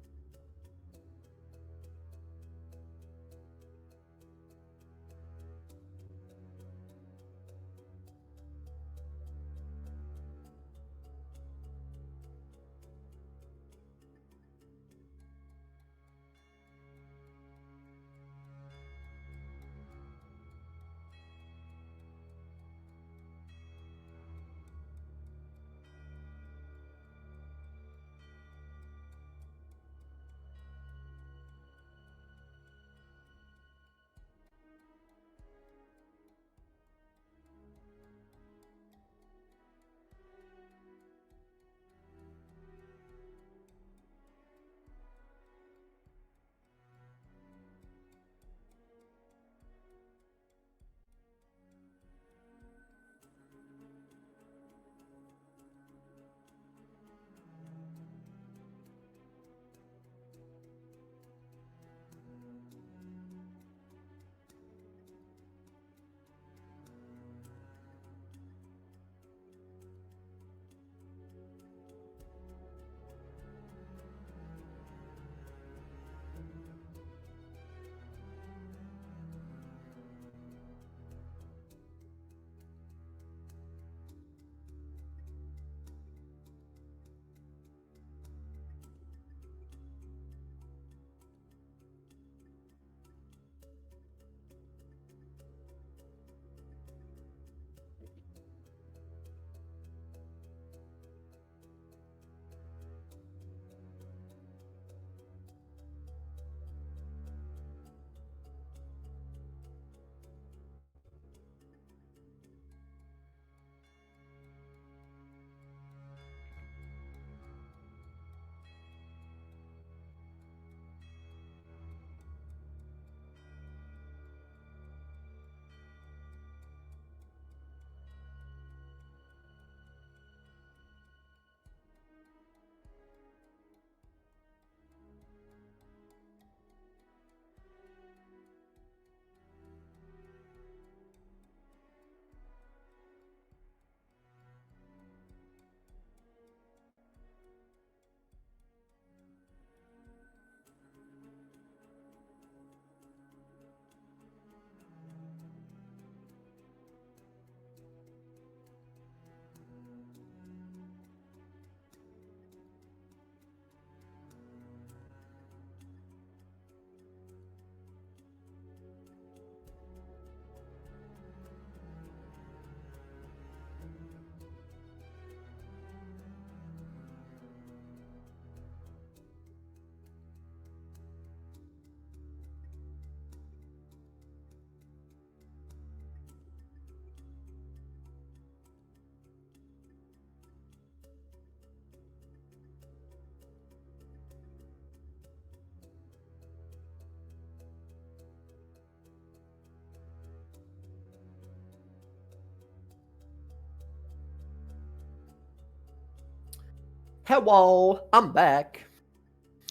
Hello, I'm back.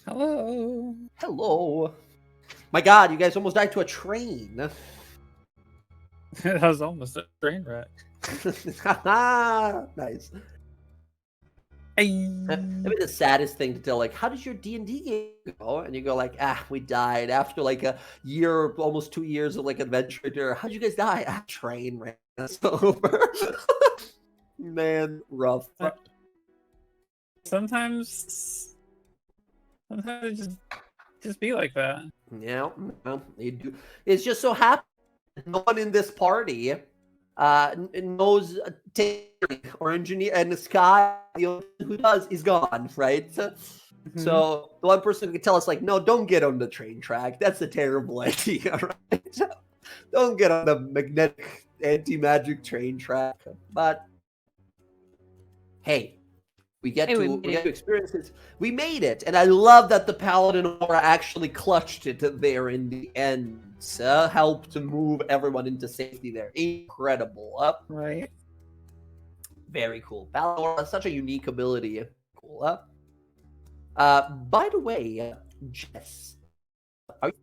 Hello. Hello. My God, you guys almost died to a train. That was almost a train wreck. Nice. Hey. That'd be the saddest thing to tell. Like, how did your D&D game go? And you go like, we died after like a year, almost 2 years of like adventure. How'd you guys die? Train ran us over. Man, rough. Sometimes it just be like that. Yeah, well, you do. It's just so happens no one in this party knows or engineer, and the sky, the only one who does is gone, right? So the one person who can tell us, like, no, don't get on the train track. That's a terrible idea, right? Don't get on the magnetic anti-magic train track. But hey, we get to experience it. We made it, and I love that the Paladin Aura actually clutched it there in the end. Helped to move everyone into safety there. Incredible. Right. Very cool. Paladin Aura has such a unique ability. Cool. By the way, Jess, are you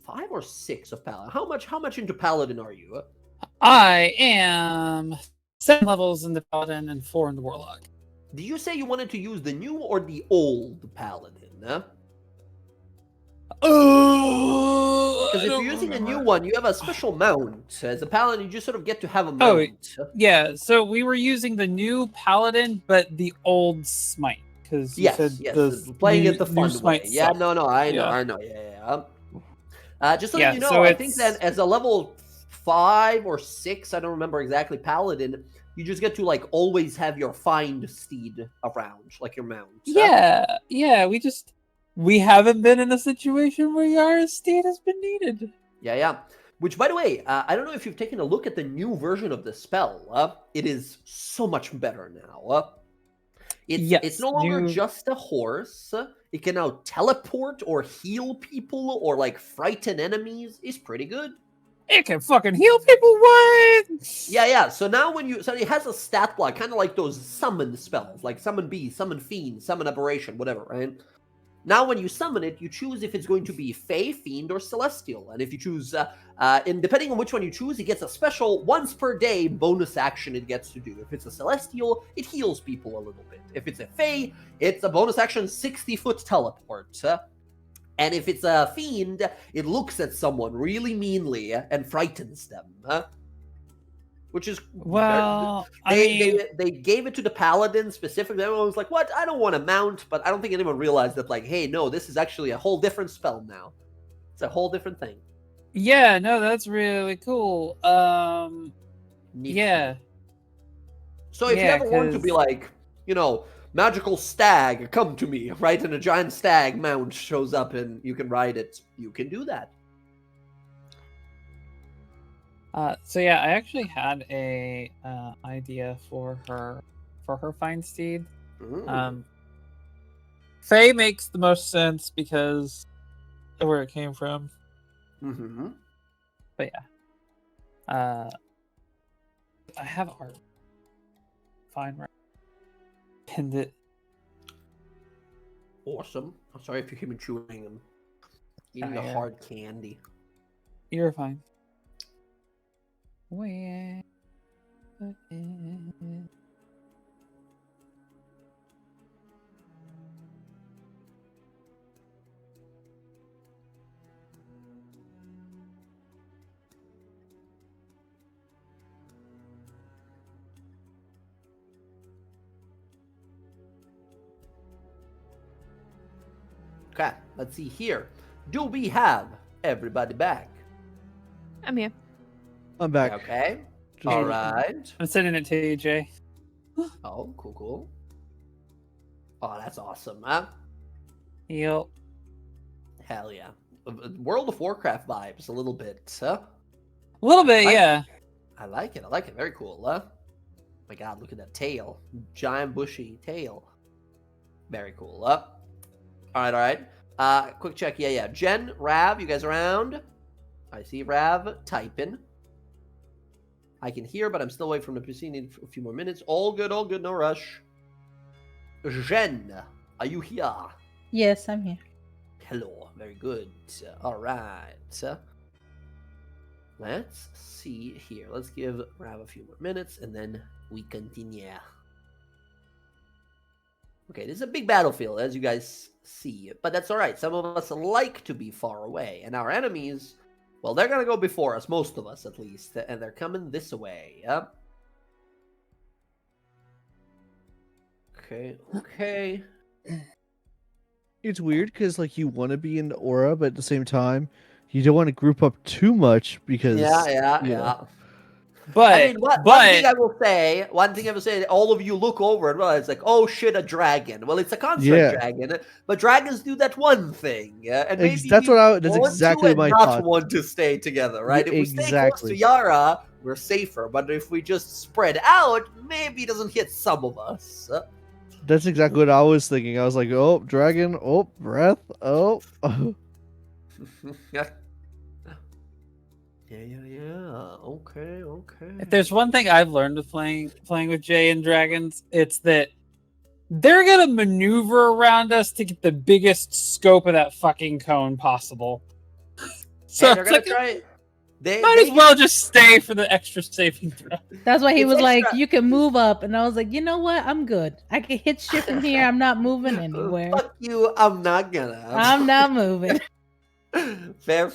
5 or 6 of Paladin? How much into Paladin are you? I am 7 levels in the Paladin and 4 in the Warlock. Did you say you wanted to use the new or the old Paladin? Oh, because if you're using the new one, you have a special mount. As a Paladin, you just sort of get to have a mount. Yeah, so we were using the new Paladin, but the old Smite. Because yes, playing it the fun way. Yeah, no, I know. Yeah. Just so that you know, so I think that as a level 5 or 6, I don't remember exactly, Paladin, you just get to like always have your find steed around, like your mount. Yeah, we haven't been in a situation where our steed has been needed. Yeah. Which, by the way, I don't know if you've taken a look at the new version of the spell. It is so much better now. It's no longer just a horse. It can now teleport or heal people or like frighten enemies. It's pretty good. It can fucking heal people. What? Yeah. So now so it has a stat block, kind of like those summon spells, like summon beast, summon fiend, summon aberration, whatever, right? Now, when you summon it, you choose if it's going to be Fey, Fiend, or Celestial. And if you choose, and depending on which one you choose, it gets a special once per day bonus action it gets to do. If it's a Celestial, it heals people a little bit. If it's a Fey, it's a bonus action 60-foot teleport. And if it's a Fiend, it looks at someone really meanly and frightens them. Which is they gave it to the Paladin specifically. Everyone was like, "What? I don't want to mount," but I don't think anyone realized that. Like, hey, no, this is actually a whole different spell now. It's a whole different thing. Yeah, no, that's really cool. Yeah. So if you ever want to be like, magical stag, come to me, right? And a giant stag mount shows up and you can ride it. You can do that. So yeah, I actually had a idea for her find steed. Faye makes the most sense because of where it came from. Mm-hmm. But yeah, I have art. Fine, right? Pinned it. Awesome. I'm sorry if you hear me chewing and eating the hard candy. You're fine. Where? Okay, let's see here. Do we have everybody back? I'm here. I'm back. Okay. Just- All right. I'm sending it to you, Jay. Oh, cool. Oh, that's awesome, huh? Yep. Hell yeah. World of Warcraft vibes a little bit, huh? A little bit, yeah. I like it. Very cool, huh? My God, look at that tail. Giant bushy tail. Very cool, huh? All right. Quick check. Yeah. Jen, Rav, you guys around? I see Rav typing. I can hear, but I'm still waiting for the PC. Need a few more minutes. All good, no rush. Jen, are you here? Yes, I'm here. Hello, very good. All right. Let's see here. Let's give Rav a few more minutes and then we continue. Okay, this is a big battlefield, as you guys see, but that's all right. Some of us like to be far away, and our enemies, well, they're going to go before us, most of us at least, and they're coming this way. Yep. Okay. It's weird because like you want to be in the aura, but at the same time, you don't want to group up too much because Yeah. But I mean, one thing I will say, all of you look over and realize, like, oh shit, a dragon. Well, it's a construct dragon, but dragons do that one thing, and maybe that's want exactly to and my not thought. want to stay together, right? Yeah, if we stay close to Yara, we're safer, but if we just spread out, maybe it doesn't hit some of us. That's exactly what I was thinking. I was like, oh, dragon, oh, breath, oh. Yeah. Okay. if there's one thing I've learned with playing with Jay and dragons, it's that they're gonna maneuver around us to get the biggest scope of that fucking cone possible. So they're it's gonna like, try. might as well just stay for the extra saving throw. That's why he It's was like, extra- "You can move up," and I was like, "You know what? I'm good. I can hit shit from here. I'm not moving anywhere. Fuck you! I'm not gonna. I'm not moving." Fair.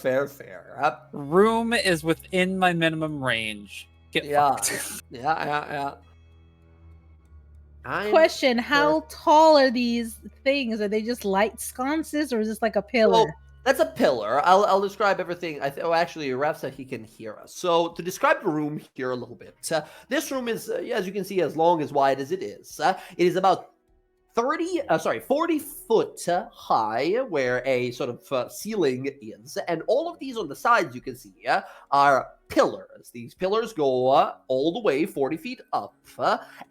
Room is within my minimum range. Get fucked. Yeah. Question: How tall are these things? Are they just light sconces, or is this like a pillar? Well, that's a pillar. I'll describe everything. Actually, Raph said he can hear us. So to describe the room here a little bit, this room is, as you can see, as long as wide as it is. It is about 40 foot high, where a sort of ceiling is, and all of these on the sides you can see are pillars. These pillars go all the way 40 feet up,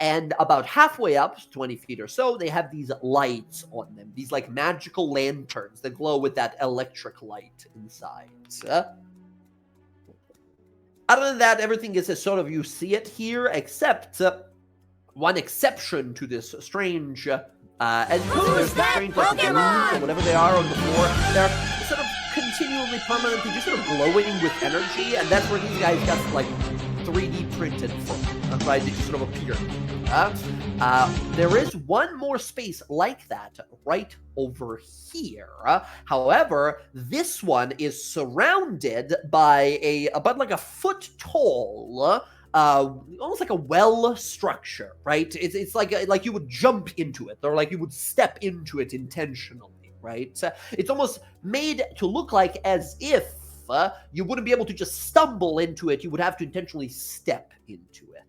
and about halfway up, 20 feet or so, they have these lights on them, these like magical lanterns that glow with that electric light inside. Other than that, everything is as sort of you see it here, except one exception to this strange, as you can see, there's strange like balloons or whatever they are on the floor. They're sort of continually, permanently, just sort of glowing with energy, and that's where these guys got like 3D printed from, right? They just sort of appear. There is one more space like that right over here. However, this one is surrounded by about like a foot tall, almost like a well structure, right? It's like you would jump into it, or like you would step into it intentionally, right? It's almost made to look like as if you wouldn't be able to just stumble into it. You would have to intentionally step into it.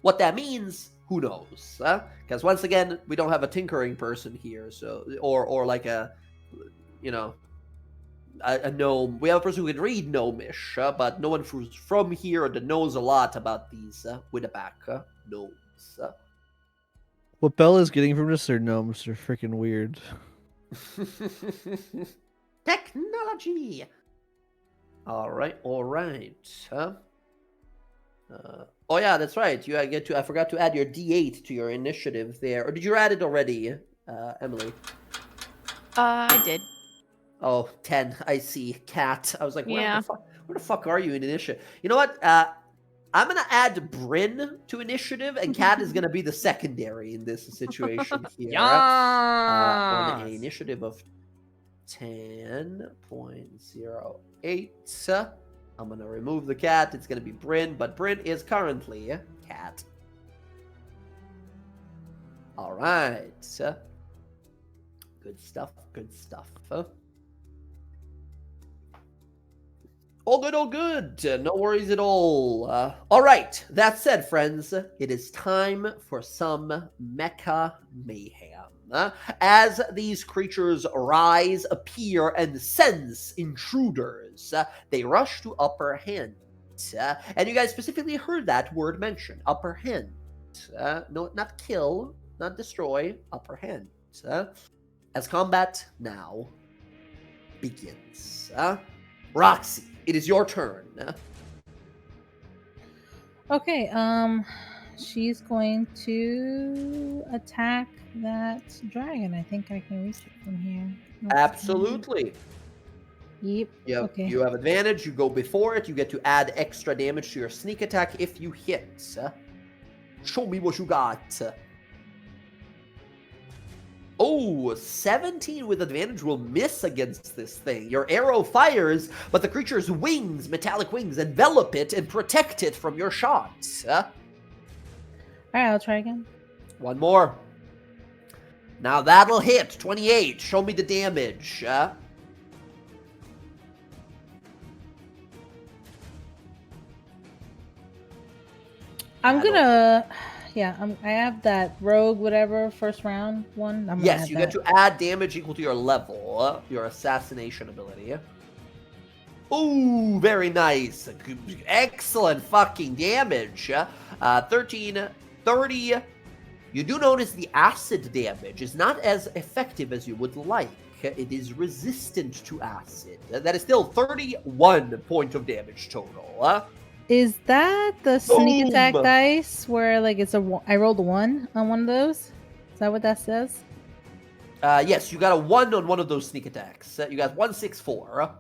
What that means, who knows? Because once again, we don't have a tinkering person here, so or like a gnome. We have a person who can read gnomish, but no one who's from here that knows a lot about these Widowback gnomes. What Bella's getting from this, their gnomes are freaking weird. Technology. All right. Oh yeah, that's right. I forgot to add your D8 to your initiative there. Or did you add it already, Emily? I did. Oh, 10. I see. Cat. I was like, Yeah. where the fuck are you in initiative? You know what? I'm going to add Bryn to initiative, and Cat is going to be the secondary in this situation here. On an initiative of 10.08. I'm going to remove the Cat. It's going to be Bryn, but Bryn is currently Cat. All right. Good stuff. All good. No worries at all. All right. That said, friends, it is time for some mecha mayhem. As these creatures rise, appear, and sense intruders, they rush to upper hand. And you guys specifically heard that word mentioned, upper hand. No, not kill, not destroy, upper hand. As combat now begins. Okay, she's going to attack that dragon. I think I can reach it from here. Absolutely. Yep. Okay. You have advantage. You go before it. You get to add extra damage to your sneak attack if you hit. Show me what you got. Oh, 17 with advantage will miss against this thing. Your arrow fires, but the creature's wings, metallic wings, envelop it and protect it from your shots. All right, I'll try again. One more. Now that'll hit. 28. Show me the damage. I'm gonna, yeah, I have that rogue whatever first round one. I'm Yes, you get to add damage equal to your level, your assassination ability. Ooh, very nice. Excellent fucking damage. 13, 30. You do notice the acid damage is not as effective as you would like. It is resistant to acid. That is still 31 points of damage total. Is that the sneak Boom! attack dice where like it's I rolled a 1 on one of those? Is that what that says? Yes, you got a 1 on one of those sneak attacks. You got 164.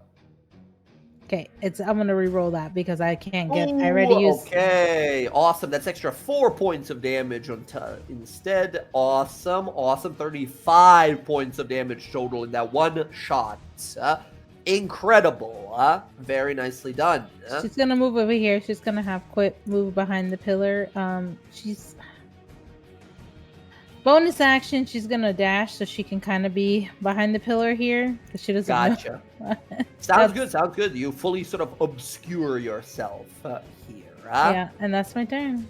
Okay, I'm gonna re-roll that because I can't get. I already used. Okay, awesome. That's extra 4 points of damage on instead. Awesome. 35 points of damage total in that one shot. Incredible. Very nicely done. She's gonna move over here. She's gonna have Quip move behind the pillar. She's bonus action. She's gonna dash so she can kind of be behind the pillar here because she doesn't. Gotcha. Sounds good. Sounds good. You fully sort of obscure yourself here. Yeah, and that's my turn.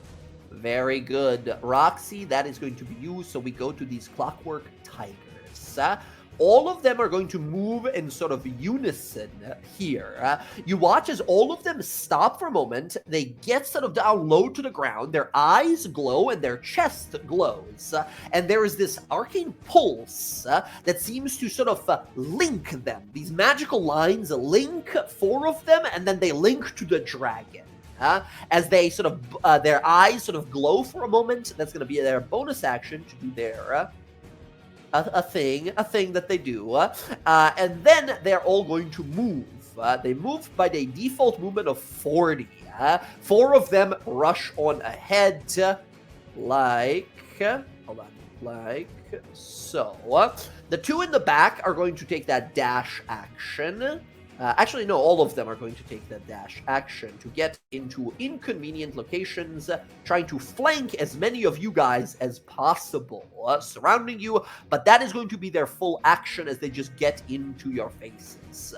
Very good. Roxy, that is going to be you. So we go to these clockwork tigers. All of them are going to move in sort of unison here. You watch as all of them stop for a moment. They get sort of down low to the ground. Their eyes glow and their chest glows. And there is this arcane pulse that seems to sort of link them. These magical lines link 4 of them, and then they link to the dragon. As they sort of, their eyes sort of glow for a moment. That's going to be their bonus action to do their... A thing that they do, and then they're all going to move. They move by the default movement of 40. 4 of them rush on ahead, like so. The 2 in the back are going to take that dash action. Actually, no, all of them are going to take that dash action to get into inconvenient locations, trying to flank as many of you guys as possible, surrounding you, but that is going to be their full action as they just get into your faces.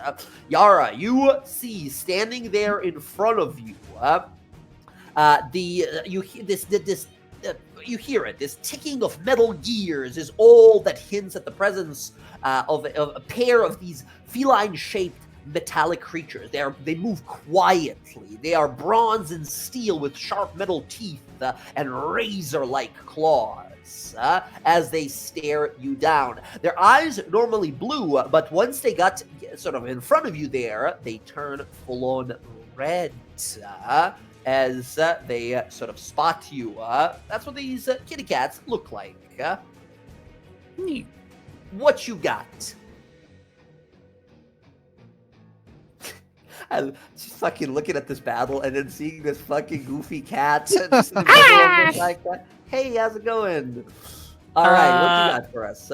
Yara, you see standing there in front of you, you hear it. This ticking of metal gears is all that hints at the presence of a pair of these feline-shaped metallic creatures. They move quietly. They are bronze and steel with sharp metal teeth and razor-like claws as they stare you down. Their eyes normally blue, but once they got sort of in front of you there, they turn full-on red as they sort of spot you. That's what these kitty cats look like. Neat. What you got? I'm just fucking looking at this battle and then seeing this fucking goofy cat just in the middle of it like that. Hey, how's it going? All right, what you got for us?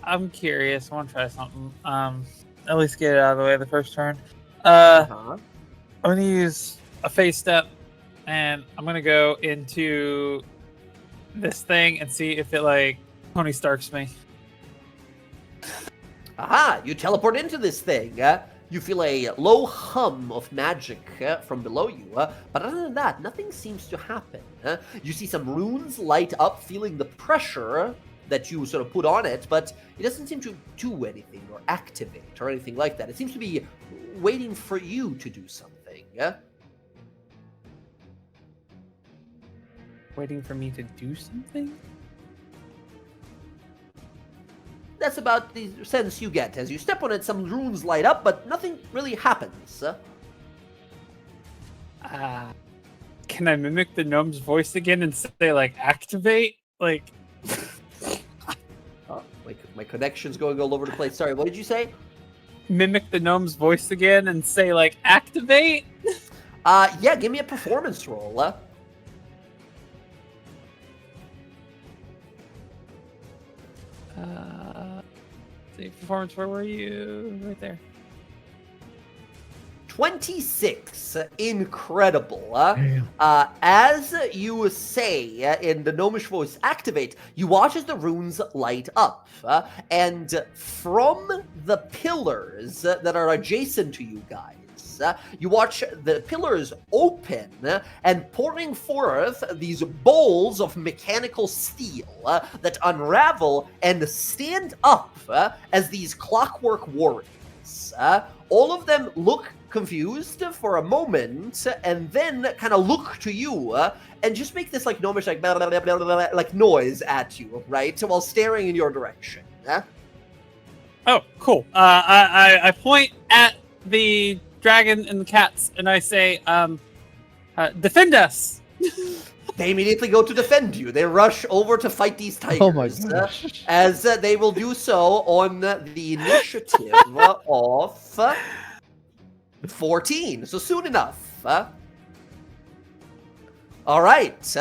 I'm curious. I want to try something. At least get it out of the way the first turn. Uh-huh. I'm gonna use a phase step, and I'm gonna go into this thing and see if it like Tony Starks me. Aha! You teleport into this thing. You feel a low hum of magic from below you, but other than that, nothing seems to happen. You see some runes light up, feeling the pressure that you sort of put on it, but it doesn't seem to do anything or activate or anything like that. It seems to be waiting for you to do something. Waiting for me to do something? That's about the sense you get. As you step on it, some runes light up, but nothing really happens. can I mimic the gnome's voice again and say like activate? Like, Oh, my connection's going all over the place. Sorry, what did you say? mimic the gnome's voice again and say like activate? Yeah, give me a performance roll. The performance, where were you? Right there. 26. Incredible. Damn. As you say in the gnomish voice, activate, you watch as the runes light up. And from the pillars that are adjacent to you guys, you watch the pillars open and pouring forth these bowls of mechanical steel that unravel and stand up as these clockwork warriors. All of them look confused for a moment and then kind of look to you and just make this like gnomish like blah, blah, blah, blah, blah, like noise at you, right? While staring in your direction. Oh, cool. I point at the dragon and the cats and I say, defend us. They immediately go to defend you. They rush over to fight these tigers. Oh my gosh. As they will do so on the initiative of 14. So soon enough. All right.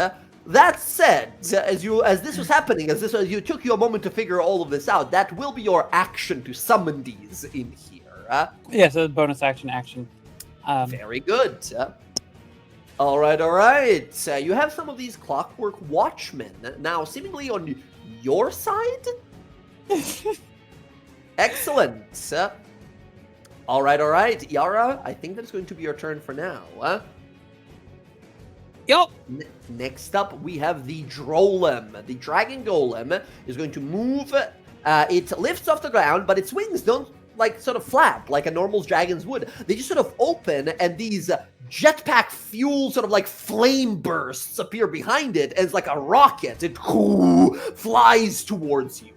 That said, as this was happening, as you took you a moment to figure all of this out, that will be your action to summon these in here. Yeah, so bonus action. Very good. All right. You have some of these clockwork watchmen now seemingly on your side. Excellent. All right. Yara, I think that's going to be your turn for now. Yup. Next up, we have the Drolem. The Dragon Golem is going to move. It lifts off the ground, but its wings don't like sort of flap like a normal dragon's would. They just sort of open, and these jetpack fuel sort of like flame bursts appear behind it, and it's like a rocket. It flies towards you.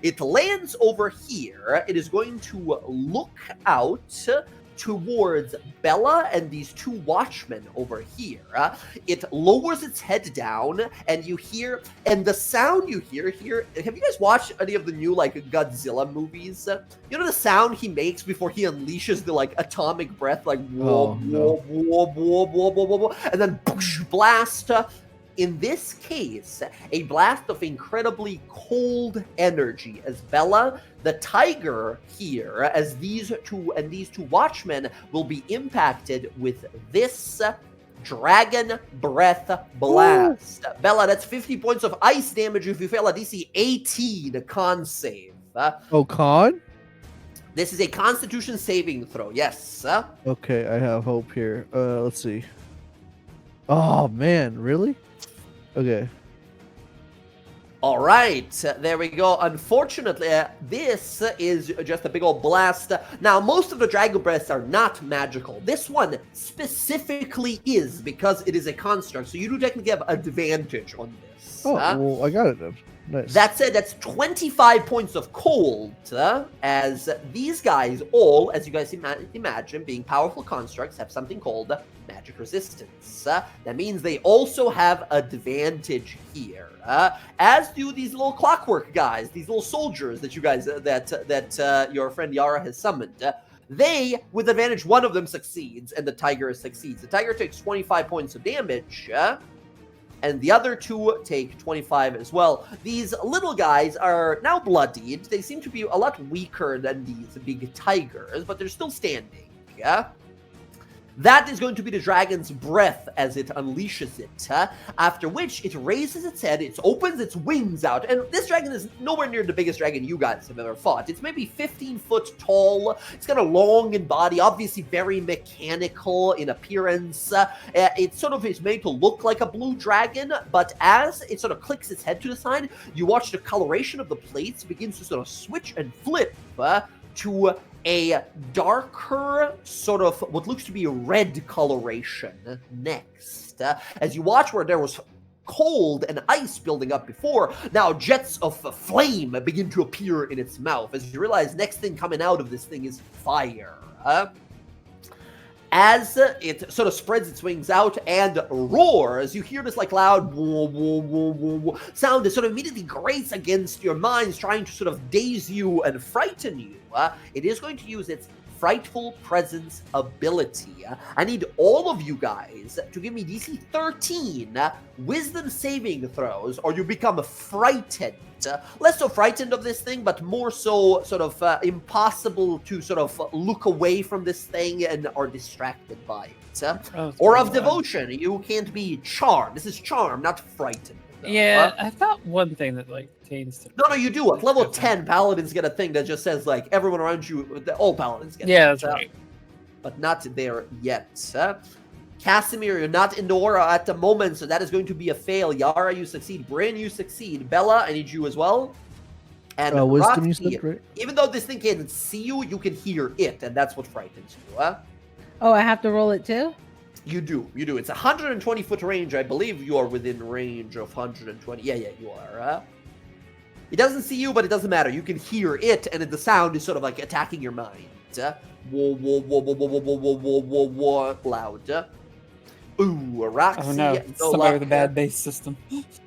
It lands over here. It is going to look out towards Bella and these two watchmen over here. It lowers its head down, and you hear, and the sound you hear here, have you guys watched any of the new like Godzilla movies? You know the sound he makes before he unleashes the like atomic breath, like whoa, whoa, whoa, whoa, whoa, whoa, whoa, whoa, and then blast. In this case, a blast of incredibly cold energy as Bella, the tiger here, as these two watchmen will be impacted with this dragon breath blast. Ooh. Bella, that's 50 points of ice damage if you fail a DC 18 con save. Con? This is a Constitution saving throw, yes. Okay, I have hope here. Let's see. Oh, man, really? Okay. All right, there we go. Unfortunately, this is just a big old blast. Now, most of the dragon breaths are not magical. This one specifically is because it is a construct, so you do technically have advantage on this. Oh, well, I got it then. Nice. That said, that's 25 points of cold, as these guys all, as you guys imagine, being powerful constructs, have something called magic resistance. That means they also have advantage here, as do these little clockwork guys, these little soldiers that you guys, that your friend Yara has summoned. They, with advantage, one of them succeeds, and the tiger succeeds. The tiger takes 25 points of damage, and the other two take 25 as well. These little guys are now bloodied. They seem to be a lot weaker than these big tigers, but they're still standing. Yeah. That is going to be the dragon's breath as it unleashes it, after which it raises its head, it opens its wings out, and this dragon is nowhere near the biggest dragon you guys have ever fought. It's maybe 15 foot tall, it's got a long in body, obviously very mechanical in appearance. It sort of is made to look like a blue dragon, but as it sort of clicks its head to the side, you watch the coloration of the plates begins to sort of switch and flip to a darker, sort of what looks to be a red coloration next. As you watch where there was cold and ice building up before, now jets of flame begin to appear in its mouth as you realize next thing coming out of this thing is fire. as it sort of spreads its wings out and roars, you hear this like loud whoa, whoa, whoa, whoa, whoa sound that sort of immediately grates against your minds, trying to sort of daze you and frighten you. It is going to use its Frightful Presence ability. I need all of you guys to give me DC 13 wisdom saving throws, or you become frightened. Less so frightened of this thing, but more so sort of impossible to sort of look away from this thing and are distracted by it. Or of devotion. You can't be charmed. This is charm, not frightened. Yeah, I've got one thing that like pertains to. No, you do. At level 10, paladins get a thing that just says like everyone around you. All paladins get. Yeah, that's right. But not there yet. Casimir, you're not in the aura at the moment, so that is going to be a fail. Yara, you succeed. Bryn, you succeed. Bella, I need you as well. And wisdom, Roxy, you said, right? even though this thing can't see you, you can hear it, and that's what frightens you. Oh, I have to roll it too? You do. It's 120-foot range. I believe you are within range of 120. Yeah, you are. It doesn't see you, but it doesn't matter. You can hear it, and the sound is sort of like attacking your mind. Whoa, whoa, whoa, whoa, whoa, whoa, whoa, whoa, whoa, whoa, loud. Ooh, Roxy. Oh no, somebody with a bad bass system.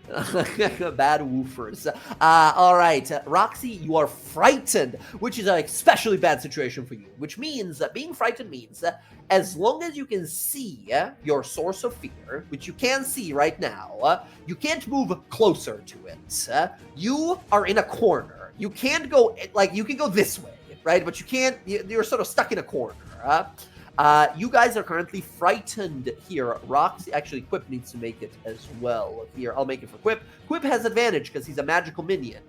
Bad woofers. All right, Roxy, you are frightened, which is an especially bad situation for you. Which means that being frightened means as long as you can see your source of fear, which you can see right now, you can't move closer to it. You are in a corner. You can't go you can go this way, right? But you can't. You're sort of stuck in a corner. You guys are currently frightened here. Roxy, actually, Quip needs to make it as well. Here, I'll make it for Quip. Quip has advantage because he's a magical minion.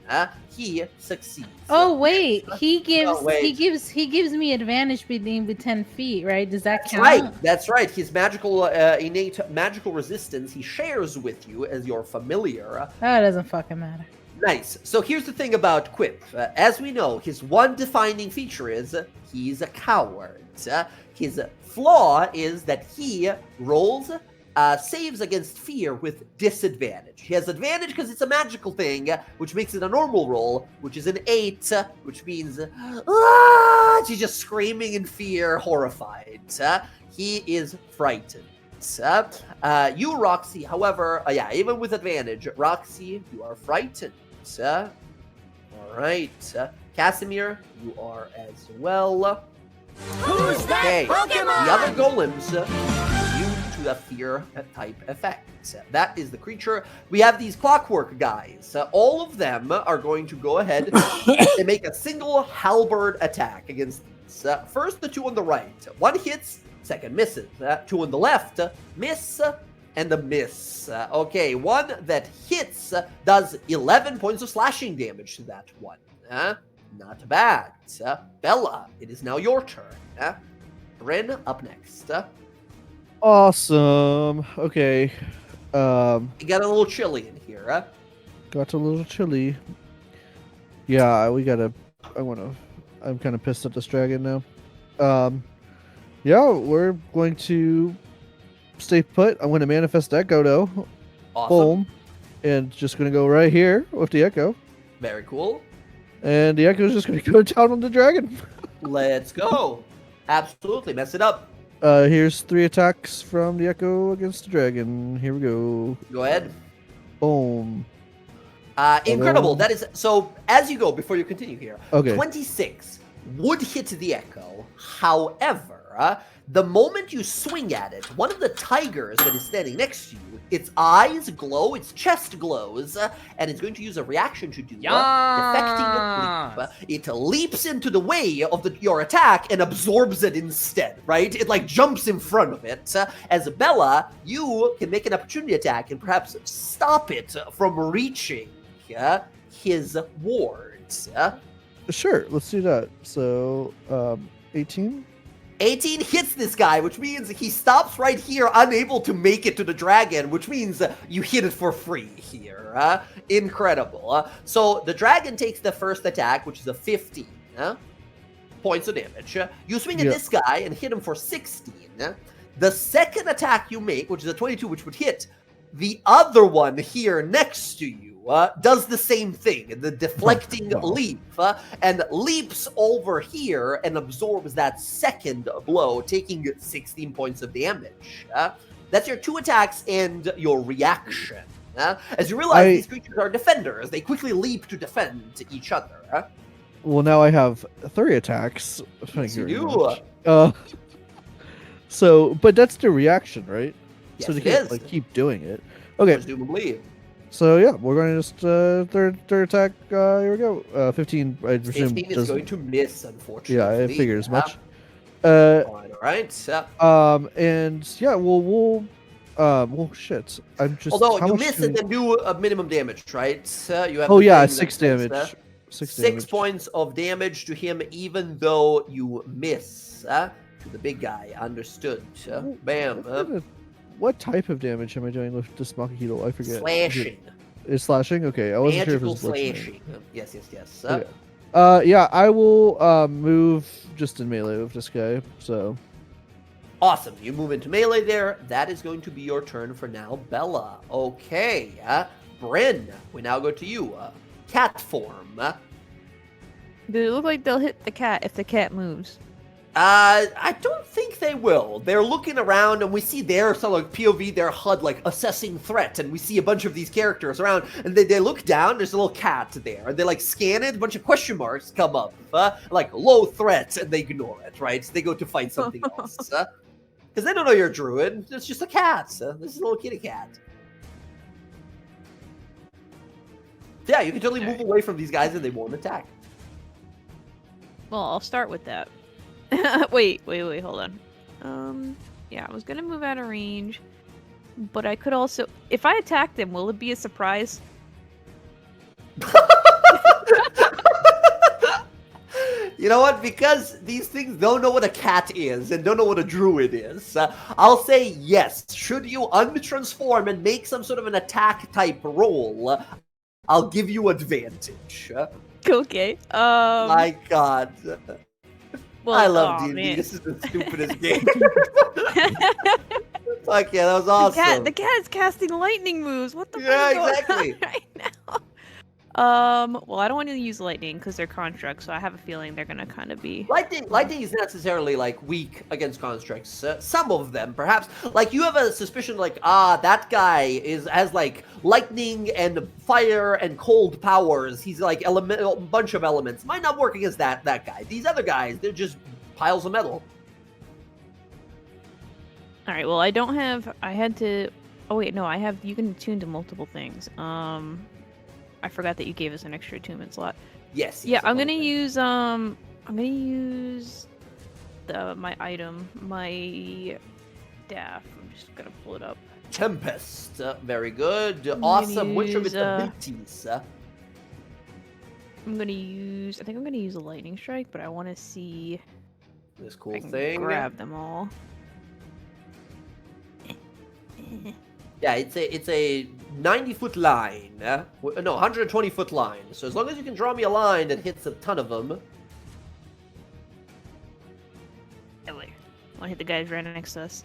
He succeeds. Oh wait, he gives me advantage being with 10 feet, right? Does that count? That's right. His magical innate magical resistance he shares with you as your familiar. Oh, it doesn't fucking matter. Nice. So here's the thing about Quip. As we know, his one defining feature is he's a coward. His flaw is that he rolls saves against fear with disadvantage. He has advantage because it's a magical thing, which makes it a normal roll, which is an 8, which means he's just screaming in fear, horrified. He is frightened. You, Roxy, however, even with advantage, Roxy, you are frightened. All right. Casimir, you are as well. Who's that Pokemon? The other golems immune to the fear type effect. That is the creature. We have these clockwork guys. All of them are going to go ahead and make a single halberd attack against these. First, the two on the right. One hits, second misses. Two on the left, miss, and a miss. Okay, one that hits does 11 points of slashing damage to that one. Not bad. Bella, it is now your turn. Bryn, up next. Awesome. Okay. It got a little chilly in here. Got a little chilly. Yeah, I'm kind of pissed at this dragon now. Yeah, we're going to stay put. I'm going to manifest Echo, though. Awesome. Boom. And just going to go right here with the Echo. Very cool. And the Echo is just going to go down on the dragon. Let's go. Absolutely. Mess it up. Here's 3 attacks from the Echo against the dragon. Here we go. Go ahead. Boom. Incredible. That is so. As you go, before you continue here, Okay. 26 would hit the Echo. However, the moment you swing at it, one of the tigers that is standing next to you, its eyes glow, its chest glows, and it's going to use a reaction to do defecting leap. It leaps into the way of your attack and absorbs it instead, right? It like jumps in front of it. As Bella, you can make an opportunity attack and perhaps stop it from reaching his wards. Sure, let's do that. So, 18? 18 hits this guy, which means he stops right here, unable to make it to the dragon, which means you hit it for free here. Incredible. So the dragon takes the first attack, which is a 15 points of damage. You swing at this guy and hit him for 16. The second attack you make, which is a 22, which would hit the other one here next to you, does the same thing, the deflecting wow. leap, and leaps over here and absorbs that second blow, taking 16 points of damage. That's your 2 attacks and your reaction. As you realize, these creatures are defenders. They quickly leap to defend each other. Well, now I have 3 attacks. Yes, you very do. much. So, but that's the reaction, right? Yes, so they it can't is. like keep doing it. Okay. Presumably. So yeah, we're going to just third attack. Here we go. 15. I presume 15 is doesn't- going to miss, unfortunately. Yeah, I figured as much. All right. And yeah, we'll well, shit. I'm just. Although how you much miss do and we- then do a minimum damage, right? You have Oh the yeah, thing 6 that says, damage. 6 6 damage. points of damage to him, even though you miss. To the big guy. Understood. Bam. What type of damage am I doing with this Makahito? I forget. Slashing. Is slashing? Okay, I wasn't Magical sure if it was slashing. Yes. Okay. Yeah, I will move just in melee with this guy. So Awesome. You move into melee there. That is going to be your turn for now, Bella. Okay. Bryn, we now go to you. Cat form. Do it look like they'll hit the cat if the cat moves? I don't think they will. They're looking around, and we see their sort of like POV, their HUD, like assessing threat, and we see a bunch of these characters around, and they look down. There's a little cat there, and they like scan it. A bunch of question marks come up, like low threat, and they ignore it. Right? They go to fight something else, because they don't know you're a druid. It's just a cat. This is a little kitty cat. Yeah, you can totally move away from these guys, and they won't attack. Well, I'll start with that. wait, hold on. Yeah, I was gonna move out of range, but I could also, if I attack them, will it be a surprise? You know what? Because these things don't know what a cat is and don't know what a druid is, I'll say yes. Should you untransform and make some sort of an attack type roll, I'll give you advantage. Okay. My God. Well, I love aw, D&D. man. This is the stupidest game. Fuck yeah, that was awesome. The cat's casting lightning moves. What the Yeah, fuck is going exactly. on right now? Well, I don't want to use lightning because they're constructs, so I have a feeling they're gonna kind of be. Lightning is not necessarily like weak against constructs. Some of them, perhaps. Like you have a suspicion, like that guy has like lightning and fire and cold powers. He's like a bunch of elements. Might not work against that guy. These other guys, they're just piles of metal. All right. Well, I don't have. I had to. Oh wait, no. I have. You can attune to multiple things. I forgot that you gave us an extra attunement slot. Yes. Yeah, I'm gonna use my item, my staff. I'm just gonna pull it up. Tempest. Very good. I'm Awesome. gonna Which of its use, abilities? I'm gonna use. I think I'm gonna use a lightning strike, but I want to see This if cool I can thing. grab them all. Yeah, it's a 90-foot line. No, 120-foot line. So as long as you can draw me a line that hits a ton of them. Oh wait, I want to hit the guys right next to us.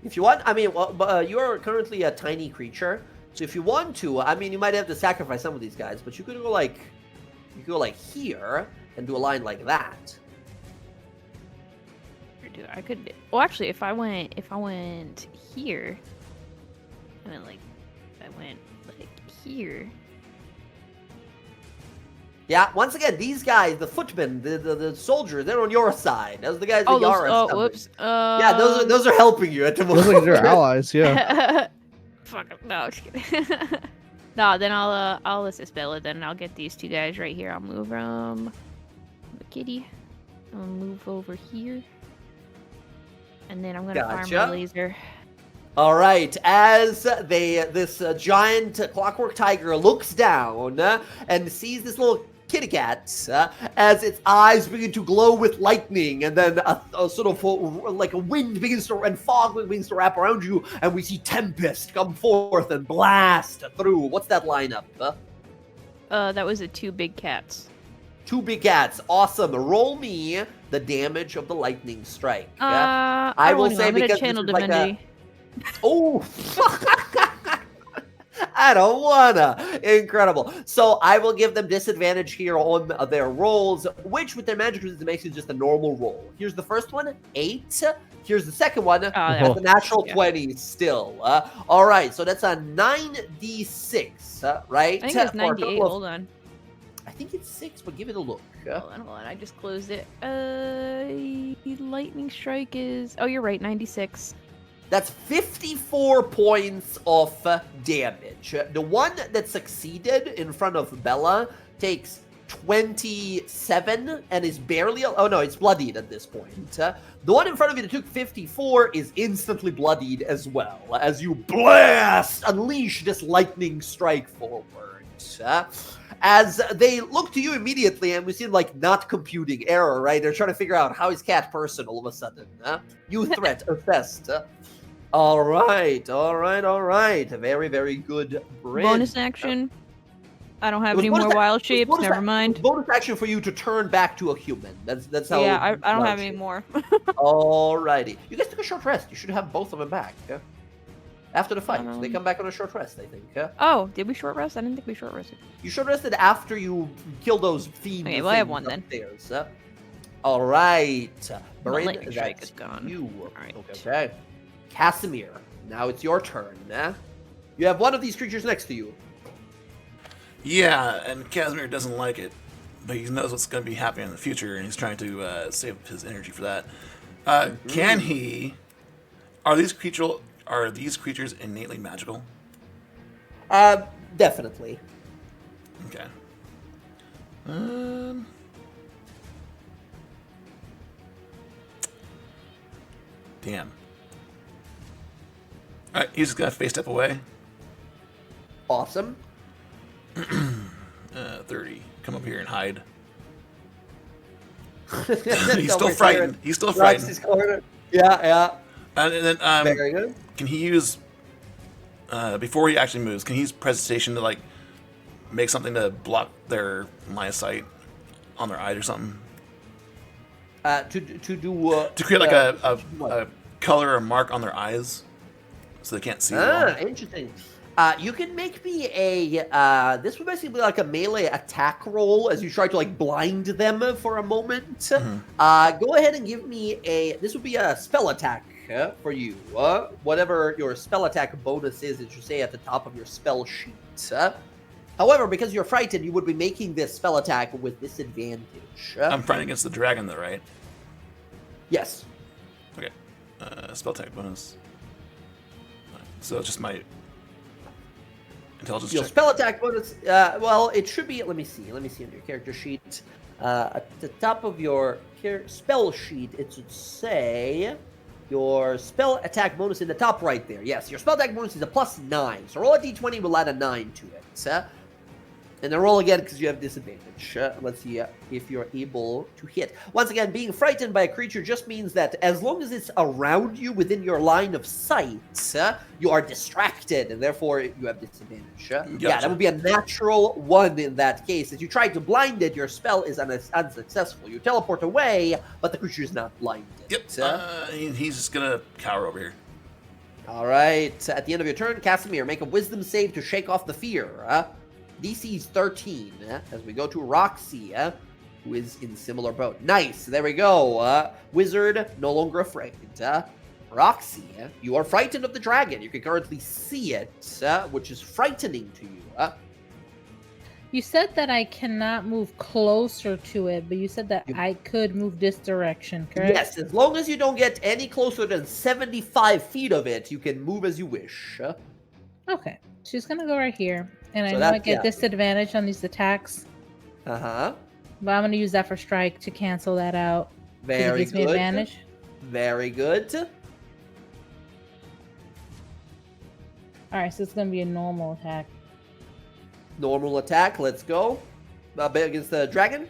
If you want, I mean, well, you are currently a tiny creature. So if you want to, I mean, you might have to sacrifice some of these guys, but you could go like here and do a line like that. I could. Well, actually, if I went here, I went like here. Yeah, once again, these guys, the footmen, the soldiers, they're on your side. Those are the guys that Yara is helping. Whoops. Yeah, those are helping you at the moment. Looks like they're allies. Yeah. Fuck 'em. No, just kidding. No, then I'll assist Bella. Then I'll get these two guys right here. I'll move the kitty. I'll move over here, and then I'm gonna fire Gotcha. my laser. All right, as this giant clockwork tiger looks down and sees this little kitty cat as its eyes begin to glow with lightning, and then a sort of like a wind begins to and fog begins to wrap around you, and we see Tempest come forth and blast through. What's that lineup? That was the two big cats. Two big cats. Awesome. Roll me the damage of the lightning strike. I I don't will know. say I'm gonna because channel this is like divinity. Oh, I don't wanna. Incredible. So I will give them disadvantage here on their rolls, which with their magic resistance makes it just a normal roll. Here's the first one, 8. Here's the second one, yeah. the natural Yeah. 20 still. All right, so that's a 9d6, right? I think it's For a total 98. of- Hold on. I think it's 6, but give it a look. Hold on. I just closed it. Lightning strike is. Oh, you're right. 96. That's 54 points of damage. The one that succeeded in front of Bella takes 27 and is barely... Oh, no, it's bloodied at this point. The one in front of you that took 54 is instantly bloodied as well, as you unleash this lightning strike forward. As they look to you immediately, and we seem like not computing error, right? They're trying to figure out how is Cat person all of a sudden. You threat assessed. All right. Very, very good. Bonus action. I don't have It was any bonus more ac- wild it was shapes. bonus Never ac- mind. Bonus action for you to turn back to a human. That's how. Yeah, I don't wild have any shape. more. Alrighty. You guys took a short rest. You should have both of them back. After the fight. They Um, come back on a short rest, I think. Oh, did we short rest? I didn't think we short rested. You short rested after you kill those fiend Okay, well, I have things one then. upstairs. Alright. My Barin, lightning strike that's is gone. You. Alright. Okay. Casimir. Now it's your turn. You have one of these creatures next to you. Yeah, and Casimir doesn't like it, but he knows what's going to be happening in the future, and he's trying to save his energy for that. Can he? Are these creatures innately magical? Definitely. Okay. Damn. All right, he's just gonna face step away. Awesome. 30. Come up here and hide. He's still frightened. He's still frightened. Yeah. And then, Very good. can he use before he actually moves? Can he use presentation to like make something to block their line of sight on their eyes or something? To do To create like a color or mark on their eyes, so they can't see. Interesting. You can make me a. This would basically be like a melee attack roll as you try to like blind them for a moment. Go ahead and give me a. This would be a spell attack for you. Whatever your spell attack bonus is, it should say at the top of your spell sheet. However, because you're frightened, you would be making this spell attack with disadvantage. I'm fighting against the dragon, though, right? Yes. Okay. Spell attack bonus. So it's just my intelligence Your check. spell attack bonus. Well, it should be. Let me see on your character sheet. At the top of your spell sheet, it should say your spell attack bonus in the top right there. Yes, your spell attack bonus is a +9. So roll a d20, we'll add a 9 to it. And then roll again because you have disadvantage. Let's see if you're able to hit. Once again, being frightened by a creature just means that as long as it's around you within your line of sight, you are distracted, and therefore you have disadvantage. Yeah, that would be a natural 1 in that case. As you try to blind it, your spell is unsuccessful. You teleport away, but the creature is not blinded. Yep. He's just gonna cower over here. All right. At the end of your turn, Casimir, make a wisdom save to shake off the fear. DC's 13, as we go to Roxy, who is in similar boat. Nice, there we go. Wizard, no longer afraid. Roxy, you are frightened of the dragon. You can currently see it, which is frightening to you. You said that I cannot move closer to it, but you said that I could move this direction, correct? Yes, as long as you don't get any closer than 75 feet of it, you can move as you wish. Okay, she's gonna go right here. And So I know I that's- get yeah. disadvantage on these attacks, Uh-huh. but I'm going to use that for strike to cancel that out. 'cause Very it gives me good. advantage. Very good. Alright, so it's going to be a normal attack. Normal attack, let's go. Against the dragon.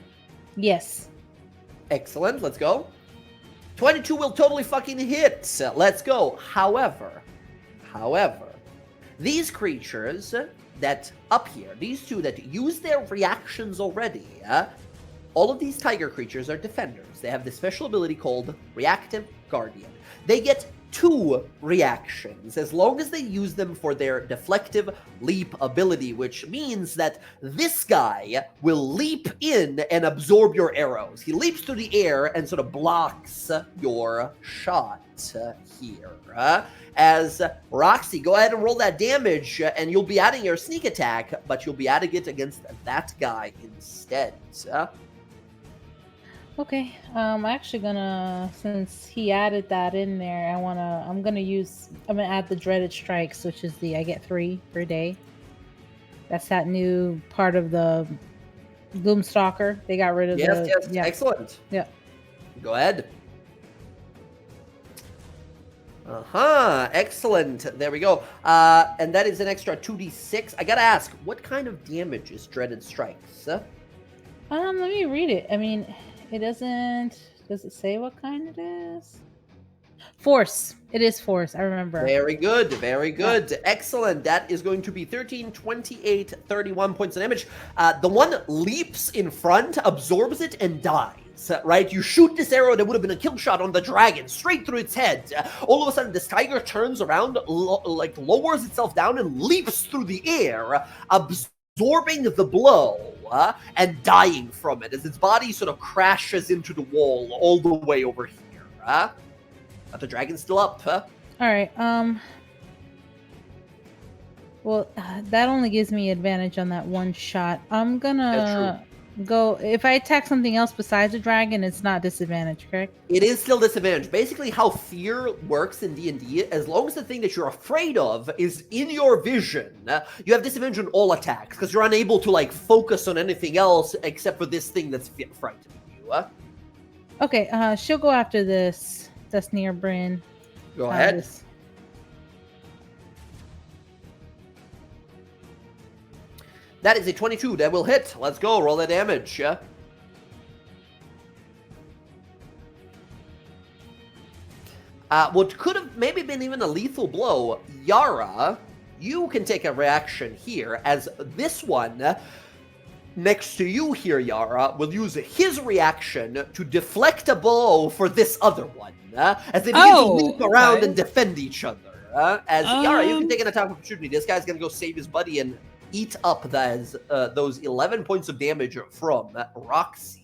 Yes. Excellent, let's go. 22 will totally fucking hit. Let's go. However, these creatures that up here, these two that use their reactions already, all of these tiger creatures are defenders. They have this special ability called Reactive Guardian. They get 2 reactions as long as they use them for their deflective leap ability, which means that this guy will leap in and absorb your arrows. He leaps through the air and sort of blocks your shot here. As Roxy, go ahead and roll that damage, and you'll be adding your sneak attack, but you'll be adding it against that guy instead. Okay, I'm actually gonna, since he added that in there, I'm gonna add the dreaded strikes, which is I get 3 per day. That's that new part of the Gloomstalker. They got rid of Yes, excellent. Yeah. Go ahead. Excellent. There we go. And that is an extra 2d6. I gotta ask, what kind of damage is dreaded strikes? Let me read it. I mean, it doesn't. Does it say what kind it is? Force. It is force. I remember. Very good. Very good. Yeah. Excellent. That is going to be 13, 28, 31 points of damage. The one leaps in front, absorbs it, and dies. Right? You shoot this arrow that would have been a kill shot on the dragon, straight through its head. All of a sudden, this tiger turns around, lowers itself down, and leaps through the air, absorbing the blow. And dying from it as its body sort of crashes into the wall all the way over here. But the dragon's still up. All right. Well, that only gives me advantage on that one shot. I'm gonna go. If I attack something else besides a dragon, it's not disadvantage, correct? It is still disadvantage. Basically, how fear works in D&D, as long as the thing that you're afraid of is in your vision, you have disadvantage on all attacks because you're unable to focus on anything else except for this thing that's frightening you. Okay. She'll go after this. That's near Bryn. Go ahead. That is a 22. That will hit. Let's go. Roll the damage. What could have maybe been even a lethal blow, Yara, you can take a reaction here, as this one next to you here, Yara, will use his reaction to deflect a blow for this other one, as they begin to loop around and defend each other. As Yara, you can take an attack of opportunity. This guy's going to go save his buddy and eat up those 11 points of damage from Roxy.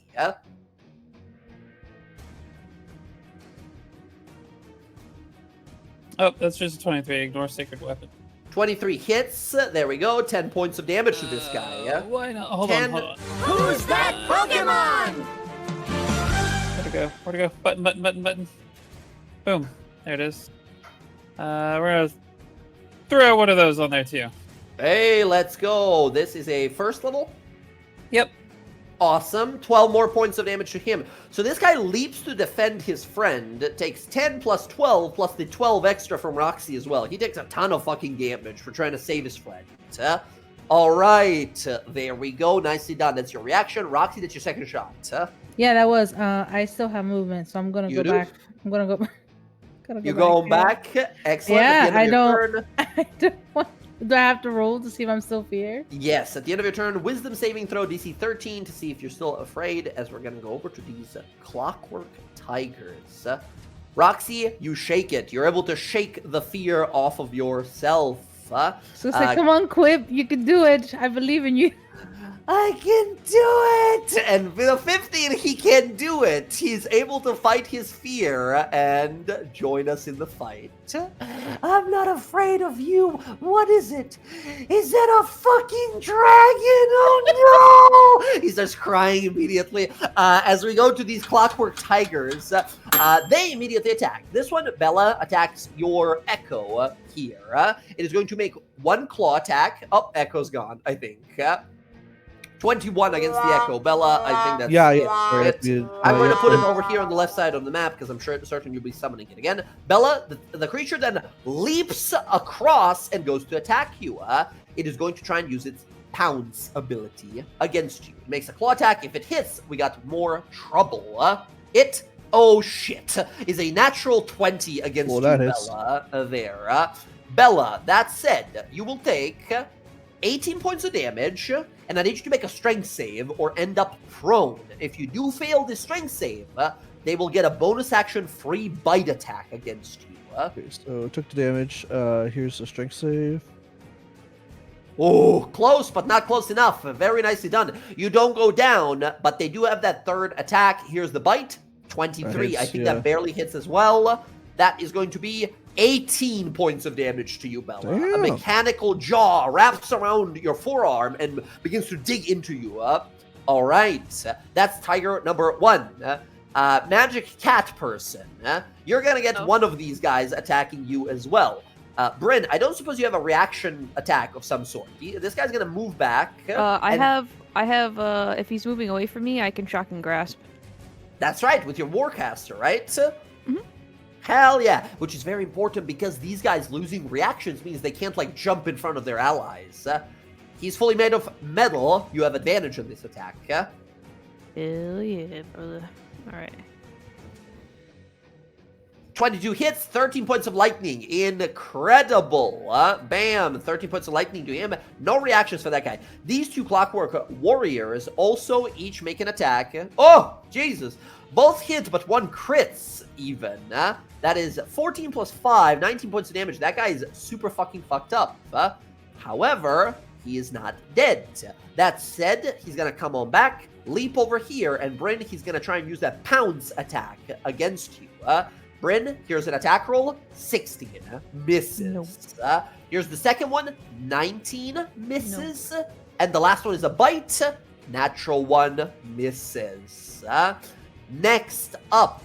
Oh, that's just a 23. Ignore Sacred Weapon. 23 hits. There we go. 10 points of damage to this guy. Why not? Hold on. Who's that Pokemon? Where'd it go? Button. Boom. There it is. We're going to throw one of those on there, too. Hey, let's go. This is a first level? Yep. Awesome. 12 more points of damage to him. So this guy leaps to defend his friend, takes 10 plus 12 plus the 12 extra from Roxy as well. He takes a ton of fucking damage for trying to save his friend. All right. There we go. Nicely done. That's your reaction. Roxy, that's your second shot. Yeah, that was. I still have movement, so I'm going to go back. I'm going to go. You're going back? Excellent. Yeah, I don't. I don't want. Do I have to roll to see if I'm still feared? Yes, at the end of your turn, wisdom saving throw DC 13 to see if you're still afraid, as we're going to go over to these clockwork tigers. Roxy, you shake it. You're able to shake the fear off of yourself. So it's like, come on, Quip, you can do it. I believe in you. I can do it! And with a 15, he can do it. He's able to fight his fear and join us in the fight. I'm not afraid of you. What is it? Is that a fucking dragon? Oh no! He starts crying immediately. As we go to these clockwork tigers, they immediately attack. This one, Bella, attacks your Echo here. It is going to make one claw attack. Oh, Echo's gone, I think. 21 against the Echo. Bella, I think that's it. I'm going to put it over here on the left side of the map because I'm certain you'll be summoning it again. Bella, the creature then leaps across and goes to attack you. It is going to try and use its Pounce ability against you. It makes a claw attack. If it hits, we got more trouble. Oh shit, is a natural 20 against you, Bella. There. Bella, that said, you will take 18 points of damage, and I need you to make a strength save or end up prone. If you do fail this strength save, they will get a bonus action free bite attack against you. Okay, so took the damage. Here's a strength save. Oh, close, but not close enough. Very nicely done. You don't go down, but they do have that third attack. Here's the bite. 23. Hits, I think yeah. that barely hits as well. That is going to be 18 points of damage to you, Bella. A Damn. mechanical jaw wraps around your forearm and begins to dig into you. All right. That's Tiger number 1. Magic cat person. You're going to get one of these guys attacking you as well. Bryn, I don't suppose you have a reaction attack of some sort. This guy's going to move back. I have, if he's moving away from me, I can shock and grasp. That's right, with your Warcaster, right? Mhm. Hell yeah, which is very important because these guys losing reactions means they can't, like, jump in front of their allies. He's fully made of metal. You have advantage on this attack. Hell yeah, brother. Alright. 22 hits, 13 points of lightning. Incredible. Bam, 13 points of lightning to him. No reactions for that guy. These two Clockwork Warriors also each make an attack. Oh, Jesus. Both hit, but one crits even. That is 14 plus 5, 19 points of damage. That guy is super fucking fucked up. However, he is not dead. That said, he's going to come on back, leap over here, and Bryn, he's going to try and use that pounce attack against you. Bryn, here's an attack roll, 16, misses. Nope. Here's the second one, 19, misses. Nope. And the last one is a bite, natural 1, misses. Next up,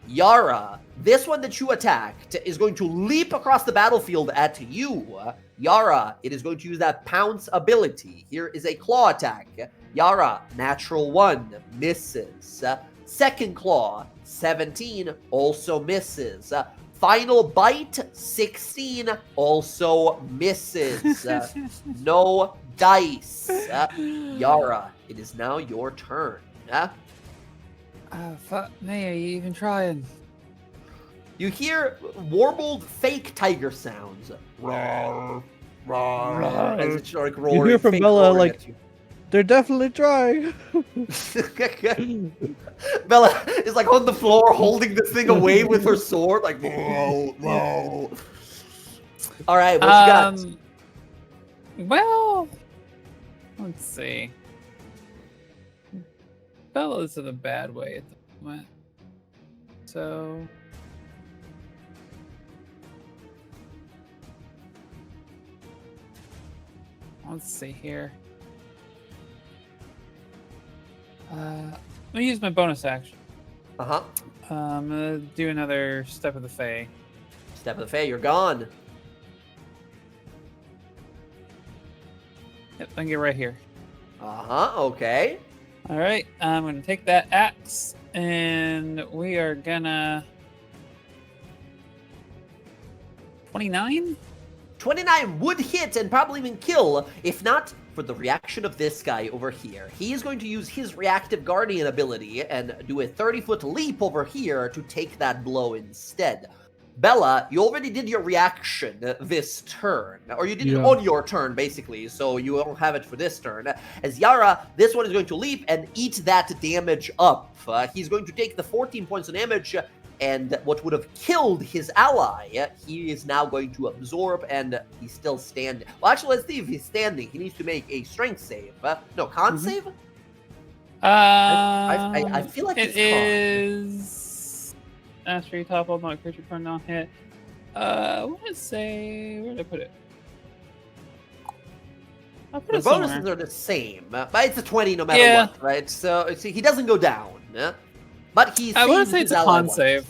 Yara. This one that you attacked is going to leap across the battlefield at you. Yara, it is going to use that pounce ability. Here is a claw attack. Yara, natural 1, misses. Second claw, 17, also misses. Final bite, 16, also misses. No dice. Yara, it is now your turn. Fuck me, are you even trying? You hear warbled fake tiger sounds. Roar, roar, roar, as it's like roaring. hear from fake Bella, roaring like, at you. They're definitely trying. Bella is like on the floor holding this thing away with her sword, like whoa, whoa. All right, what you got? Well, let's see. Bella's in a bad way at the moment. So let's see here. Let me use my bonus action. I'm gonna do another Step of the Fae. Step of the Fae, you're gone. Yep, I can get right here. Okay. All right, I'm gonna take that axe, and we are gonna 29. 29 would hit and probably even kill, if not for the reaction of this guy over here. He is going to use his reactive guardian ability and do a 30-foot leap over here to take that blow instead. Bella, you already did your reaction this turn, or you did it on your turn, basically, so you don't have it for this turn. As Yara, this one is going to leap and eat that damage up. He's going to take the 14 points of damage, and what would have killed his ally, he is now going to absorb, and he's still standing. Well, actually, let's see if he's standing. He needs to make a strength save. No, con save? I feel like it it's is. After you topple, not creature per non-hit. I want to say, where did I put it? I'll put The it bonuses somewhere. are the same, but it's a 20 no matter what, right? So see, he doesn't go down, but he's. I want to say it's a con save.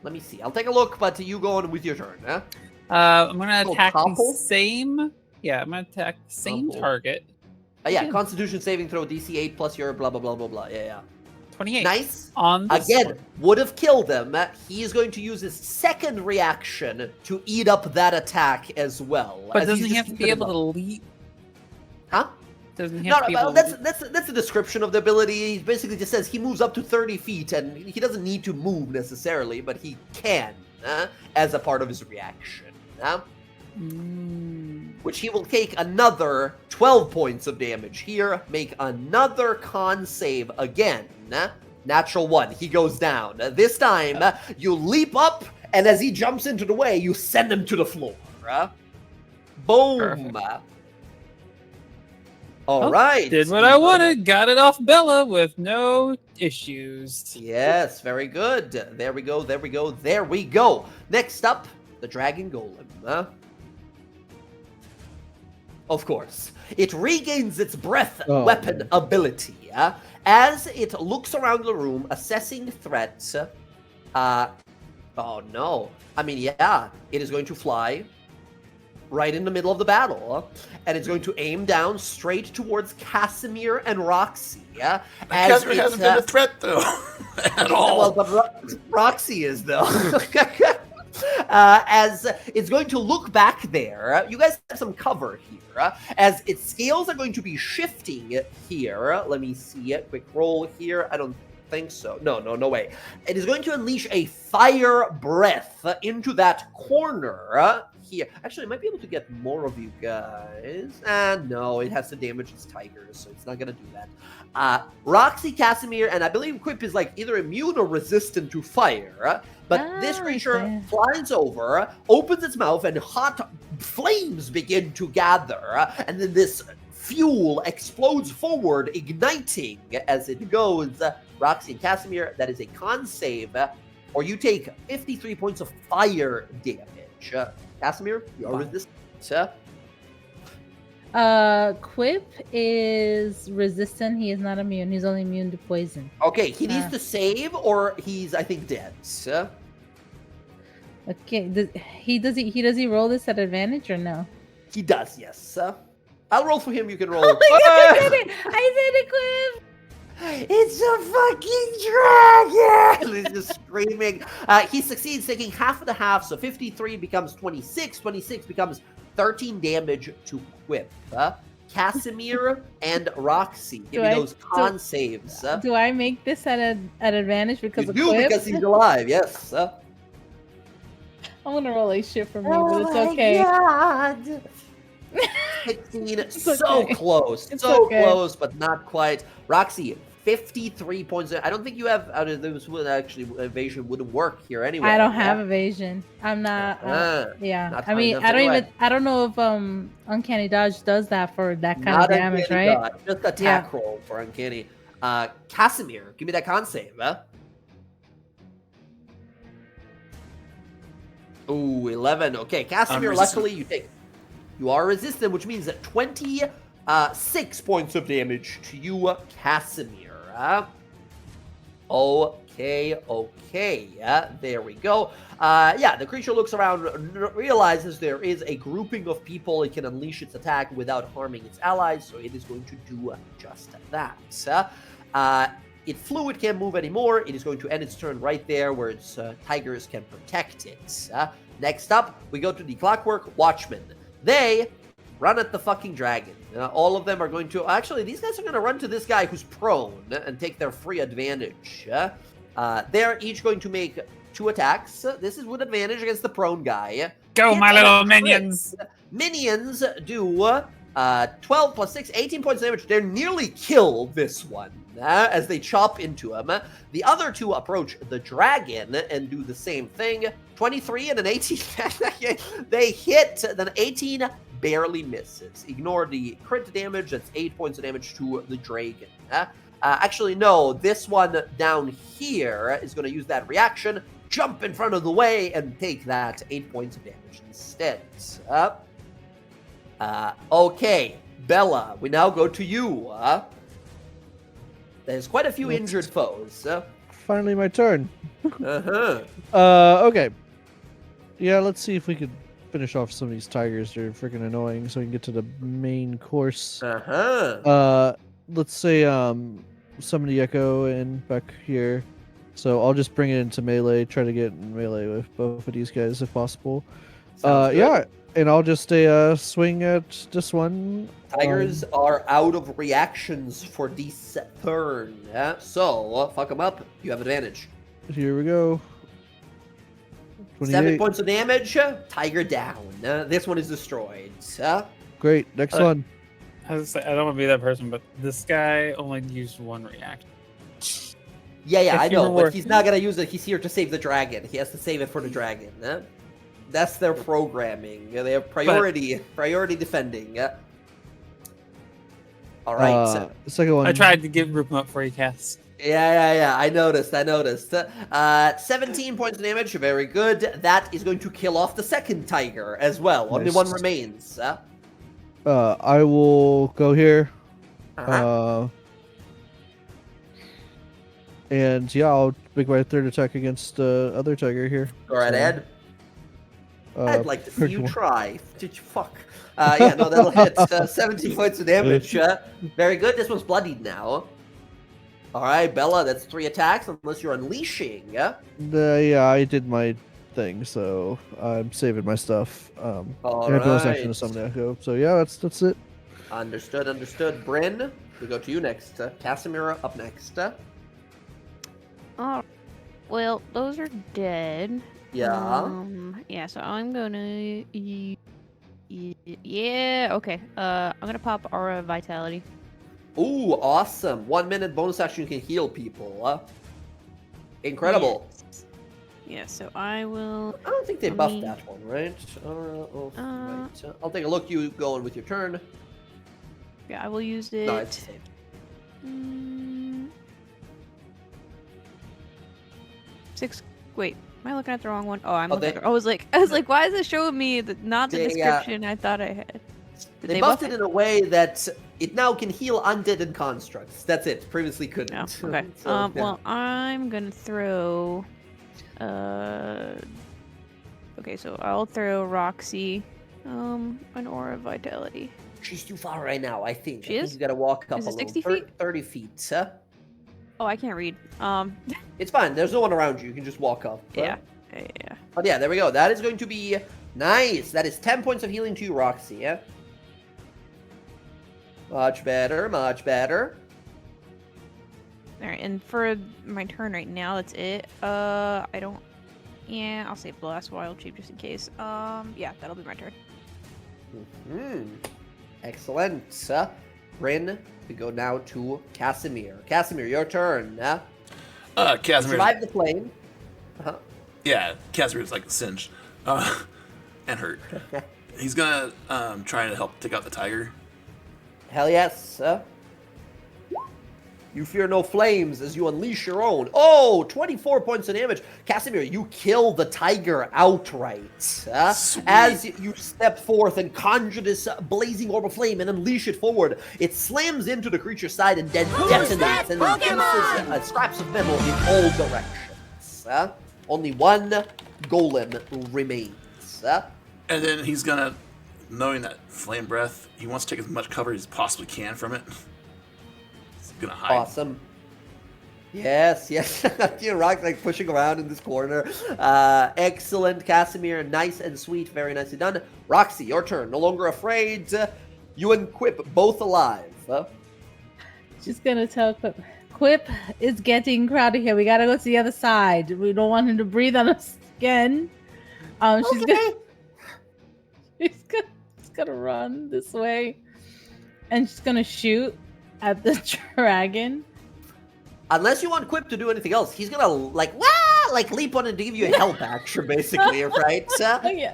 Let me see. I'll take a look, but you go on with your turn, I'm gonna attack topple? the same. Yeah, I'm gonna attack the same Topple. target. Yeah, Constitution saving throw DC 8 plus your blah blah blah blah blah. Yeah. 28. Nice. On this Again, one. would have killed him. He is going to use his second reaction to eat up that attack as well. But as doesn't he's he just have to be keeping able him to up. leap? Huh? Doesn't he No, have to be able no, to that's a description of the ability. He basically just says he moves up to 30 feet, and he doesn't need to move necessarily, but he can as a part of his reaction. Which he will take another 12 points of damage here. Make another con save again. Natural 1. He goes down. This time, you leap up, and as he jumps into the way, you send him to the floor. Boom. Perfect. All Well, right. Did what I wanted. Got it off Bella with no issues. Yes, very good. There we go, there we go, there we go. Next up, the Dragon Golem. Of course. It regains its breath weapon ability as it looks around the room, assessing threats. Oh no. I mean, yeah, it is going to fly right in the middle of the battle, and it's going to aim down straight towards Casimir and Roxy. Casimir hasn't been a threat, though, at all. Well, but Roxy is, though. As it's going to look back there. You guys have some cover here, as its scales are going to be shifting here. Let me see it. Quick roll here. I don't think so. No way. It is going to unleash a fire breath into that corner here. Actually, I might be able to get more of you guys. No, it has to damage its tigers, so it's not gonna do that. Roxy, Casimir, and I believe Quip is like either immune or resistant to fire. But this creature flies over, opens its mouth, and hot flames begin to gather. And then this fuel explodes forward, igniting as it goes. Roxy and Casimir, that is a con save, or you take 53 points of fire damage. Casimir, you are resistant. Quip is resistant. He is not immune. He's only immune to poison. Okay, he needs to save, or he's, I think, dead. Okay, does he roll this at advantage or no? He does, yes. I'll roll for him. You can roll. Oh my god, I did it! I did it, Quip! It's a fucking dragon! He's just screaming. He succeeds, taking half of the half, so 53 becomes 26. 26 becomes 13 damage to Quip. Casimir and Roxy, give me those con saves. Do I make this at advantage because you of do Quip? because he's alive, yes. I'm gonna roll like shit for me, but it's okay. God. 16, so okay. close. It's so okay. close, but not quite. Roxy, 53 points. I don't think you have, those would actually, evasion wouldn't work here anyway. I don't have evasion. I'm not, yeah. Not I mean, I don't know if Uncanny Dodge does that for that kind of damage, right? Dodge, just attack roll for Uncanny. Casimir, give me that con save, Ooh, 11. Okay, Casimir, luckily you are resistant, which means that 26 points of damage to you, Casimir. Okay. There we go. The creature looks around, realizes there is a grouping of people. It can unleash its attack without harming its allies, so it is going to do just that. It flew, it can't move anymore. It is going to end its turn right there where its tigers can protect it. Next up, we go to the Clockwork Watchmen. They run at the fucking dragon. All of them are going to... Actually, these guys are going to run to this guy who's prone and take their free advantage. They're each going to make 2 attacks. This is with advantage against the prone guy. Go, my little minions! Minions do 12 plus 6, 18 points of damage. They're nearly kill this one as they chop into him. The other 2 approach the dragon and do the same thing. 23 and an 18. They hit. Then 18 barely misses. Ignore the crit damage. That's 8 points of damage to the dragon. Actually, no. This one down here is going to use that reaction, jump in front of the way, and take that 8 points of damage instead. Okay, Bella, we now go to you. There's quite a few injured foes. Finally, my turn. Uh-huh. Okay. Yeah, let's see if we could finish off some of these tigers. They're freaking annoying, so we can get to the main course. Uh-huh. Let's say summon the echo in back here. So I'll just bring it into melee, try to get in melee with both of these guys if possible. Yeah, and I'll just swing at this one. Tigers are out of reactions for this turn. So, fuck them up. You have advantage. Here we go. 7 points of damage. Tiger down. This one is destroyed. Great. Next one. I don't want to be that person, but this guy only used 1 reaction. Yeah, I If you know, were- but he's not gonna use it. He's here to save the dragon. He has to save it for the dragon. That's their programming. They have priority defending. All right. The second one. I tried to give Rupin up for you, Cass. Yeah. I noticed. 17 points of damage. Very good. That is going to kill off the second tiger as well. Only Nice. one remains. I will go here. Uh-huh. And yeah, I'll make my third attack against the other tiger here. Go right So, ahead. I'd like to see you 31. try. Did you fuck? Yeah, no, that'll hit. 17 points of damage. Very good. This one's bloodied now. All right, Bella, that's 3 attacks, unless you're unleashing. Yeah, I did my thing, so I'm saving my stuff. All I have bonus action to right. summon Echo. So yeah, that's it. Understood. Bryn, we go to you next. Casimira up next. Oh, well, those are dead. Yeah. Yeah, so I'm gonna. Yeah, okay. I'm gonna pop Aura Vitality. Ooh, awesome. 1 minute bonus action, you can heal people. Incredible. Yes. Yeah, so I will. I don't think they Let buffed me- that one, right? Uh, Right. I'll take a look. You going with your turn. Yeah, I will use it. No, it's the same. Six. Wait, am I looking at the wrong one? Oh, I'm Oh, looking. they- I was like, why is it showing me not the They, description I thought I had? Did They buff buffed it in a way that it now can heal undead and constructs. That's it. Previously couldn't. No. Okay. So, yeah. Well, I'm gonna throw. Okay, so I'll throw Roxy, an Aura of Vitality. She's too far right now, I think. She I think is? you gotta walk up Is a it little. 60 feet? 30 feet. Oh, I can't read. It's fine. There's no one around you. You can just walk up. Yeah. But yeah, there we go. That is going to be nice. That is 10 points of healing to you, Roxy. Yeah. Much better. All right, and for my turn right now, that's it. I don't. Yeah, I'll save the last wild shape just in case. Yeah, that'll be my turn. Excellent. Bryn, we go now to Casimir. Casimir, your turn. Casimir. Survive the flame. Uh-huh. Yeah, Casimir's like singed and hurt. He's gonna try to help take out the tiger. Hell yes. You fear no flames as you unleash your own. Oh, 24 points of damage. Casimir, you kill the tiger outright. As you step forth and conjure this blazing orb of flame and unleash it forward, it slams into the creature's side and then detonates and releases scraps of metal in all directions. Only one golem remains. And then he's gonna, knowing that flame breath, he wants to take as much cover as he possibly can from it. He's gonna hide. Awesome. Yes. You rock like pushing around in this corner. Excellent, Casimir. Nice and sweet. Very nicely done. Roxy, your turn. No longer afraid. You and Quip both alive. She's gonna tell Quip is getting crowded here. We gotta go to the other side. We don't want him to breathe on us again. She's gonna run this way, and she's gonna shoot at the dragon. Unless you want Quip to do anything else, he's gonna like leap on it to give you a help action, basically, right? Yeah.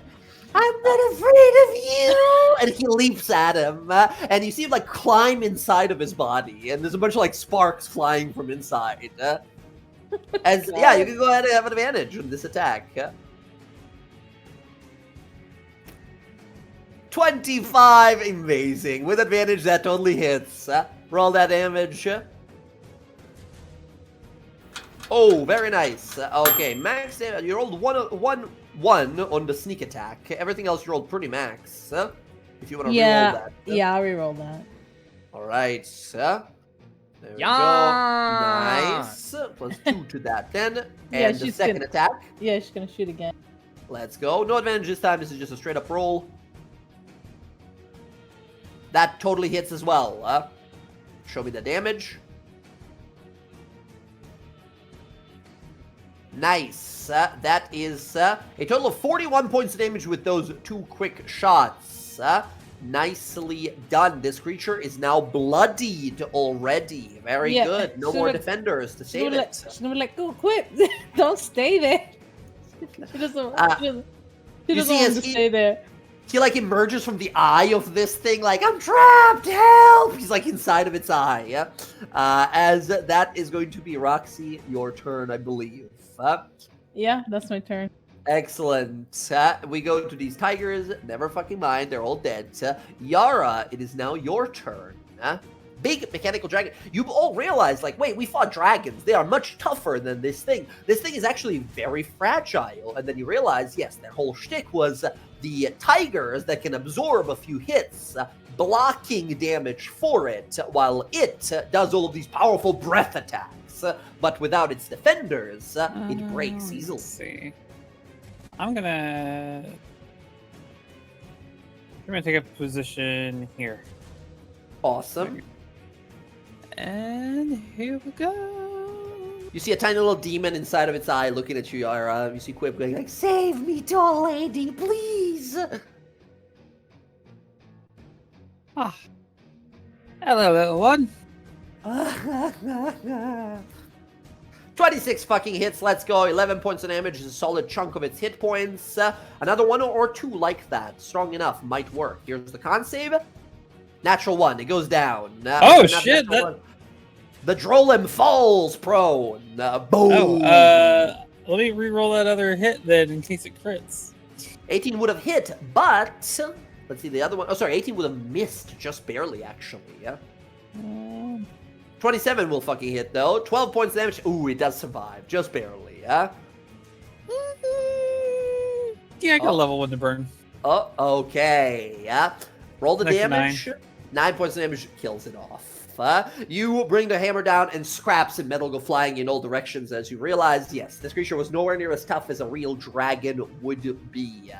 I'm not afraid of you! And he leaps at him, and you see him like climb inside of his body, and there's a bunch of like sparks flying from inside. As yeah, you can go ahead and have an advantage on this attack. 25, amazing. With advantage, that totally hits. Roll that damage. Oh, very nice. Okay, max damage. You rolled one on the sneak attack. Everything else you rolled pretty max. If you want to reroll that. Yeah, I'll reroll that. All right. There we Yeah. go. Nice. +2 to that then. Yeah, And the she's second gonna- attack. Yeah, she's gonna shoot again. Let's go. No advantage this time. This is just a straight up roll. That totally hits as well. Show me the damage. Nice. That is a total of 41 points of damage with those 2 quick shots. Nicely done. This creature is now bloodied already. Very Yeah, good. No so more it- defenders to She save would it. like, go quit. Don't stay there. She doesn't. She you doesn't see want as him to he- stay there. He like emerges from the eye of this thing, like, I'm trapped, help! He's like inside of its eye, yeah? As that is going to be Roxy, your turn, I believe. Yeah, that's my turn. Excellent. We go to these tigers, never fucking mind, they're all dead. Yara, it is now your turn. Big mechanical dragon. You all realize, like, wait, we fought dragons. They are much tougher than this thing. This thing is actually very fragile. And then you realize, yes, their whole shtick was the tigers that can absorb a few hits, blocking damage for it, while it does all of these powerful breath attacks. But without its defenders, it breaks easily. Let's see. I'm gonna take a position here. Awesome. And here we go. You see a tiny little demon inside of its eye looking at you, Yara. You see Quip going like, save me, tall lady, please! Ah. Hello, little one. 26 fucking hits, let's go. 11 points of damage is a solid chunk of its hit points. Another one or two like that, strong enough, might work. Here's the con save. Natural 1, it goes down. Oh, not shit, natural one. The Drolem falls prone. Boom. Oh, let me re-roll that other hit then in case it crits. 18 would have hit, but let's see the other one. Oh, sorry, 18 would have missed just barely, actually. Yeah. 27 will fucking hit though. 12 points of damage. Ooh, it does survive, just barely. Yeah. Yeah, I got a level 1 to burn. Oh, okay. Yeah. Roll the Next damage. 9 points of damage kills it off. You bring the hammer down and scraps and metal go flying in all directions as you realize, yes, this creature was nowhere near as tough as a real dragon would be.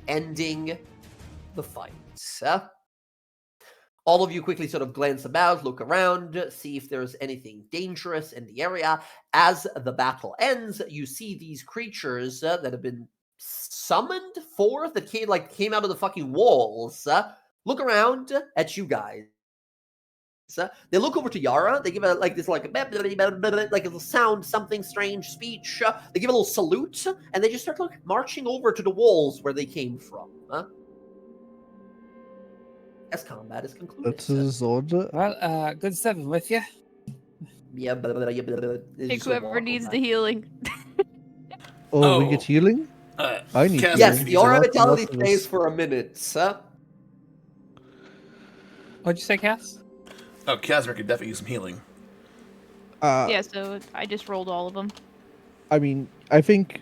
Ending the fight. All of you quickly sort of glance about, look around, see if there's anything dangerous in the area. As the battle ends, you see these creatures that have been summoned forth that came out of the fucking walls. Look around at you guys. They look over to Yara. They give a like a little sound, something strange speech. They give a little salute, and they just start marching over to the walls where they came from. As combat is concluded. That's his order. Well, good 7 with you. Yeah, Take whoever needs the healing. Oh, we Oh. get healing? I need Cass, Yes, can the you aura lots and vitality lots of stays this. for a minute. What'd you say, Cass? Oh, Casmer could definitely use some healing. Yeah, so I just rolled all of them. I mean, I think.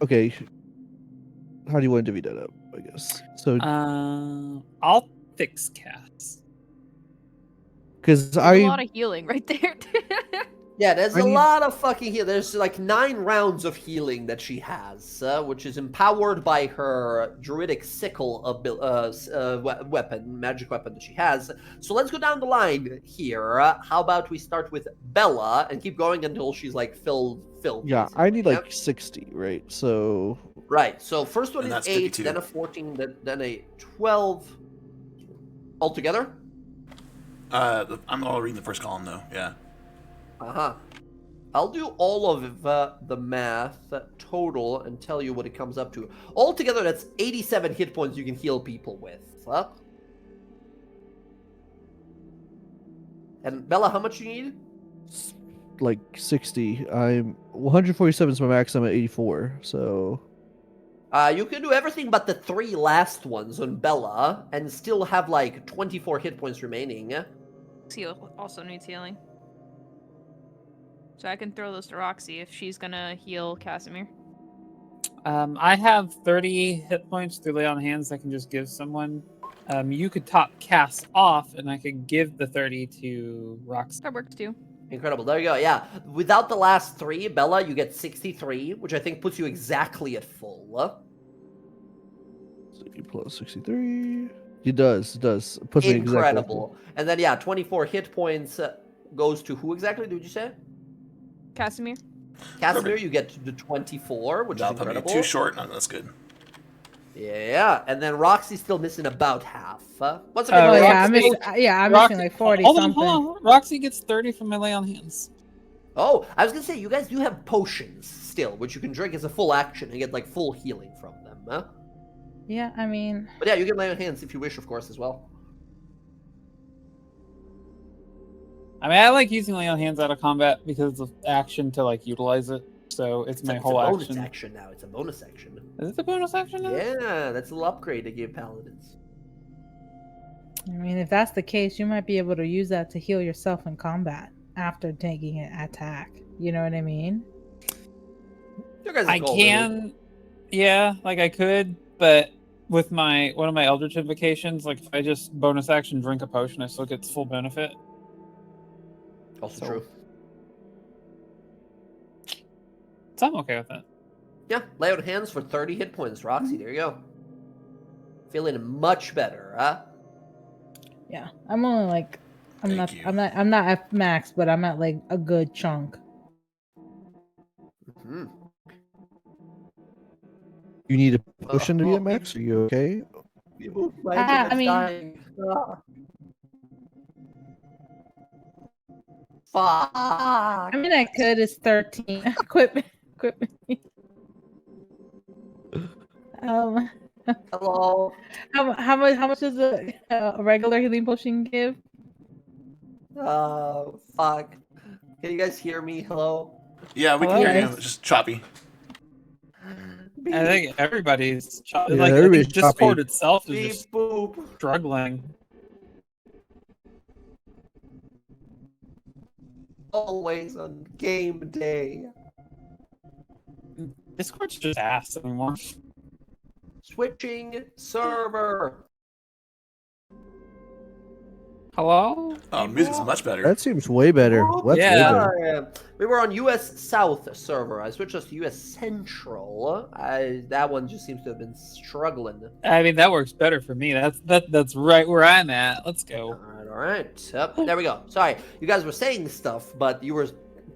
Okay. How do you want to divvy that up? I guess so. I'll fix Cass. Because There's a lot of healing right there. Yeah, there's I a need- lot of fucking heal. There's like 9 rounds of healing that she has, which is empowered by her druidic sickle weapon, magic weapon that she has. So let's go down the line here. How about we start with Bella and keep going until she's like filled. Yeah, I need like Yep. 60, right? So Right. So first one And is that's 8, 52. then a 14, then a 12. Altogether. I'm all reading the first column though. Yeah. I'll do all of the math total and tell you what it comes up to. Altogether, that's 87 hit points you can heal people with. And Bella, how much you need? like 60. I'm 147 is my max. I'm at 84. So You can do everything but the 3 last ones on Bella and still have like 24 hit points remaining. He also needs healing. So I can throw those to Roxy if she's gonna heal Casimir. I have 30 hit points through lay on hands I can just give someone. You could top Cass off, and I could give the 30 to Roxy. That works too. Incredible. There you go. Yeah. Without the last 3, Bella, you get 63, which I think puts you exactly at full. 60 plus 63. It does. It does. It puts me exactly at Incredible. full. And then, yeah, 24 hit points goes to who exactly, did you say? Casimir? Casimir, Perfect. you get to 24, which That'll is put me incredible. too short. No, that's good. Yeah, and then Roxy's still missing about half. Once Oh, again, Oh Roxy- yeah, I'm Roxy- missing like 40 hold on, something. hold on. Roxy gets 30 from my lay on hands. Oh, I was gonna say you guys do have potions still, which you can drink as a full action and get like full healing from them. Huh? Yeah, I mean, But yeah, you can lay on hands if you wish, of course, as well. I mean, I like using lay on hands out of combat because of action to like utilize it. So it's my whole a bonus action. action now. It's a bonus action. Is it a bonus action now? Yeah, that's a little upgrade to give paladins. if that's the case, you might be able to use that to heal yourself in combat after taking an attack. You know what I mean? Your guys' I call, really. can, yeah, like I could, but with my one of my Eldritch invocations, like if I just bonus action drink a potion, I still get full benefit. Also So- true. So I'm okay with that. Yeah, lay out hands for 30 hit points, Roxy. There you go. Feeling much better, huh? Yeah, I'm only like, Thank you. I'm not at max, but I'm at like a good chunk. Hmm. You need a potion to be at max? Are you okay? My I internet's mean- dying. Fuck. I mean, I could. It's 13 equipment. Um, Hello. how much does a regular healing potion give? Oh, fuck. Can you guys hear me? Hello? Yeah, we can Hello, hear you. guys. It's just choppy. I think everybody's Yeah, like I everybody's think Discord choppy. itself is Beep just boop. struggling. Always on game day. Discord's just ass anymore. Switching server. Hello? Oh, music's much better. That seems way better. Whoop, That's way Yeah. better. yeah. We were on US South server. I switched us to US Central. That one just seems to have been struggling. I mean that works better for me. That's right where I'm at. Let's go. All right. Yep, there we go. Sorry, you guys were saying stuff, but you were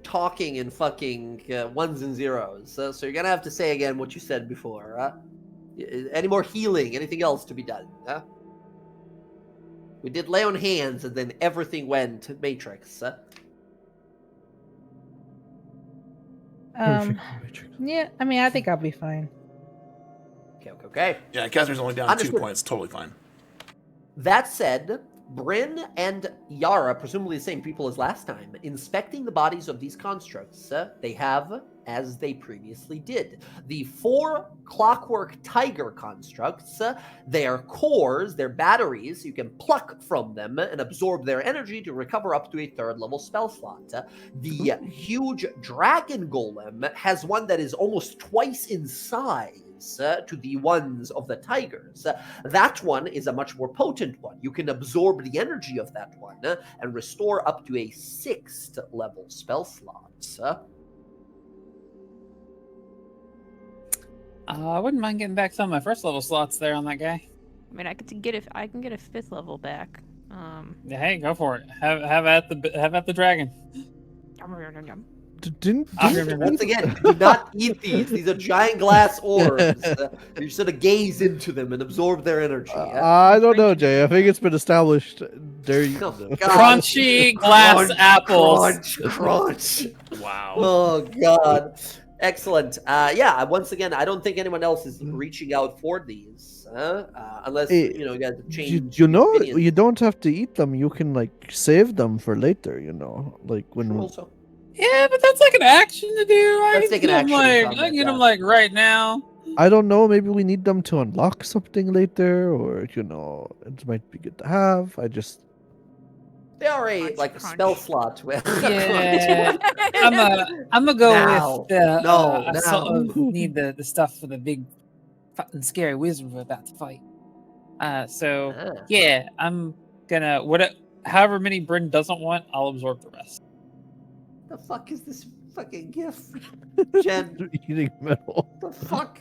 talking in fucking ones and zeros. So you're gonna have to say again what you said before. Any more healing? Anything else to be done? We did lay on hands, and then everything went Matrix. Yeah, I mean, I think I'll be fine. Okay. Yeah, Casimir's only down 2 Understood. points. Totally fine. That said, Bryn and Yara, presumably the same people as last time, inspecting the bodies of these constructs, they have, as they previously did, the 4 clockwork tiger constructs. Their cores, their batteries, you can pluck from them and absorb their energy to recover up to a 3rd level spell slot. The huge dragon golem has one that is almost twice in size to the ones of the tigers. That one is a much more potent one. You can absorb the energy of that one and restore up to a 6th level spell slot. I wouldn't mind getting back some of my 1st level slots there on that guy. I mean, I can get a 5th level back. Yeah, hey, go for it. Have at the dragon. Didn't Once again, do not eat these. These are giant glass orbs. You sort of gaze into them and absorb their energy. I don't know, Jay. I think it's been established. There you Oh, go. God. Crunchy glass Crunch, apples. Crunch. Wow. Oh, God. Excellent. Yeah, once again, I don't think anyone else is reaching out for these. Unless, you guys have changed. You know, opinions. you don't have to eat them. You can like save them for later. Like when. Sure, also. Yeah, but that's like an action to do. I Let's can take an get 'em, action in like combat, I can get them yeah. like right now. I don't know. Maybe we need them to unlock something later, or it might be good to have. They are a Crunch, like crunch. spell slot. Yeah, I'm gonna go Now. with the. No, I sort now. of need the stuff for the big, fucking scary wizard we're about to fight. So Ah. yeah, I'm gonna however many Bryn doesn't want, I'll absorb the rest. The fuck is this fucking gift? Jen, Eating metal. the fuck?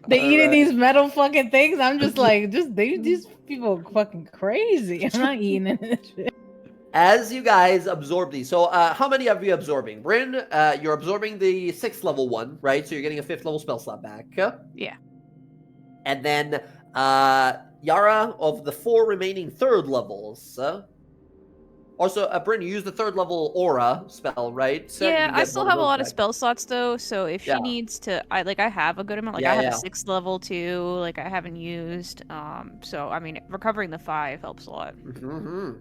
They eating Alright. these metal fucking things. I'm just like, these people are fucking crazy. I'm not eating this shit. As you guys absorb these, so how many are you absorbing? Bryn, you're absorbing the 6th level one, right? So you're getting a 5th level spell slot back. Yeah. And then Yara, of the 4 remaining 3rd levels. Also, Bryn, you used the 3rd level aura spell, right? So you Yeah, can I get still one have a those lot of back. spell slots though, so if Yeah. she needs to, I have a good amount. Like Yeah, I have yeah. a 6th level too, like I haven't used. So I mean, recovering the 5 helps a lot. Mm-hmm.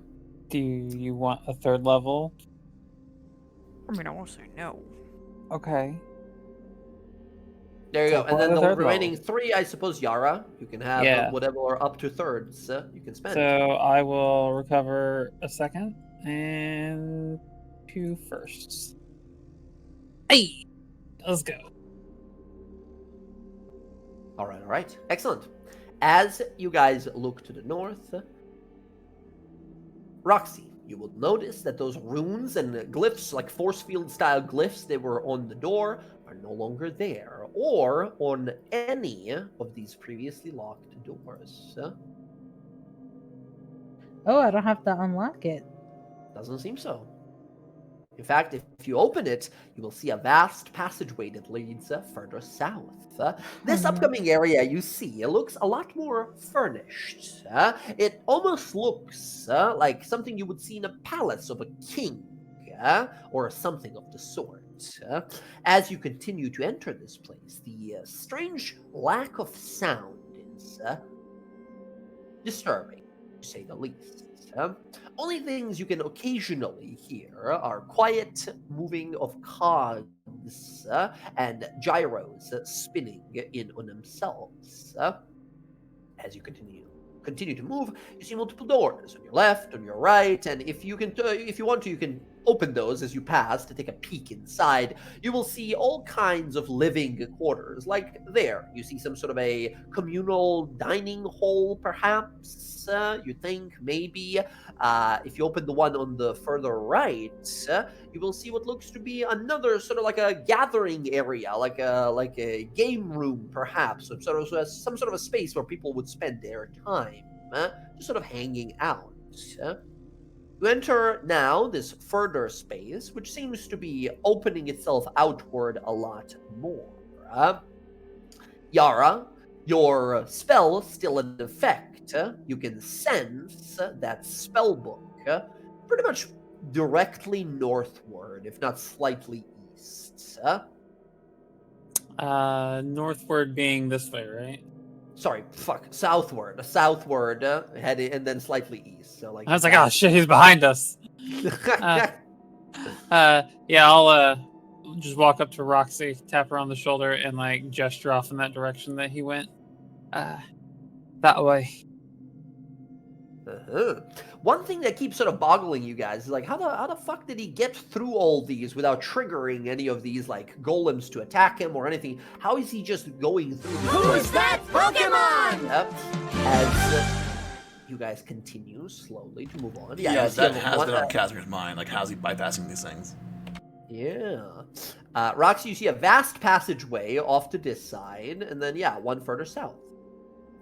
Do you want a 3rd level? I mean, I won't say no. Okay. There you So go. And what then are the the 3rd remaining level? 3, I suppose, Yara, you can have Yeah. whatever or up to 3rds you can spend. So I will recover a 2nd and 2 firsts. Hey, let's go. All right. Excellent. As you guys look to the north, Roxy, you will notice that those runes and glyphs, like force field style glyphs that were on the door, are no longer there, or on any of these previously locked doors. Oh, I don't have to unlock it. Doesn't seem so. In fact, if you open it, you will see a vast passageway that leads further south. This no. upcoming area you see looks a lot more furnished. It almost looks like something you would see in a palace of a king, or something of the sort. As you continue to enter this place, the strange lack of sound is disturbing, to say the least. Only things you can occasionally hear are quiet moving of cogs and gyros spinning in on themselves. As you continue to move, you see multiple doors on your left, on your right, and if you want to, you can open those as you pass to take a peek inside. You will see all kinds of living quarters. Like there, you see some sort of a communal dining hall, perhaps. You think maybe if you open the one on the further right, you will see what looks to be another sort of like a gathering area, like a game room, perhaps, some sort of a space where people would spend their time, just sort of hanging out. You enter now this further space, which seems to be opening itself outward a lot more. Yara, your spell still in effect. You can sense that spell book pretty much directly northward, if not slightly east. Northward being this way, right? Sorry, southward, heading, and then slightly east. So like I was like, oh shit, he's behind us. Yeah, I'll just walk up to Roxy, tap her on the shoulder, and like gesture off in that direction that he went. That way. One thing that keeps sort of boggling you guys is like, how the fuck did he get through all these without triggering any of these like golems to attack him or anything? How is he just going through this Who's place? that Pokemon? As you guys continue slowly to move on. Yeah, you see that a has one- been on Casimir's mind. Like, how's he bypassing these things? Yeah. Roxy, you see a vast passageway off to this side, and then one further south.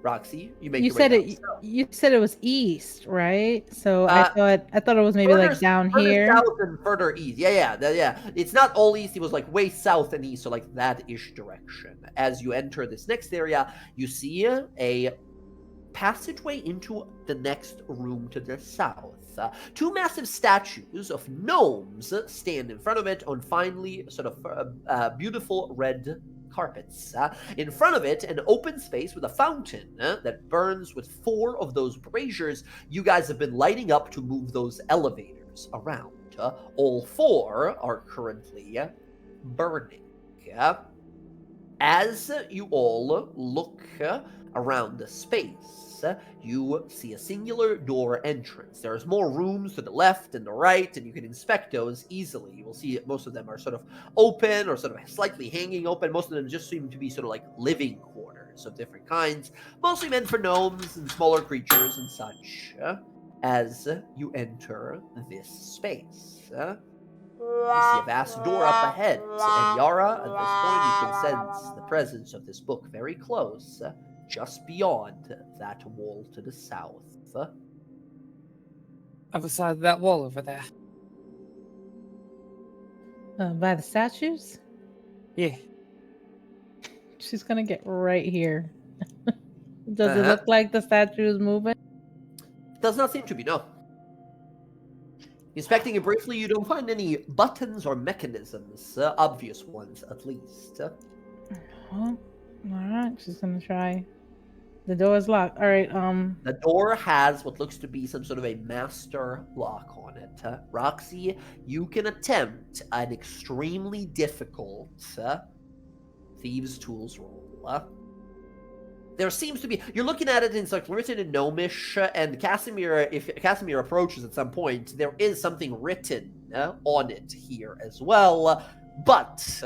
Roxy, you make You your way said down it. south. You said it was east, right? So I thought it was maybe like down further here. south and further east. Yeah. It's not all east. It was like way south and east, so like that ish direction. As you enter this next area, you see a passageway into the next room to the south. Two massive statues of gnomes stand in front of it on finely sort of beautiful red carpets. In front of it, an open space with a fountain that burns with 4 of those braziers you guys have been lighting up to move those elevators around. All 4 are currently burning. As you all look around the space, you see a singular door entrance. There's more rooms to the left and the right, and you can inspect those easily. You will see that most of them are sort of open or sort of slightly hanging open. Most of them just seem to be sort of like living quarters of different kinds, mostly meant for gnomes and smaller creatures and such. As you enter this space, you see a vast door up ahead, and Yara, at this point, you can sense the presence of this book very close, just beyond that wall to the south. Other side of that wall over there. By the statues. Yeah. She's gonna get right here. Does it look like the statue is moving? Does not seem to be, no. Inspecting it briefly, you don't find any buttons or mechanisms, obvious ones at least. All right, she's gonna try. The door is locked. All right. The door has what looks to be some sort of a master lock on it. Roxy, you can attempt an extremely difficult thieves' tools roll. There seems to be, you're looking at it, and it's like written in Gnomish, and Casimir, if Casimir approaches at some point, there is something written on it here as well. But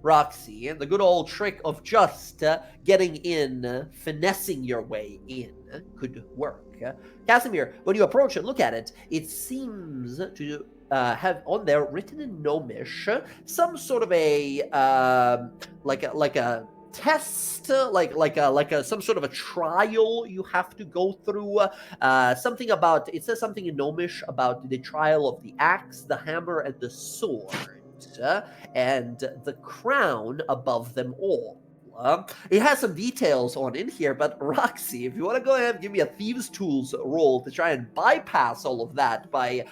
Roxy, the good old trick of just getting in, finessing your way in, could work. Casimir, when you approach and look at it, it seems to have on there, written in Gnomish, some sort of a like a test, some sort of a trial you have to go through. Something about, it says something in Gnomish about the trial of the axe, the hammer, and the sword, and the crown above them all. It has some details on in here, but Roxy, if you want to go ahead and give me a thieves' tools roll to try and bypass all of that by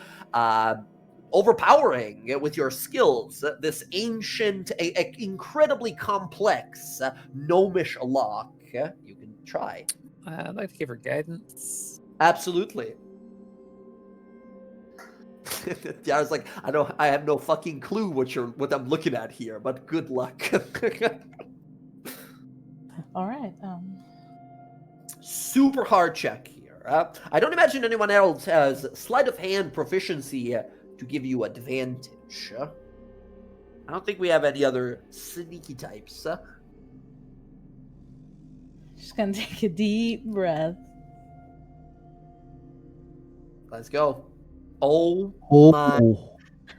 overpowering with your skills this ancient, incredibly complex gnomish lock, you can try. I'd like to give her guidance. Absolutely. Yeah, I was like, I have no fucking clue what I'm looking at here, but good luck. All right. Super hard check here. I don't imagine anyone else has sleight of hand proficiency to give you advantage. I don't think we have any other sneaky types. Just gonna take a deep breath. Let's go. Oh Oh. my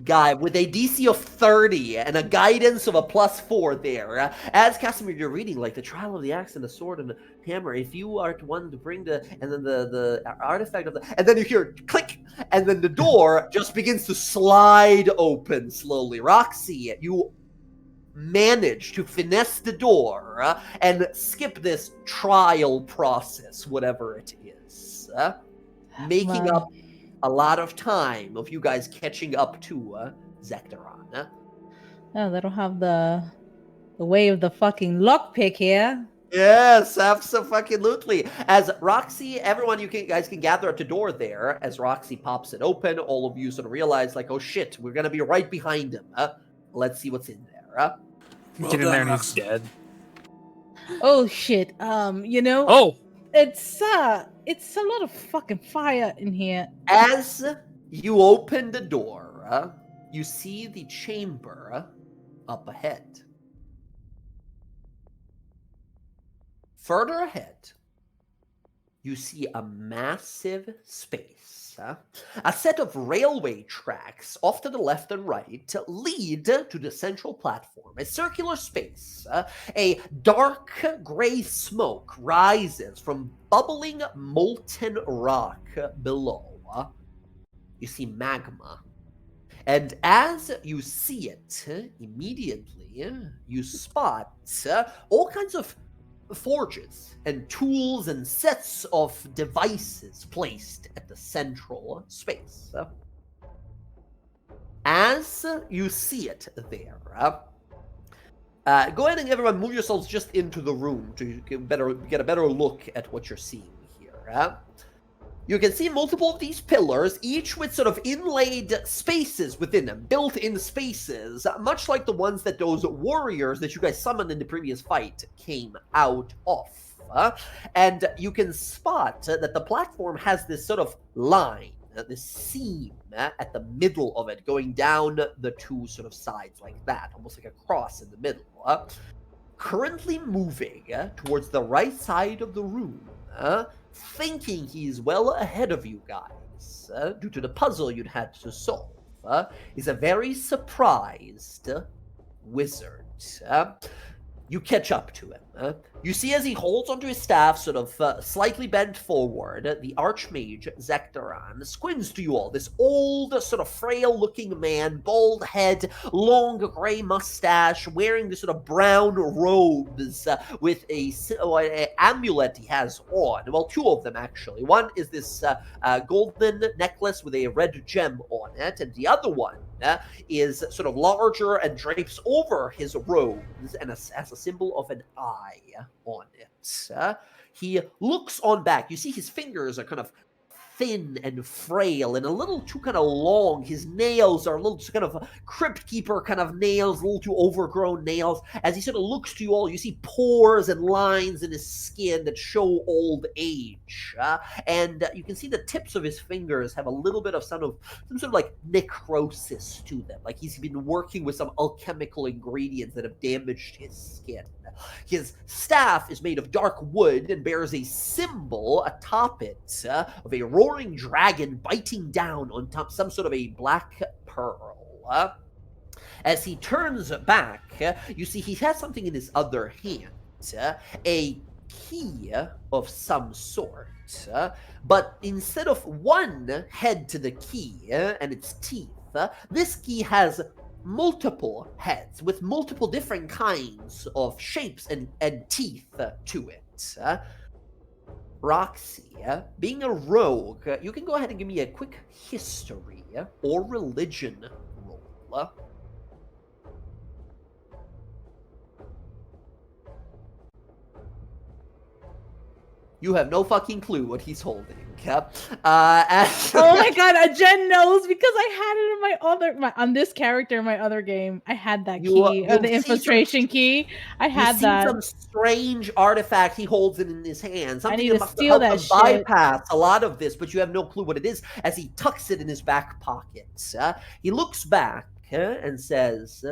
God, with a DC of 30 and a guidance of a +4 there. As Casimir, you're reading like the trial of the axe and the sword and the hammer. If you are one to bring and then the artifact of and then you hear click, and then the door just begins to slide open slowly. Roxy, you manage to finesse the door and skip this trial process, whatever it is, making up a lot of time of you guys catching up to Zektaron. Oh, they don't have the way of the fucking lockpick here. Yes, absolutely. As Roxy, everyone, guys can gather at the door there. As Roxy pops it open, all of you sort of realize, like, oh shit, we're gonna be right behind him. Let's see what's in there. Well Get in there done, and he's Roxy. dead. Oh shit. Oh! It's a lot of fucking fire in here. As you open the door, you see the chamber up ahead. Further ahead, you see a massive space. A set of railway tracks off to the left and right lead to the central platform. A circular space. A dark gray smoke rises from bubbling molten rock below. You see magma. And as you see it, immediately you spot all kinds of forges and tools and sets of devices placed at the central space. As you see it there, go ahead and everyone move yourselves just into the room to get a better look at what you're seeing here. You can see multiple of these pillars, each with sort of inlaid spaces within them, built-in spaces, much like the ones that those warriors that you guys summoned in the previous fight came out of. And you can spot that the platform has this sort of line, this seam at the middle of it, going down the two sort of sides like that, almost like a cross in the middle. Currently moving towards the right side of the room, thinking he's well ahead of you guys, due to the puzzle you'd had to solve, is a very surprised wizard. You catch up to him. You see as he holds onto his staff, sort of slightly bent forward, the Archmage Zektaran squints to you all. This old, sort of frail-looking man, bald head, long grey mustache, wearing this sort of brown robes with a amulet he has on. Well, two of them, actually. One is this golden necklace with a red gem on it, and the other one is sort of larger and drapes over his robes and has a symbol of an eye on it. He looks on back. You see his fingers are kind of thin and frail and a little too kind of long. His nails are a little kind of crypt keeper kind of nails, a little too overgrown nails. As he sort of looks to you all, you see pores and lines in his skin that show old age. And you can see the tips of his fingers have a little bit of some sort of like necrosis to them. Like he's been working with some alchemical ingredients that have damaged his skin. His staff is made of dark wood and bears a symbol atop it of a roaring dragon biting down on top some sort of a black pearl. As he turns back, you see he has something in his other hand, a key of some sort. But instead of one head to the key and its teeth, this key has multiple heads with multiple different kinds of shapes and teeth to it. Roxy, being a rogue, you can go ahead and give me a quick history or religion roll. You have no fucking clue what he's holding. Oh my god, Jen knows because I had it in on this character in my other game. I had that key, the infiltration key. I had that. Some strange artifact he holds it in his hand. Something I need to must steal help that him shit. bypass a lot of this, but you have no clue what it is as he tucks it in his back pocket. He looks back and says,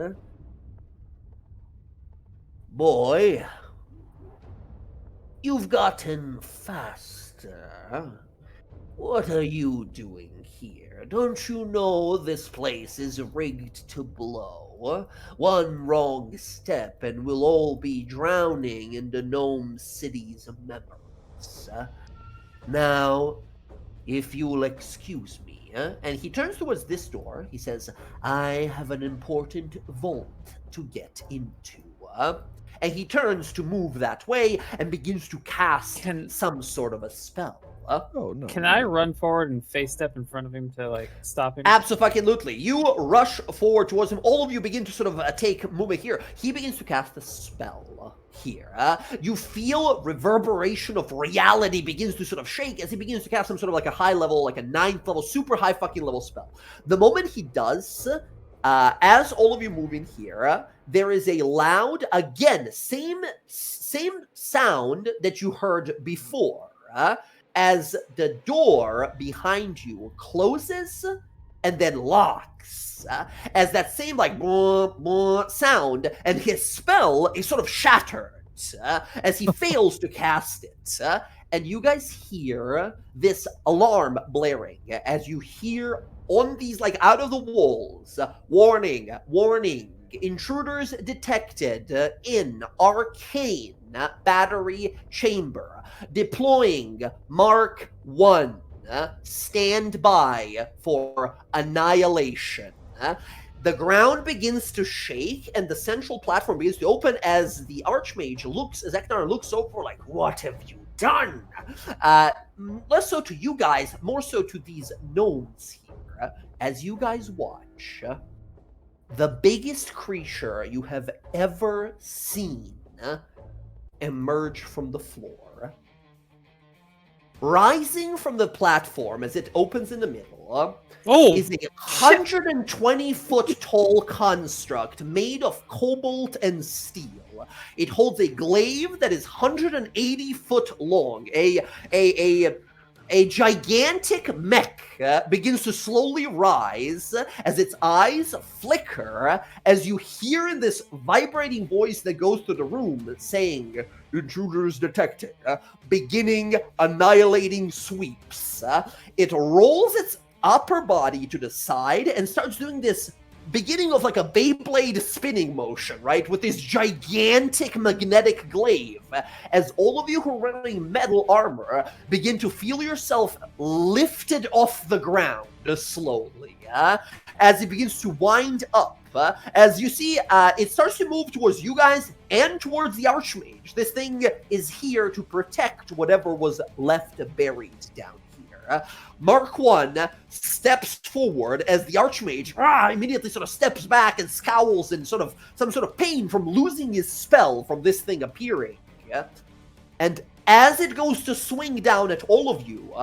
"Boy, you've gotten faster. What are you doing here? Don't you know this place is rigged to blow? One wrong step and we'll all be drowning in the Gnome City's memories. Now, if you'll excuse me," and he turns towards this door, he says, "I have an important vault to get into." And he turns to move that way and begins to cast some sort of a spell. Oh no! Can I run forward and face step in front of him to like stop him? Absolutely. You rush forward towards him. All of you begin to sort of take movement here. He begins to cast a spell here. You feel reverberation of reality begins to sort of shake as he begins to cast some sort of like a high level, like a 9th level, super high fucking level spell. The moment he does, as all of you move in here, there is a loud, again, same sound that you heard before, as the door behind you closes and then locks, as that same like sound, and his spell is sort of shattered as he fails to cast it. And you guys hear this alarm blaring as you hear on these, like, out of the walls, warning, warning, intruders detected in arcane battery chamber, deploying Mark 1, stand by for annihilation. The ground begins to shake and the central platform begins to open as the Archmage Zeknar looks over like, "What have you done?" Less so to you guys, more so to these gnomes here. As you guys watch, the biggest creature you have ever seen emerge from the floor. Rising from the platform as it opens in the middle is a 120-foot tall construct made of cobalt and steel. It holds a glaive that is 180 foot long. A gigantic mech begins to slowly rise as its eyes flicker as you hear in this vibrating voice that goes through the room saying, "Intruders detected, beginning annihilating sweeps." It rolls its upper body to the side and starts doing this beginning of like a Beyblade spinning motion, right? With this gigantic magnetic glaive. As all of you who are wearing metal armor begin to feel yourself lifted off the ground slowly, as it begins to wind up. As you see, it starts to move towards you guys and towards the Archmage. This thing is here to protect whatever was left buried down here. Mark 1 steps forward as the Archmage immediately sort of steps back and scowls in sort of some sort of pain from losing his spell from this thing appearing. And as it goes to swing down at all of you,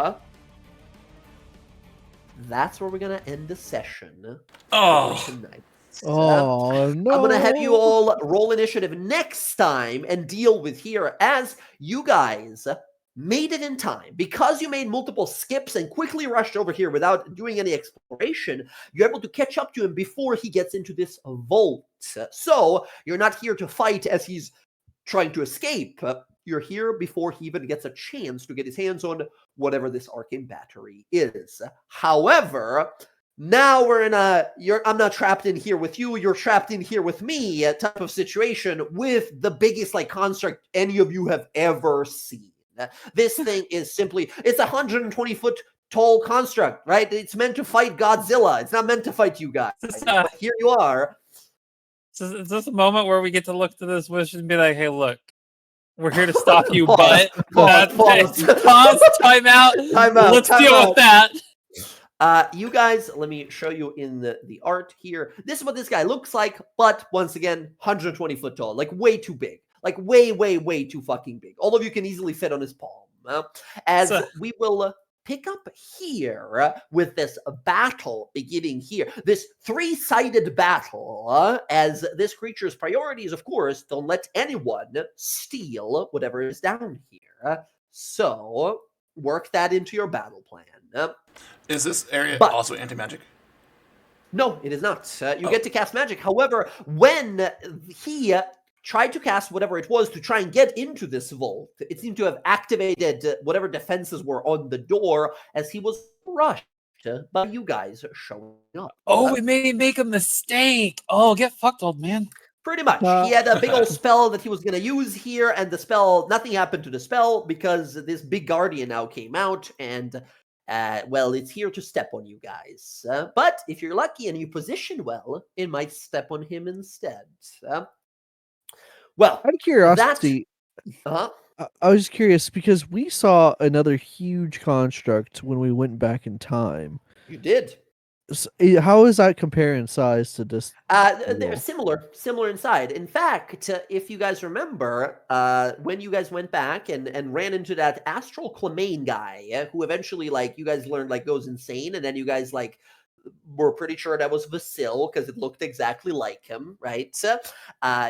that's where we're going to end the session for tonight. Oh, no. I'm going to have you all roll initiative next time and deal with here as you guys made it in time. Because you made multiple skips and quickly rushed over here without doing any exploration, you're able to catch up to him before he gets into this vault. So you're not here to fight as he's trying to escape. You're here before he even gets a chance to get his hands on whatever this arcane battery is. However, now we're in I'm not trapped in here with you, you're trapped in here with me type of situation with the biggest like construct any of you have ever seen. This thing is simply, it's a 120-foot tall construct, right? It's meant to fight Godzilla. It's not meant to fight you guys. But here you are. Is this a moment where we get to look to this wish and be like, hey, look, we're here to stop you, but pause. Time out. Let's deal with that. You guys, let me show you in the art here. This is what this guy looks like, but once again, 120 foot tall, like way too big, like way too fucking big. All of you can easily fit on his palm. We will pick up here with this battle beginning here, this three-sided battle, as this creature's priority is, of course, don't let anyone steal whatever is down here. So work that into your battle plan. Is this area also anti-magic? No, it is not. You get to cast magic. However, when he tried to cast whatever it was to try and get into this vault, it seemed to have activated whatever defenses were on the door as he was rushed by you guys showing up. Oh, we may make a mistake. Oh, get fucked, old man. Pretty much. He had a big old spell that he was going to use here, and the spell, nothing happened to the spell because this big guardian now came out and it's here to step on you guys. But if you're lucky and you position well, it might step on him instead. Well, out of curiosity, I was curious because we saw another huge construct when we went back in time. You did. So, how does that compare in size to this? They're similar inside. In fact, if you guys remember, when you guys went back and ran into that astral Clemane guy, who eventually, like, you guys learned, like, goes insane, and then you guys, like, were pretty sure that was Vasil because it looked exactly like him, right?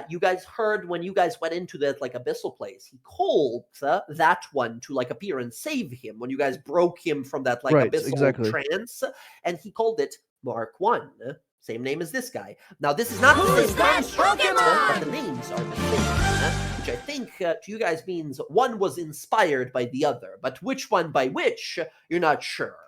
You guys heard when you guys went into that, like, abyssal place, he called that one to, like, appear and save him when you guys broke him from that, like, abyssal trance, and he called it Mark 1. Same name as this guy. Now, this is not the same construct, but the names are the same, which I think to you guys means one was inspired by the other, but which one by which, you're not sure.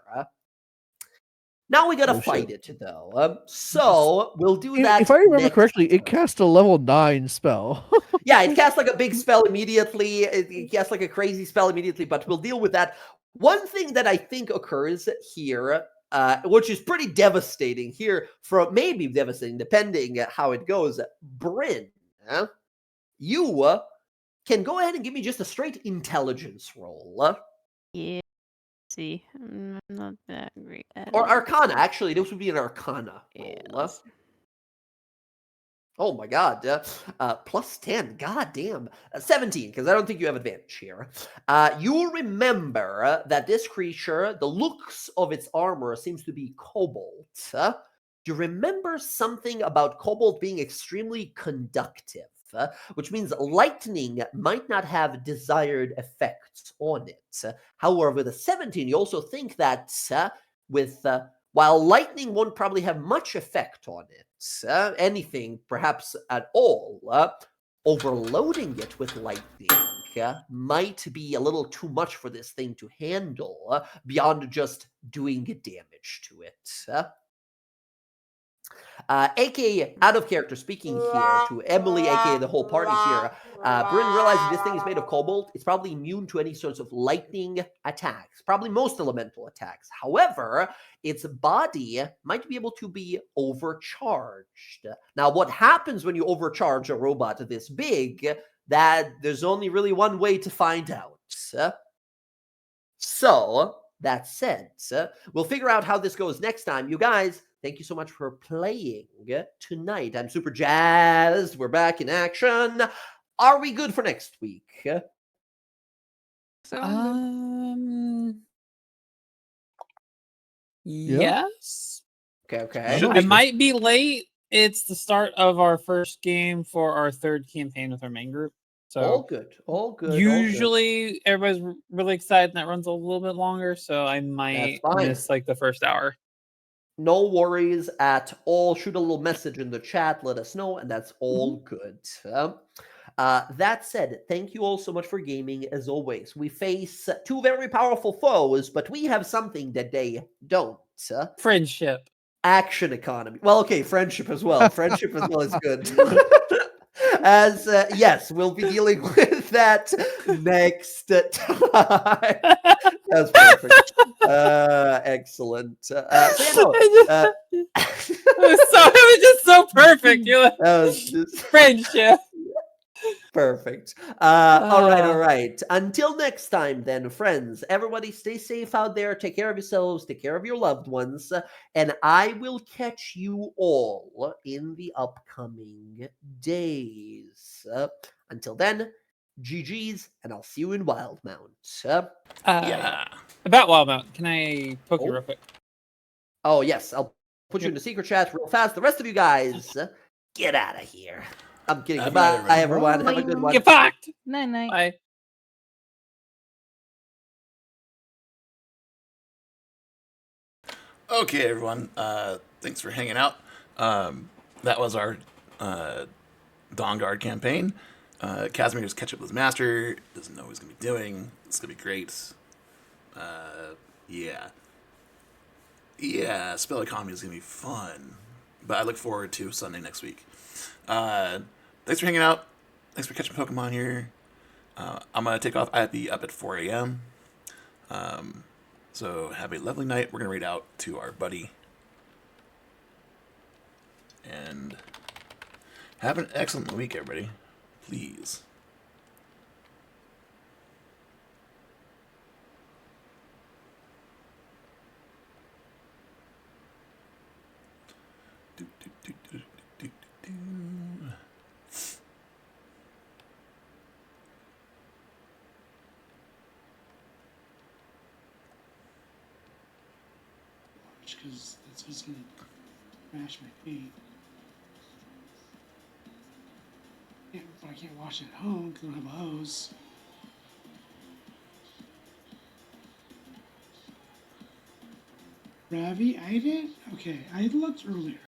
Now we gotta fight it, though. So we'll do that. If I remember correctly, it cast a level 9 spell. Yeah, it casts like a big spell immediately. It casts like a crazy spell immediately, but we'll deal with that. One thing that I think occurs here, which is pretty devastating here, maybe devastating, depending how it goes. Bryn, you can go ahead and give me just a straight intelligence roll. Yeah. See, I'm not that great at or Arcana, actually, this would be an Arcana roll. Oh my god, plus 10, god damn. 17, because I don't think you have advantage here. You'll remember that this creature, the looks of its armor seems to be cobalt. You remember something about cobalt being extremely conductive, which means lightning might not have desired effects on it. However, with a 17, you also think that while lightning won't probably have much effect on it, anything perhaps at all, overloading it with lightning might be a little too much for this thing to handle beyond just doing damage to it. aka out of character, speaking here to Emily, aka the whole party here. Bryn realizing this thing is made of cobalt. It's probably immune to any sorts of lightning attacks, probably most elemental attacks. However, its body might be able to be overcharged. Now, what happens when you overcharge a robot this big? That there's only really one way to find out. So, that said, we'll figure out how this goes next time. You guys, thank you so much for playing tonight. I'm super jazzed. We're back in action. Are we good for next week? Yes. Okay. Should I be. might be late. It's the start of our first game for our third campaign with our main group. So All good. usually everybody's really excited and that runs a little bit longer, so I might fine. miss like the first hour. No worries at all. Shoot a little message in the chat. Let us know, and that's all good. That said, thank you all so much for gaming. As always, we face two very powerful foes, but we have something that they don't. Friendship. Action economy. Well, okay, friendship as well. Friendship as well is good. As yes, we'll be dealing with that next time. That's perfect. Excellent. So It was just so perfect. You're like, that was just friendship. perfect. All right. Until next time, then, friends, everybody stay safe out there. Take care of yourselves. Take care of your loved ones. And I will catch you all in the upcoming days. Until then, GG's, and I'll see you in Wildmount. Yeah. About Wildmount, can I poke you Oh. real quick? Oh, yes. I'll put you in the secret chat real fast. The rest of you guys, get out of here. I'm kidding. Have a night, Goodbye, everyone. Have a good one. Get fucked. Night. Bye. Okay, everyone. Thanks for hanging out. That was our DawnGuard campaign. Casimir just catch up with his master. Doesn't know what he's gonna be doing. It's gonna be great. Yeah. Spell economy is gonna be fun. But I look forward to Sunday next week. Thanks for hanging out. Thanks for catching Pokemon here. I'm gonna take off. I have to be up at 4 a.m. So have a lovely night. We're gonna raid out to our buddy. And have an excellent week, everybody. Please. Because that's what's gonna mash my feet. Yeah, but I can't wash it at home because I don't have a hose. Ravi, I did? Okay, I looked earlier.